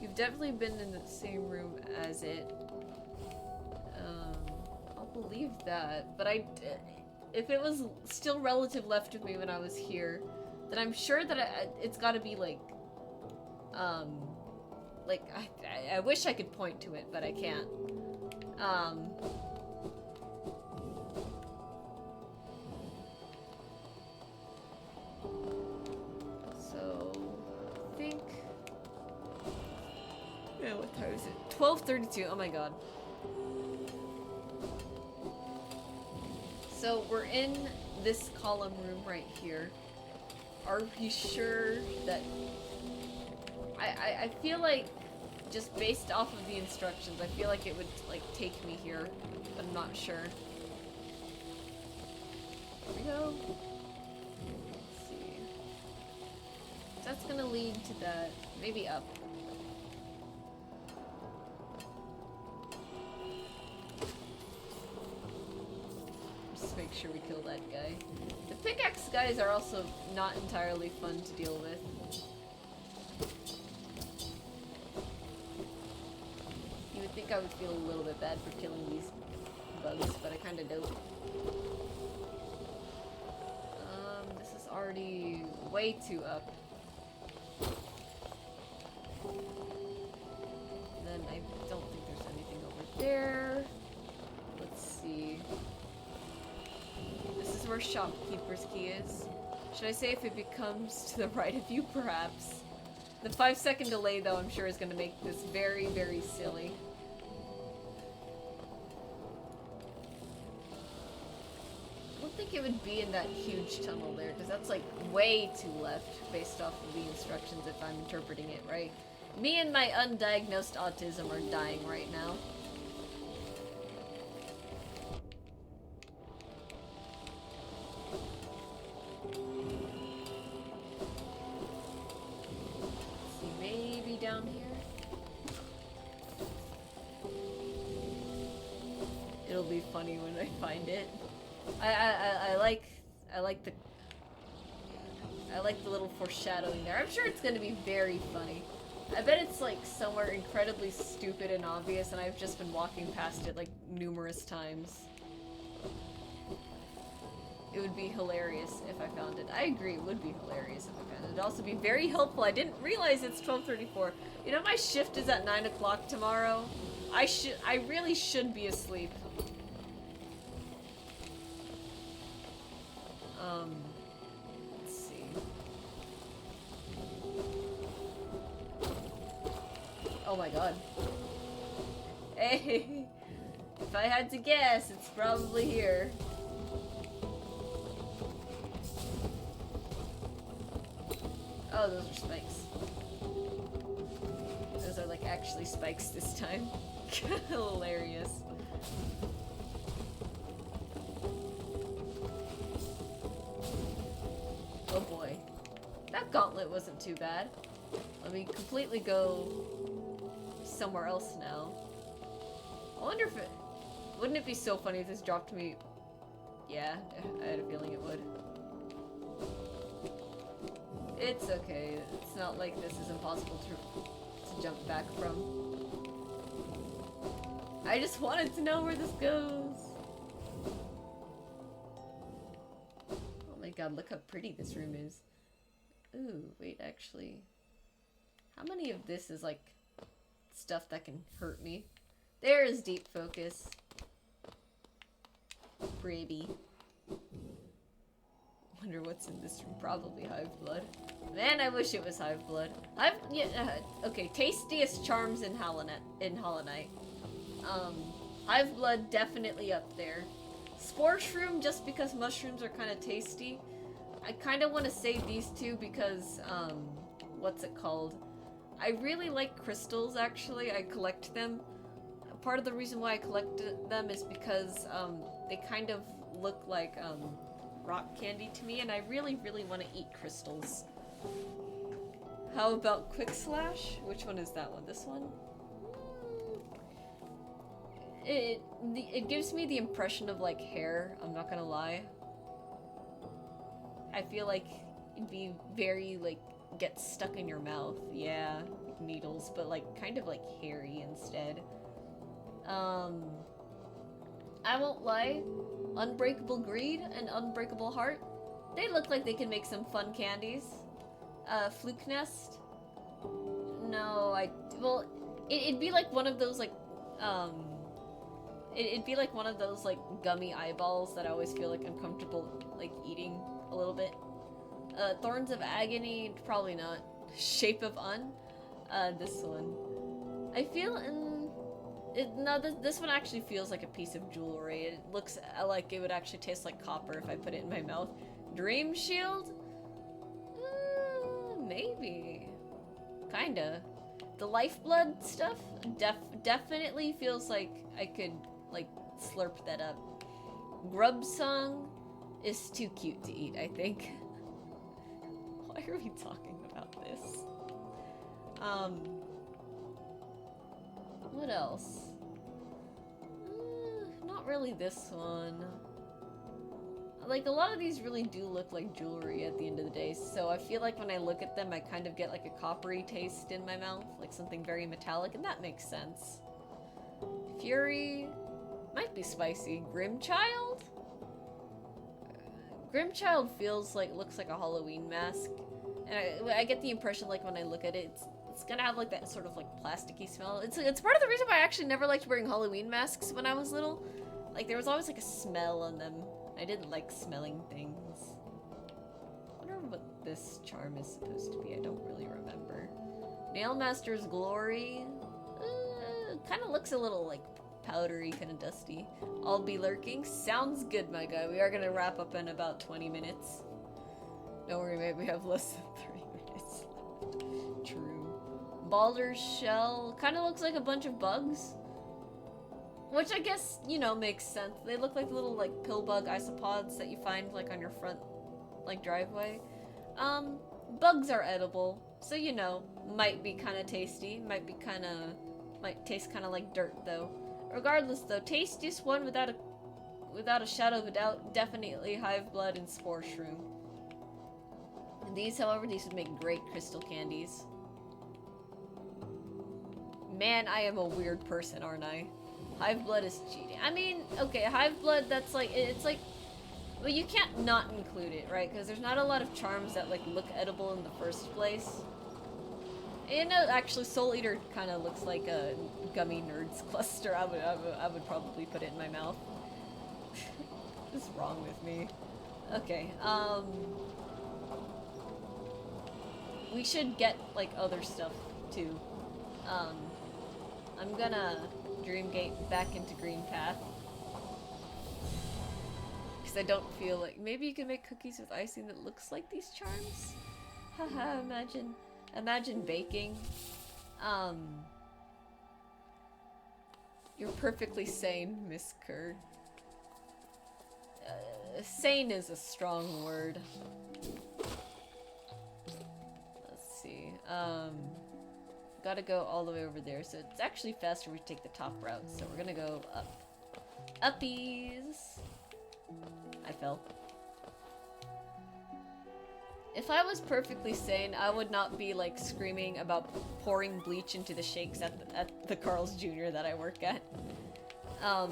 You've definitely been in the same room as it. I'll believe that. But if it was still relative left of me when I was here, then I'm sure that it's gotta be like, I wish I could point to it, but I can't. So, I think... Yeah, what time is it? 12:32, oh my god. So, we're in this column room right here. Are we sure that... I feel like, just based off of the instructions, I feel like it would, like, take me here, but I'm not sure. Here we go. Let's see. That's gonna lead to that. Maybe up. Just make sure we kill that guy. The pickaxe guys are also not entirely fun to deal with. You would think I would feel a little bit bad for killing these bugs, but I kinda don't. This is already way too up. And then I don't think there's anything over there. Let's see. This is where Shopkeeper's Key is. Should I say if it becomes to the right of you, perhaps? The 5-second delay, though, I'm sure is going to make this very, very silly. I don't think it would be in that huge tunnel there, because that's like way too left based off of the instructions if I'm interpreting it right. Me and my undiagnosed autism are dying right now. Let's see, maybe down here? It'll be funny when I find it. I like the little foreshadowing there. I'm sure it's gonna be very funny. I bet it's like somewhere incredibly stupid and obvious, and I've just been walking past it like numerous times. It would be hilarious if I found it. I agree, it would be hilarious if I found it. It'd also be very helpful. I didn't realize it's 12:34. You know, my shift is at 9 o'clock tomorrow. I really should be asleep. Let's see. Oh my god. Hey, if I had to guess, it's probably here. Oh, those are spikes. Those are like actually spikes this time. Hilarious. Oh boy. That gauntlet wasn't too bad. Let me completely go somewhere else now. I wonder if it... Wouldn't it be so funny if this dropped me... Yeah, I had a feeling it would. It's okay. It's not like this is impossible to jump back from. I just wanted to know where this goes. Oh my god, look how pretty this room is. Ooh, wait, actually. How many of this is like stuff that can hurt me? There is deep focus. Baby. Wonder what's in this room. Probably hive blood. Man, I wish it was hive blood. Okay, tastiest charms in Hollow Knight. Hive blood definitely up there. Spore shroom just because mushrooms are kind of tasty. I kind of want to save these two because what's it called? I really like crystals. Actually, I collect them. Part of the reason why I collect them is because they kind of look like rock candy to me, and I really want to eat crystals. How about Quick Slash? Which one is that one? This one? It gives me the impression of like hair, I'm not gonna lie. I feel like it'd be very like get stuck in your mouth. Yeah, like needles, but like kind of like hairy instead. I won't lie, Unbreakable Greed and Unbreakable Heart, they look like they can make some fun candies. Fluke Nest? No, well, it'd be like one of those like, it'd be like one of those like gummy eyeballs that I always feel like uncomfortable like eating a little bit. Thorns of Agony, probably not. Shape of Un, this one. I feel this one actually feels like a piece of jewelry. It looks like it would actually taste like copper if I put it in my mouth. Dream Shield? Maybe. Kinda. The Lifeblood stuff definitely feels like I could, like, slurp that up. Grub Song is too cute to eat, I think. Why are we talking about this? What else? Not really this one. Like, a lot of these really do look like jewelry at the end of the day, so I feel like when I look at them, I kind of get like a coppery taste in my mouth, like something very metallic, and that makes sense. Fury might be spicy. Grimchild? Grimchild feels like, looks like a Halloween mask, and I get the impression like when I look at it, it's gonna have like that sort of like plasticky smell. It's part of the reason why I actually never liked wearing Halloween masks when I was little. Like, there was always like a smell on them. I didn't like smelling things. I wonder what this charm is supposed to be. I don't really remember. Nailmaster's Glory. Kind of looks a little like powdery, kind of dusty. I'll be lurking. Sounds good, my guy. We are gonna wrap up in about 20 minutes. Don't worry, mate. We have less than 3 minutes left. True. Baldur's Shell. Kind of looks like a bunch of bugs. Which I guess, you know, makes sense. They look like little, like, pill bug isopods that you find, like, on your front, like, driveway. Bugs are edible, so, you know, might be kind of tasty. Might taste kind of like dirt, though. Regardless, though, tastiest one without a shadow of a doubt, definitely Hive Blood and Spore Shroom. And these, however, these would make great crystal candies. Man, I am a weird person, aren't I? Hive Blood is cheating. I mean, okay, Hive Blood, that's like, it's like, well, you can't not include it, right? Because there's not a lot of charms that, like, look edible in the first place. You know, actually, Soul Eater kind of looks like a gummy nerds cluster. I would probably put it in my mouth. What's wrong with me? Okay, we should get, like, other stuff, too. I'm gonna Dreamgate back into Green Path. Because I don't feel like... Maybe you can make cookies with icing that looks like these charms? Haha, imagine baking. You're perfectly sane, Miss Kerr. Sane is a strong word. Let's see. gotta go all the way over there. So it's actually faster if we take the top route. So we're gonna go up. Uppies! I fell. If I was perfectly sane, I would not be like screaming about pouring bleach into the shakes at the Carl's Jr. that I work at. I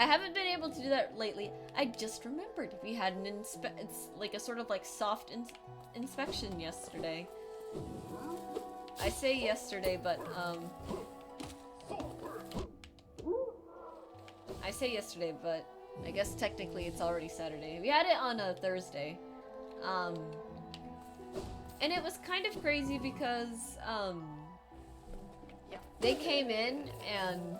haven't been able to do that lately. I just remembered we had an it's like a sort of like soft inspection yesterday. I say yesterday, but I guess technically it's already Saturday. We had it on a Thursday. And it was kind of crazy because, they came in and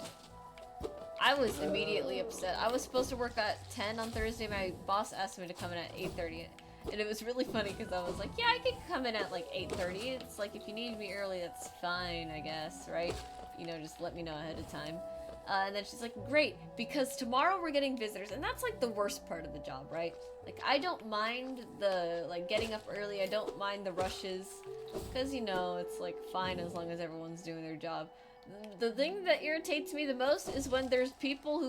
I was immediately upset. I was supposed to work at 10 on Thursday. My boss asked me to come in at 8:30. And it was really funny because I was like, yeah, I could come in at like 8:30. It's like, if you need me early, that's fine, I guess, right? You know, just let me know ahead of time. And then she's like, great, because tomorrow we're getting visitors, and that's like the worst part of the job, right? Like, I don't mind the, like, getting up early, I don't mind the rushes, because, you know, it's like fine as long as everyone's doing their job. The thing that irritates me the most is when there's people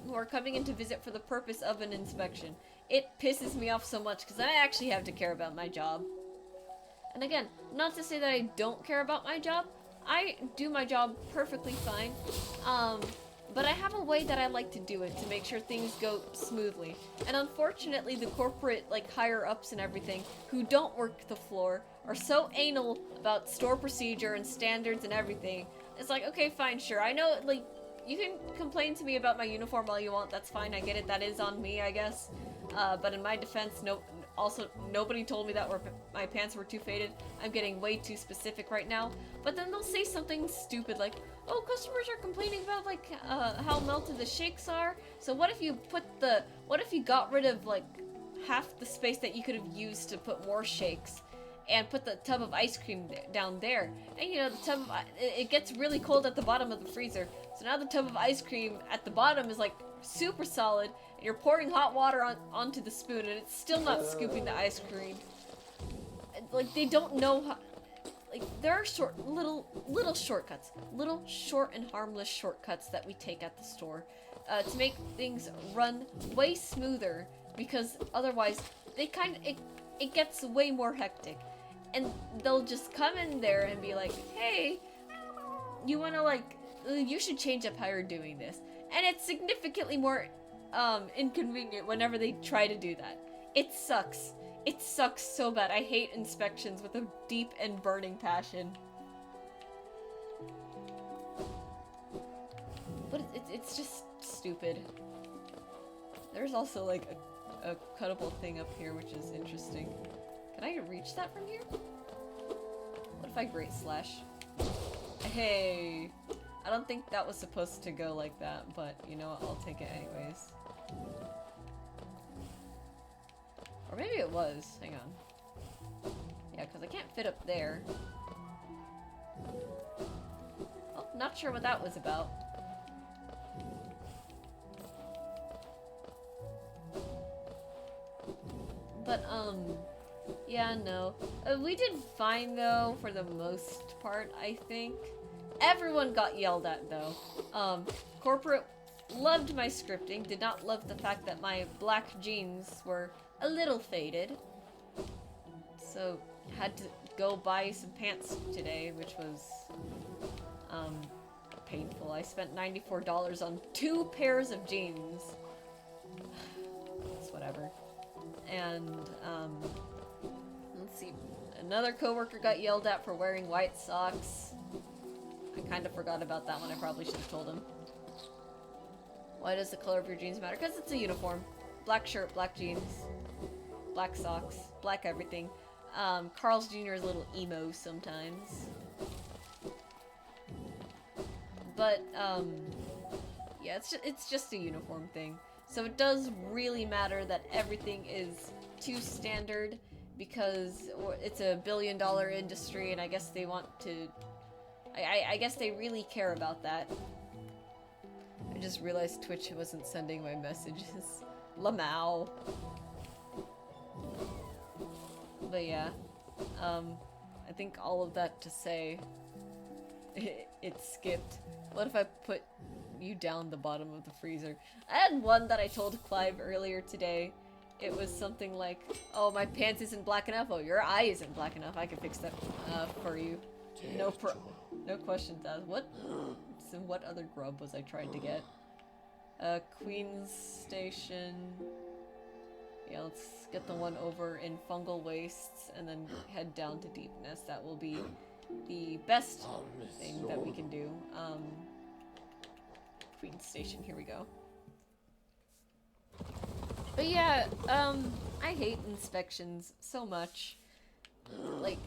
who are coming in to visit for the purpose of an inspection. It pisses me off so much, because I actually have to care about my job. And again, not to say that I don't care about my job, I do my job perfectly fine, but I have a way that I like to do it to make sure things go smoothly. And unfortunately, the corporate, like, higher-ups and everything, who don't work the floor, are so anal about store procedure and standards and everything. It's like, okay, fine, sure, I know, like, you can complain to me about my uniform all you want, that's fine, I get it, that is on me, I guess. But in my defense, nobody told me that my pants were too faded. I'm getting way too specific right now. But then they'll say something stupid like, oh, customers are complaining about, like, how melted the shakes are. So what if you got rid of, like, half the space that you could have used to put more shakes and put the tub of ice cream down there? And, you know, the tub it gets really cold at the bottom of the freezer. So now the tub of ice cream at the bottom is, like, super solid, and you're pouring hot water onto the spoon, and it's still not scooping the ice cream. Like, they don't know how. Like, there are little shortcuts, little short and harmless shortcuts that we take at the store to make things run way smoother, because otherwise it gets way more hectic, and they'll just come in there and be like, hey, you wanna, like, you should change up how you're doing this. And it's significantly more inconvenient whenever they try to do that. It sucks. It sucks so bad. I hate inspections with a deep and burning passion. But it's just stupid. There's also, like, a cuttable thing up here, which is interesting. Can I reach that from here? What if I Great Slash? Hey! I don't think that was supposed to go like that, but you know what, I'll take it anyways. Or maybe it was, hang on. Yeah, because I can't fit up there. Oh, not sure what that was about. But, yeah, no. We did fine, though, for the most part, I think. Everyone got yelled at, though. Corporate loved my scripting, did not love the fact that my black jeans were a little faded. So, had to go buy some pants today, which was, painful. I spent $94 on 2 pairs of jeans. It's whatever. And, let's see. Another coworker got yelled at for wearing white socks. I kind of forgot about that one. I probably should have told him. Why does the color of your jeans matter? Because it's a uniform. Black shirt, black jeans, black socks, black everything. Carl's Jr. is a little emo sometimes. But, yeah, it's just a uniform thing. So it does really matter that everything is too standard, because it's a billion-dollar industry, and I guess they want to... I guess they really care about that. I just realized Twitch wasn't sending my messages. Lamau. But yeah. I think all of that to say, It skipped. What if I put you down the bottom of the freezer? I had one that I told Clive earlier today. It was something like, oh, my pants isn't black enough. Oh, your eye isn't black enough. I can fix that for you. No questions asked. What other grub was I trying to get? Queen's Station. Yeah, let's get the one over in Fungal Wastes and then head down to Deepness. That will be the best thing that we can do. Queen's Station, here we go. But yeah, I hate inspections so much. Like,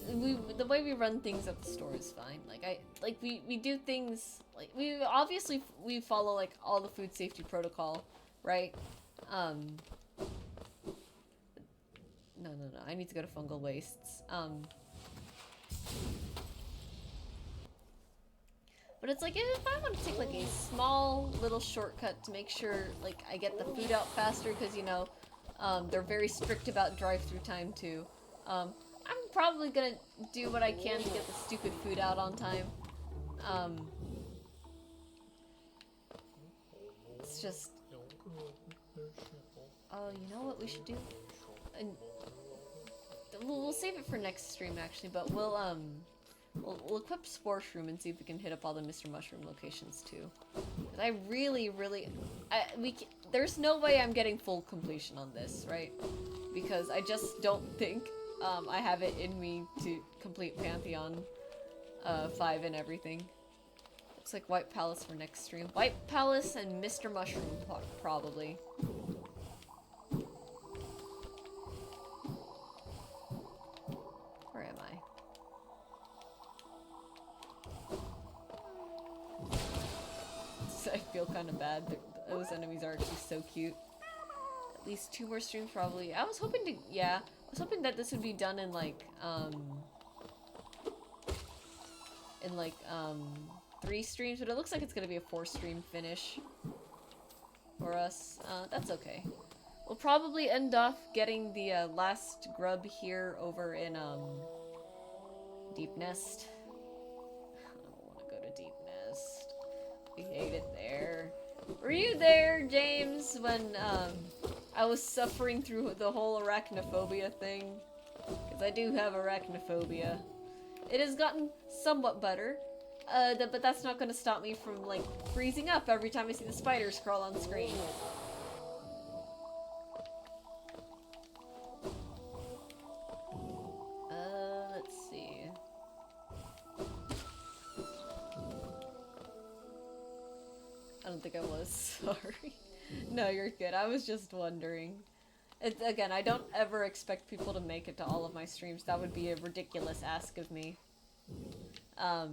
the way we run things at the store is fine. Like, we do things, like, we follow, like, all the food safety protocol, right? No, I need to go to Fungal Wastes. But it's like, if I want to take, like, a small little shortcut to make sure, like, I get the food out faster, because, you know, they're very strict about drive-through time, too. I'm probably gonna do what I can to get the stupid food out on time. It's just... Oh, you know what we should do? And we'll save it for next stream, actually, but we'll We'll equip Spore Shroom and see if we can hit up all the Mr. Mushroom locations too. Cause I really, there's no way I'm getting full completion on this, right? Because I just don't think I have it in me to complete Pantheon 5 and everything. Looks like White Palace for next stream. White Palace and Mr. Mushroom probably. Where am I? I feel kind of bad. Those enemies are actually so cute. At least 2 more streams probably. I was hoping to, yeah. I was hoping that this would be done in like 3 streams, but it looks like it's gonna be a 4-stream finish for us. That's okay. We'll probably end off getting the last grub here over in Deep Nest. I don't want to go to Deep Nest. We hate it there. Were you there, James, when I was suffering through the whole arachnophobia thing? Because I do have arachnophobia. It has gotten somewhat better, but that's not going to stop me from, like, freezing up every time I see the spiders crawl on screen. Let's see. I don't think I was. Sorry. No, you're good. I was just wondering. Again, I don't ever expect people to make it to all of my streams. That would be a ridiculous ask of me. I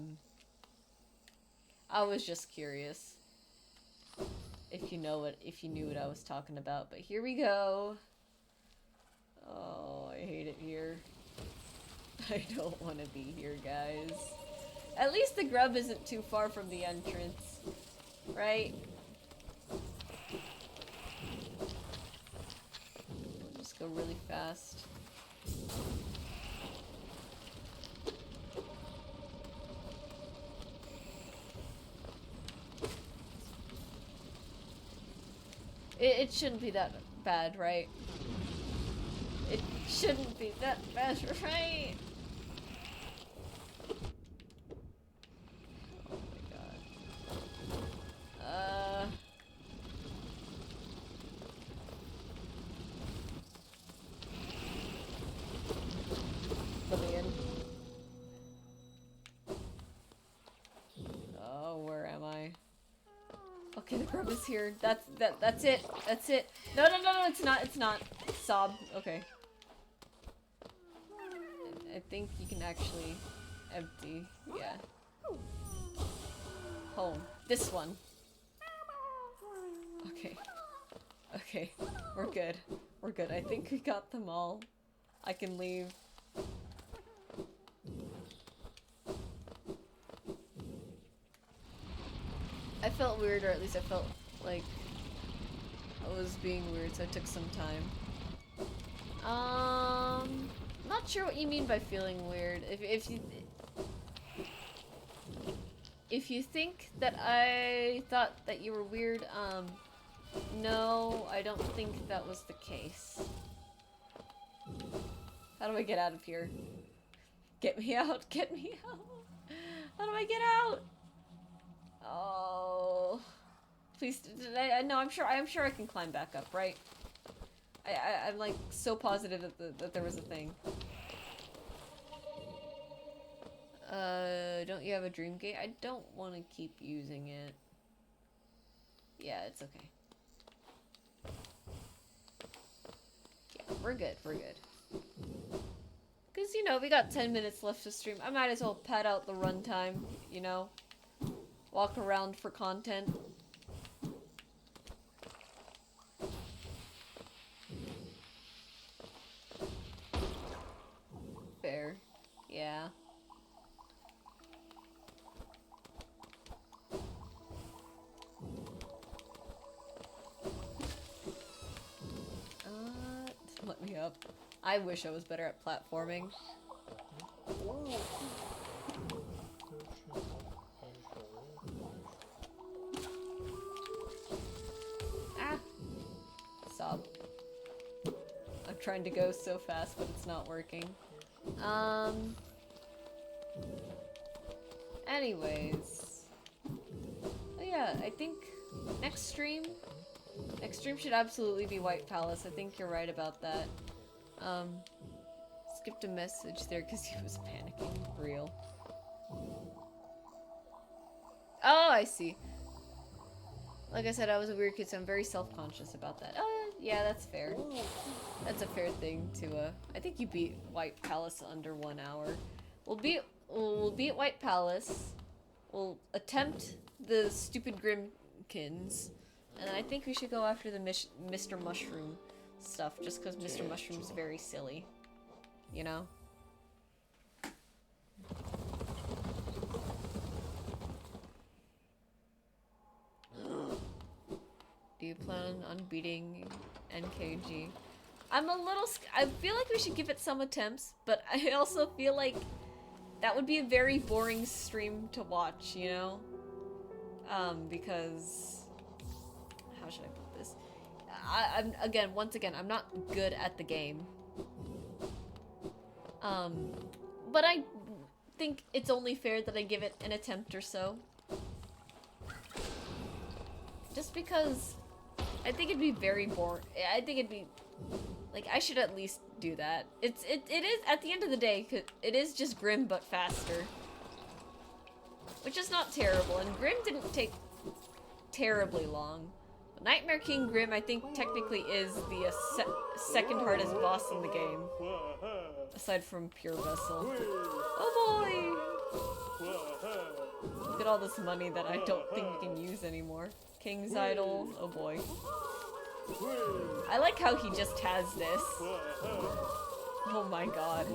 was just curious. If you knew what I was talking about. But here we go. Oh, I hate it here. I don't want to be here, guys. At least the grub isn't too far from the entrance. Right? I'll just go really fast. It shouldn't be that bad, right? It shouldn't be that bad, right? Oh my god. Let me in. Oh, where am I? Okay, the grub is here. That's it. That's it. No, it's not. Sob. Okay. I think you can actually empty. Yeah. Home. This one. Okay. Okay. We're good. We're good. I think we got them all. I can leave. I felt weird, or at least I felt like I was being weird, so it took some time. Not sure what you mean by feeling weird. If you... if you think that I thought that you were weird, no, I don't think that was the case. How do I get out of here? Get me out, get me out. How do I get out? Oh. Please, no, I'm sure I can climb back up, right? I'm like so positive that there was a thing. Don't you have a dream gate? I don't want to keep using it. Yeah, it's okay. Yeah, we're good, we're good. Because, you know, we got 10 minutes left to stream. I might as well pad out the runtime, you know? Walk around for content. Fair. Yeah. Let me up. I wish I was better at platforming. Ah! Sob. I'm trying to go so fast, but it's not working. Anyways. Oh yeah, I think next stream should absolutely be White Palace. I think you're right about that. Skipped a message there because he was panicking. Real. Oh, I see. Like I said, I was a weird kid, so I'm very self-conscious about that. Oh, yeah, that's fair. That's a fair thing to, I think you beat White Palace under 1 hour. We'll beat White Palace. We'll attempt the stupid Grimkins. And I think we should go after the Mr. Mushroom stuff, just because Mr. Mushroom's very silly. You know? Do you plan on beating NKG? I'm a little I feel like we should give it some attempts, but I also feel like that would be a very boring stream to watch, you know? Because... how should I put this? Once again, I'm not good at the game. But I think it's only fair that I give it an attempt or so. Just because I think it'd be very boring. I think it'd be like I should at least do that. It is at the end of the day. It is just Grim but faster, which is not terrible. And Grim didn't take terribly long. But Nightmare King Grim, I think technically is the second hardest boss in the game, aside from Pure Vessel. Oh boy! Look at all this money that I don't think we can use anymore. King's Idol. Oh boy. I like how he just has this. Oh my god.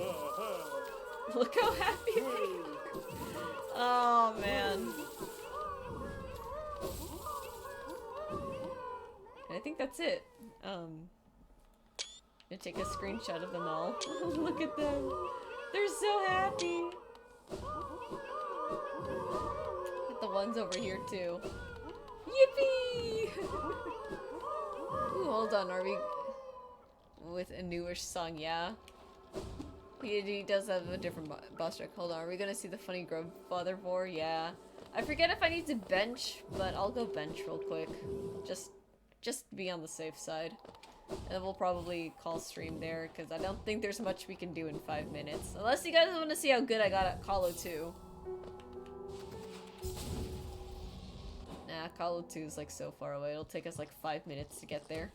Look how happy they are. Oh man. And I think that's it. I'm gonna take a screenshot of them all. Look at them. They're so happy. Get the ones over here too. Yippee! Ooh, hold on, are we with a newish song? Yeah. He does have a different boss track. Hold on, are we gonna see the funny grandfather vor? Yeah. I forget if I need to bench, but I'll go bench real quick. Just to be on the safe side. And we'll probably call stream there, because I don't think there's much we can do in 5 minutes. Unless you guys want to see how good I got at Call 2. Nah, Call 2 is like so far away. It'll take us like 5 minutes to get there.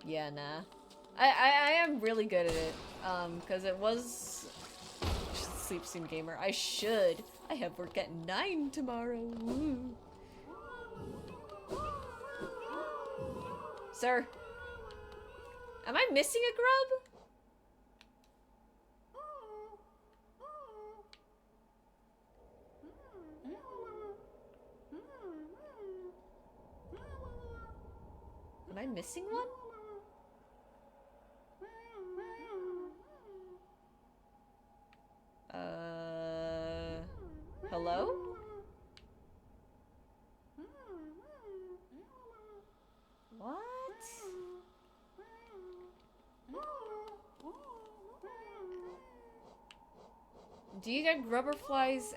Yeah, nah. I am really good at it. Because it was Sleep Soon Gamer. I have work at 9 tomorrow. Woo. Sir. Am I missing a grub? Am I missing one? Do you get grubberflies?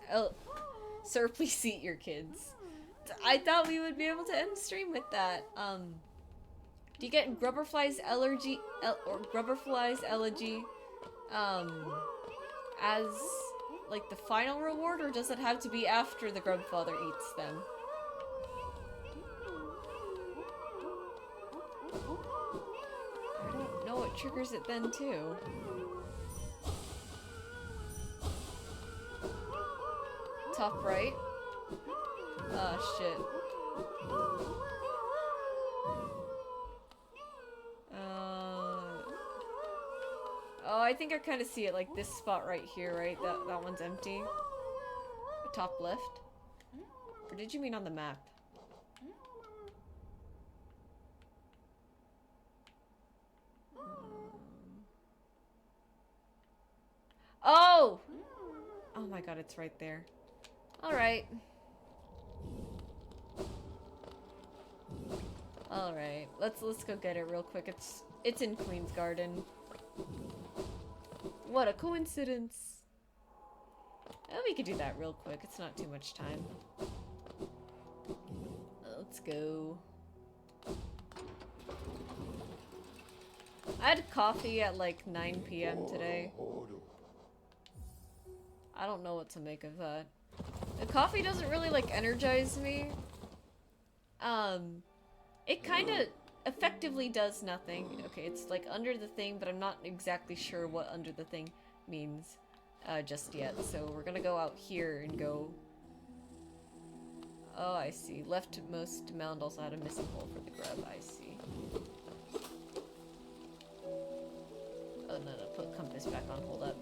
Sir, please eat your kids. I thought we would be able to end stream with that. Do you get grubberflies allergy or grubberflies elegy as like the final reward, or does it have to be after the grubfather eats them? I don't know what triggers it then too. Top right. Oh shit. Oh, I think I kind of see it, like this spot right here, right? That one's empty. Top left? Or did you mean on the map? Oh! Oh my god, it's right there. Alright. Alright, let's go get it real quick. It's in Queen's Garden. What a coincidence. Oh, we could do that real quick. It's not too much time. Let's go. I had coffee at like 9 p.m. today. I don't know what to make of that. The coffee doesn't really like energize me. It kind of effectively does nothing. Okay, it's like under the thing, but I'm not exactly sure what under the thing means just yet. So we're gonna go out here and go. Oh, I see. Leftmost mound also had a missing hole for the grub. I see. Oh no, put compass back on. Hold up.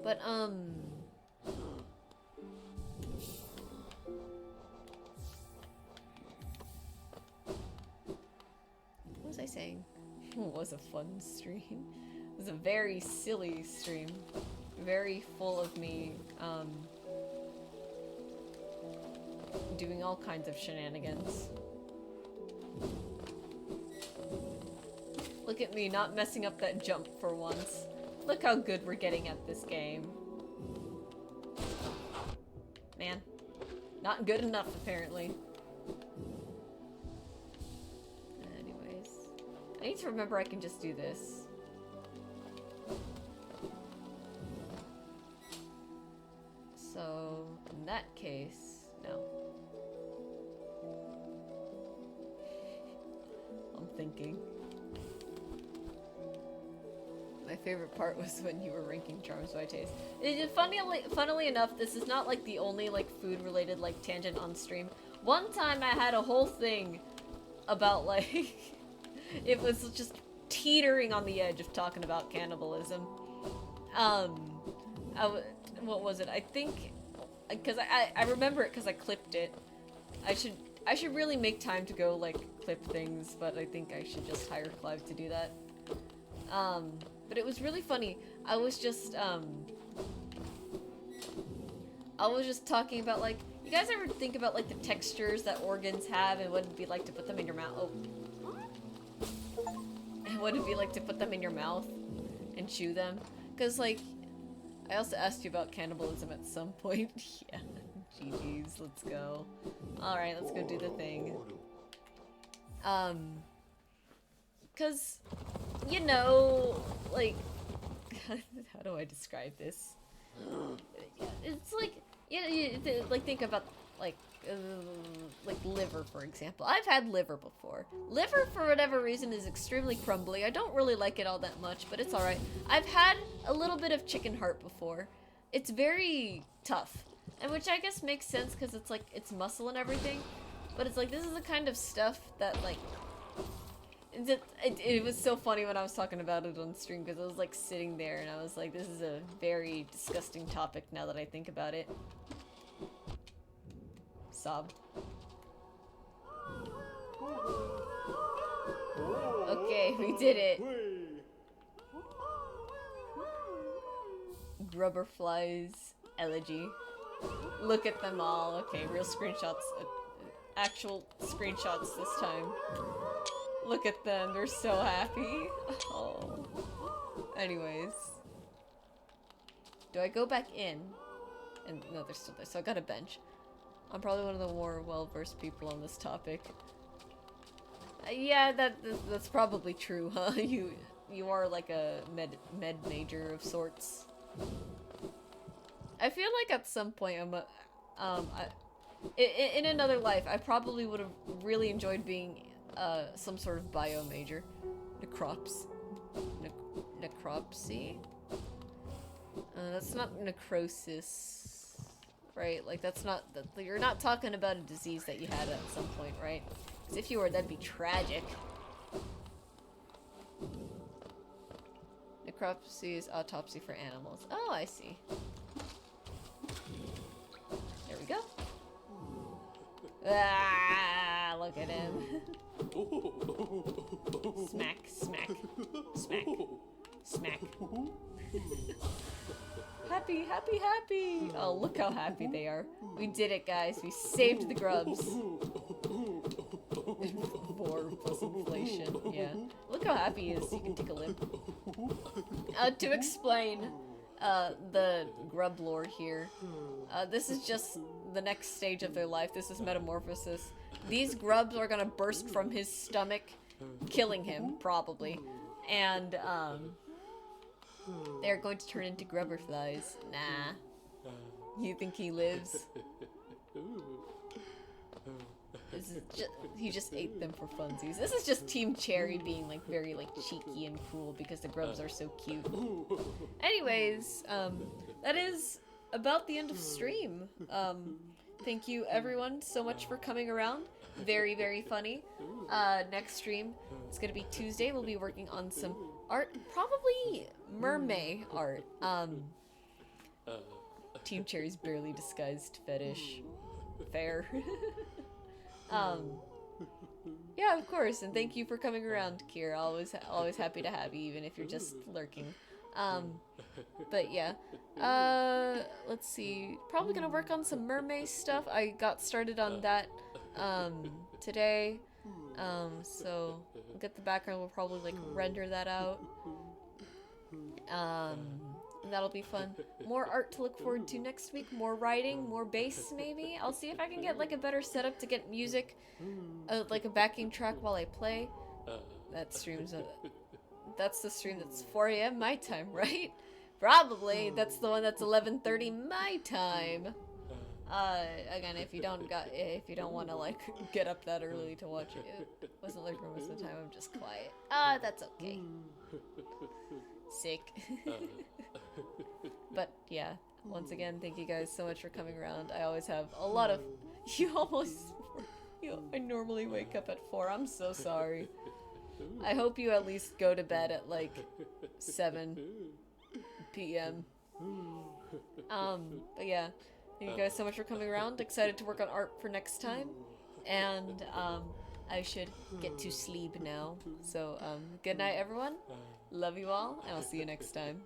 But what was I saying? It was a fun stream. It was a very silly stream. Very full of me, doing all kinds of shenanigans. Look at me, not messing up that jump for once. Look how good we're getting at this game. Man. Not good enough, apparently. Anyways. I need to remember I can just do this. So, in that case, no. I'm thinking. My favorite part was when you were ranking charms by taste. Funnily enough, this is not like the only like food related like tangent on stream. One time I had a whole thing about like it was just teetering on the edge of talking about cannibalism. What was it? I think because I remember it because I clipped it. I should really make time to go like clip things, but I think I should just hire Clive to do that. But it was really funny. I was just talking about like, you guys ever think about like the textures that organs have and what it'd be like to put them in your mouth? Oh. And what it'd be like to put them in your mouth and chew them? Because like, I also asked you about cannibalism at some point. Yeah, GG's, let's go. Alright, let's go do the thing. Because, you know, like, how do I describe this? It's like, like think about, like liver, for example. I've had liver before. Liver, for whatever reason, is extremely crumbly. I don't really like it all that much, but it's alright. I've had a little bit of chicken heart before. It's very tough, and which I guess makes sense because it's like, it's muscle and everything, but it's like, this is the kind of stuff that, like, it was so funny when I was talking about it on stream because I was like sitting there and I was like, this is a very disgusting topic now that I think about it. Sob. Okay, we did it. Grubberflies elegy. Look at them all. Okay, real screenshots. Actual screenshots this time. Look at them, they're so happy. Oh. Anyways. Do I go back in? And no, they're still there, so I got a bench. I'm probably one of the more well-versed people on this topic. Yeah, that's probably true, huh? You are like a med major of sorts. I feel like at some point in another life, I probably would have really enjoyed being some sort of bio major. Necropsy? That's not necrosis, right? Like, that's not... you're not talking about a disease that you had at some point, right? Because if you were, that'd be tragic. Necropsy is autopsy for animals. Oh, I see. There we go. Ah, look at him. Smack, smack, smack, smack. Happy, happy, happy! Oh, look how happy they are. We did it, guys. We saved the grubs. More plus inflation, yeah. Look how happy he is. You can take a look. To explain the grub lore here, this is just the next stage of their life. This is metamorphosis. These grubs are gonna burst from his stomach, killing him, probably. And, they're going to turn into grubberflies. Nah. You think he lives? He just ate them for funsies. This is just Team Cherry being like very like cheeky and cruel because the grubs are so cute. Anyways, that is about the end of stream. Thank you everyone so much for coming around. Very, very funny. Next stream is gonna be Tuesday. We'll be working on some art, probably mermaid art. Team Cherry's barely disguised fetish. Fair. Yeah, of course, and thank you for coming around, Kier. Always happy to have you, even if you're just lurking. But yeah. Let's see. Probably gonna work on some mermaid stuff. I got started on that, today. So we'll get the background. We'll probably like render that out. And that'll be fun. More art to look forward to next week. More writing, more bass maybe. I'll see if I can get like a better setup to get music, like a backing track while I play. That stream's that's the stream that's 4 a.m. my time, right? Probably. That's the one that's 11:30 my time. Again, if you don't want to like get up that early to watch it, it wasn't like for most of the time. I'm just quiet. That's okay. Sick. But yeah, once again, thank you guys so much for coming around. I always have a lot of. I normally wake up at 4. I'm so sorry. I hope you at least go to bed at like 7 p.m. But yeah. Thank you guys so much for coming around. Excited to work on art for next time. And, I should get to sleep now. So, good night, everyone. Love you all, and I'll see you next time.